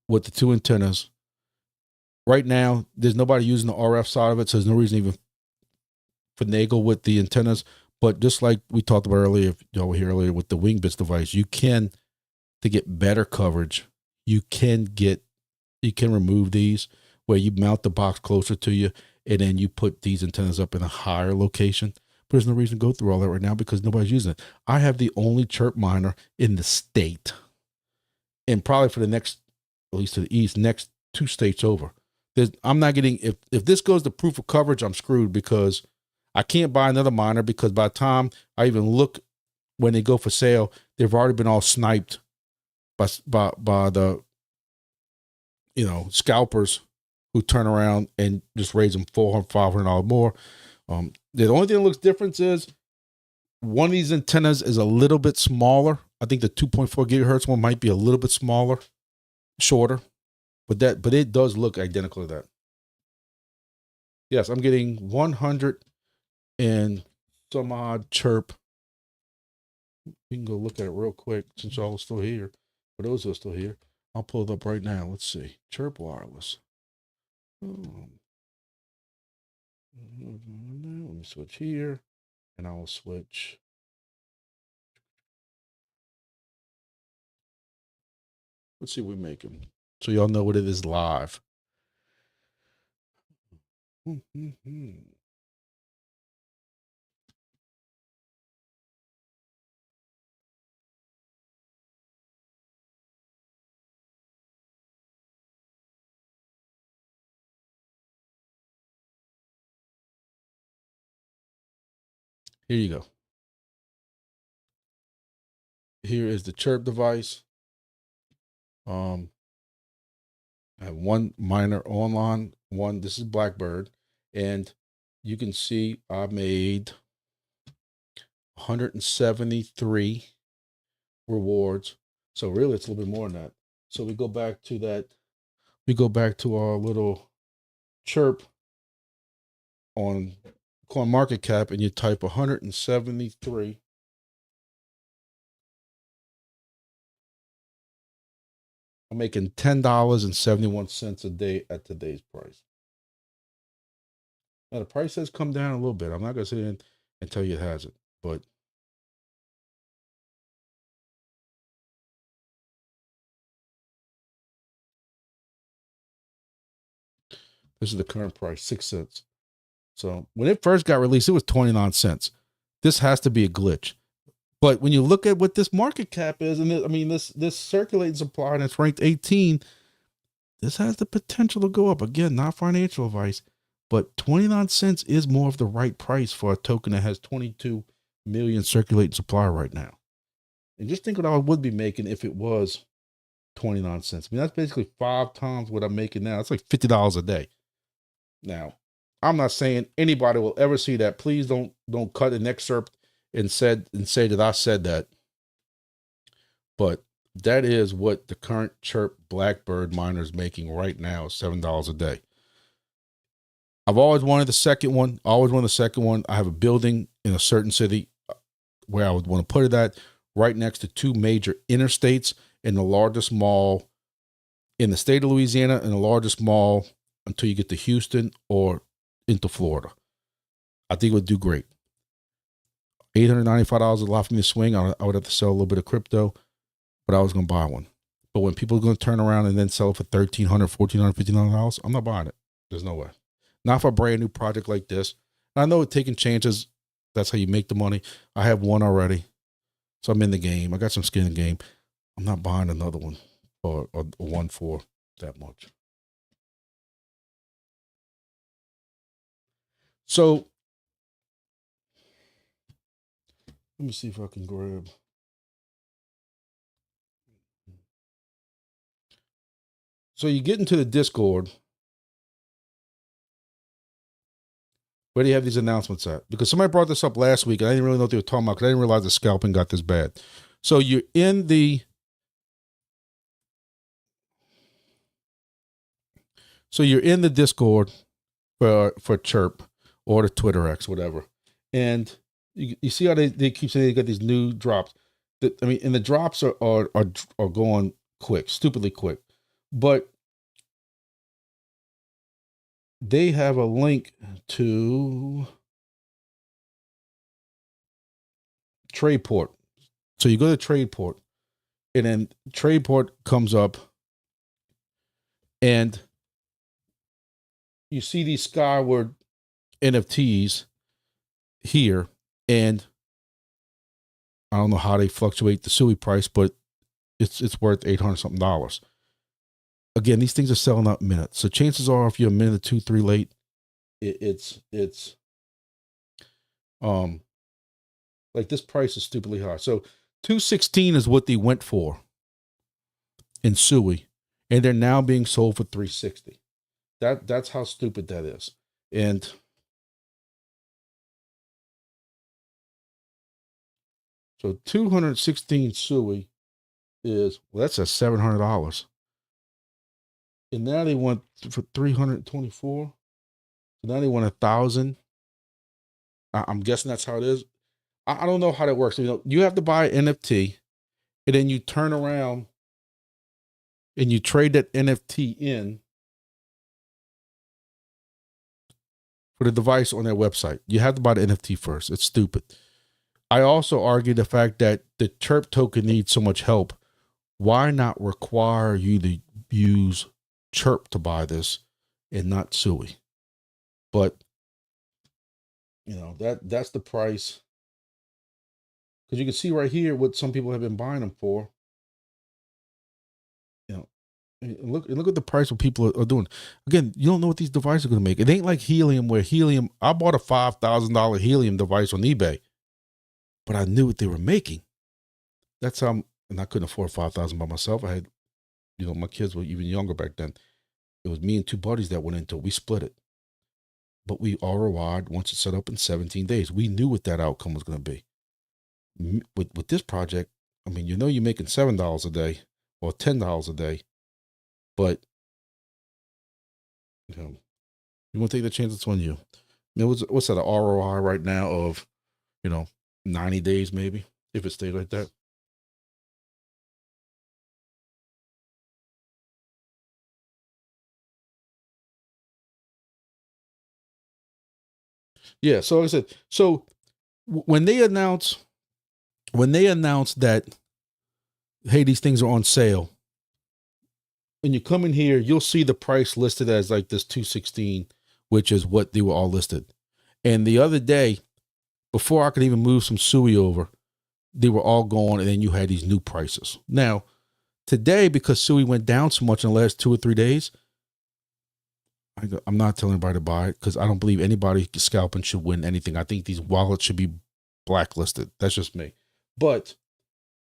Speaker 1: with the two antennas. Right now, there's nobody using the RF side of it, so there's no reason to even finagle with the antennas. But just like we talked about earlier, if y'all were here earlier with the Wingbits device, you can, to get better coverage, you can remove these where you mount the box closer to you, and then you put these antennas up in a higher location. But there's no reason to go through all that right now because nobody's using it. I have the only Chirp miner in the state, and probably for the next, at least to the east, next 2 states over. I'm not getting, if this goes to proof of coverage, I'm screwed, because I can't buy another miner, because by the time I even look when they go for sale, they've already been all sniped by the, you know, scalpers who turn around and just raise them $400, $500 more. The only thing that looks different is one of these antennas is a little bit smaller. I think the 2.4 gigahertz one might be a little bit smaller, shorter, but it does look identical to that. Yes, I'm getting 100 and some odd chirp. We can go look at it real quick since y'all are still here. For those who are still here, I'll pull it up right now. Let's see. Chirp Wireless. Let me switch here, and I'll switch. Let's see what we're making, so y'all know what it is live. Here you go. Here is the chirp device. I have one miner online, this is Blackbird, and you can see I made 173 rewards. So really it's a little bit more than that. So we go back to that. We go back to our little chirp on CoinMarketCap, and you type 173. I'm making $10.71 a day at today's price. Now the price has come down a little bit. I'm not gonna sit in and tell you it hasn't, but this is the current price, 6 cents. So when it first got released, it was 29 cents. This has to be a glitch. But when you look at what this market cap is, and I mean, this circulating supply, and it's ranked 18, this has the potential to go up. Again, not financial advice, but 29 cents is more of the right price for a token that has 22 million circulating supply right now. And just think what I would be making if it was 29 cents. I mean, that's basically 5 times what I'm making now. It's like $50 a day. Now, I'm not saying anybody will ever see that. Please don't cut an excerpt and say that I said that. But that is what the current Chirp Blackbird miner is making right now, $7 a day. I've always wanted the second one. I have a building in a certain city where I would want to put it at, right next to 2 major interstates, in the largest mall in the state of Louisiana, and the largest mall until you get to Houston or into Florida. I think it would do great. $895 is a lot for me to swing. I would have to sell a little bit of crypto, but I was going to buy one. But when people are going to turn around and then sell it for $1,300, $1,400, $1,500, I'm not buying it. There's no way. Not for a brand new project like this. And I know it's taking chances. That's how you make the money. I have one already, so I'm in the game. I got some skin in the game. I'm not buying another one or one for that much. So let me see if I can grab. So you get into the Discord where do you have these announcements at? Because somebody brought this up last week, and I didn't really know what they were talking about because I didn't realize the scalping got this bad. So you're in the Discord for Chirp or the Twitter X, whatever. And you see how they keep saying they got these new drops. I mean, and the drops are going quick, stupidly quick. But they have a link to Tradeport. So you go to Tradeport, and then Tradeport comes up, and you see these skyward NFTs here, and I don't know how they fluctuate the SUI price, but it's worth $800 something. again, these things are selling out minutes. So chances are, if you're a minute or 2, 3 late, it's like this price is stupidly high. So 216 is what they went for in Sui, and they're now being sold for 360. That's how stupid that is. And so 216 Sui is, well, that's a $700. And now they want for 324. So now they want 1,000. I'm guessing that's how it is. I don't know how that works. You know, you have to buy an NFT, and then you turn around and you trade that NFT in for the device on their website. You have to buy the NFT first. It's stupid. I also argue the fact that the Chirp token needs so much help. Why not require you to use Chirp to buy this and not Sui? But you know, that's the price. Because you can see right here what some people have been buying them for. You know, look at the price what people are doing. Again, you don't know what these devices are going to make. It ain't like helium, where helium, I bought a $5,000 helium device on eBay, but I knew what they were making. That's how, and I couldn't afford $5,000 by myself. I had, you know, my kids were even younger back then. It was me and 2 buddies that went into it. We split it. But we ROI'd once it's set up in 17 days. We knew what that outcome was going to be. With this project, I mean, you know, you're making $7 a day or $10 a day, but you know, you want to take the chance, it's on you. You know, what's that, an ROI right now of, you know, 90 days maybe, if it stayed like that. Yeah, so like I said, so when they announce that, hey, these things are on sale, when you come in here, you'll see the price listed as like this 216, which is what they were all listed. And the other day, before I could even move some Sui over, they were all gone, and then you had these new prices. Now, today, because Sui went down so much in the last 2 or 3 days, I'm not telling anybody to buy it, because I don't believe anybody scalping should win anything. I think these wallets should be blacklisted. That's just me. But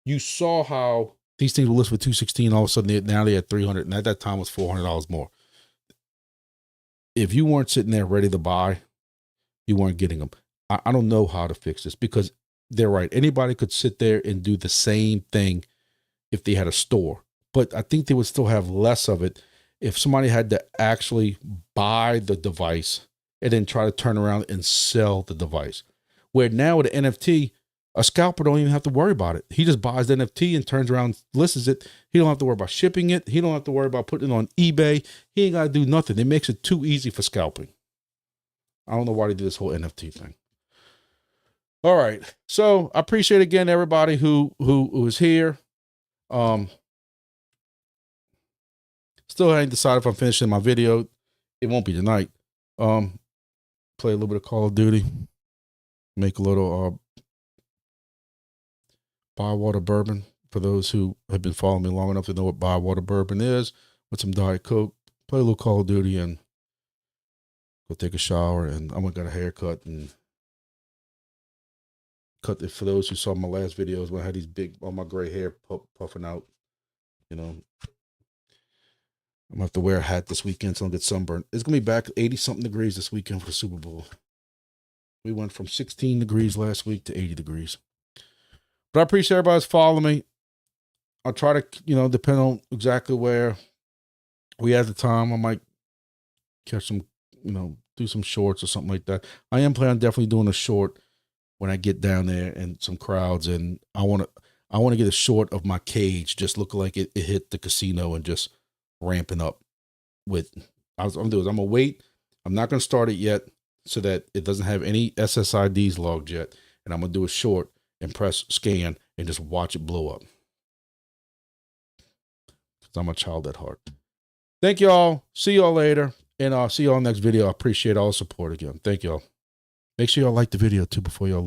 Speaker 1: you saw how these things were listed for 216. All of a sudden, now they're at 300, and at that time was $400 more. If you weren't sitting there ready to buy, you weren't getting them. I don't know how to fix this, because they're right. Anybody could sit there and do the same thing if they had a store, but I think they would still have less of it if somebody had to actually buy the device and then try to turn around and sell the device. Where now with an NFT, a scalper don't even have to worry about it. He just buys the NFT and turns around, lists it. He don't have to worry about shipping it. He don't have to worry about putting it on eBay. He ain't got to do nothing. It makes it too easy for scalping. I don't know why they did this whole NFT thing. All right. So I appreciate again everybody who was here. Still haven't decided if I'm finishing my video. It won't be tonight. Play a little bit of Call of Duty. Make a little Bywater bourbon. For those who have been following me long enough to know what Bywater bourbon is, with some Diet Coke. Play a little Call of Duty and go take a shower. And I'm gonna get a haircut and cut it. For those who saw my last videos when I had these big, all my gray hair puffing out, you know, I'm gonna have to wear a hat this weekend so I don't get sunburned. It's gonna be back 80-something degrees this weekend for the Super Bowl. We went from 16 degrees last week to 80 degrees. But I appreciate everybody's following me. I'll try to, you know, depend on exactly where we at the time. I might catch some, you know, do some shorts or something like that. I am planning on definitely doing a short when I get down there and some crowds, and I want to get a short of my KAGE, just look like it hit the casino and just ramping up with. I'm gonna wait. I'm not gonna start it yet so that it doesn't have any SSIDs logged yet, and I'm gonna do a short and press scan and just watch it blow up. Because I'm a child at heart. Thank y'all. See y'all later, and I'll see y'all next video. I appreciate all the support again. Thank y'all. Make sure y'all like the video too before y'all leave.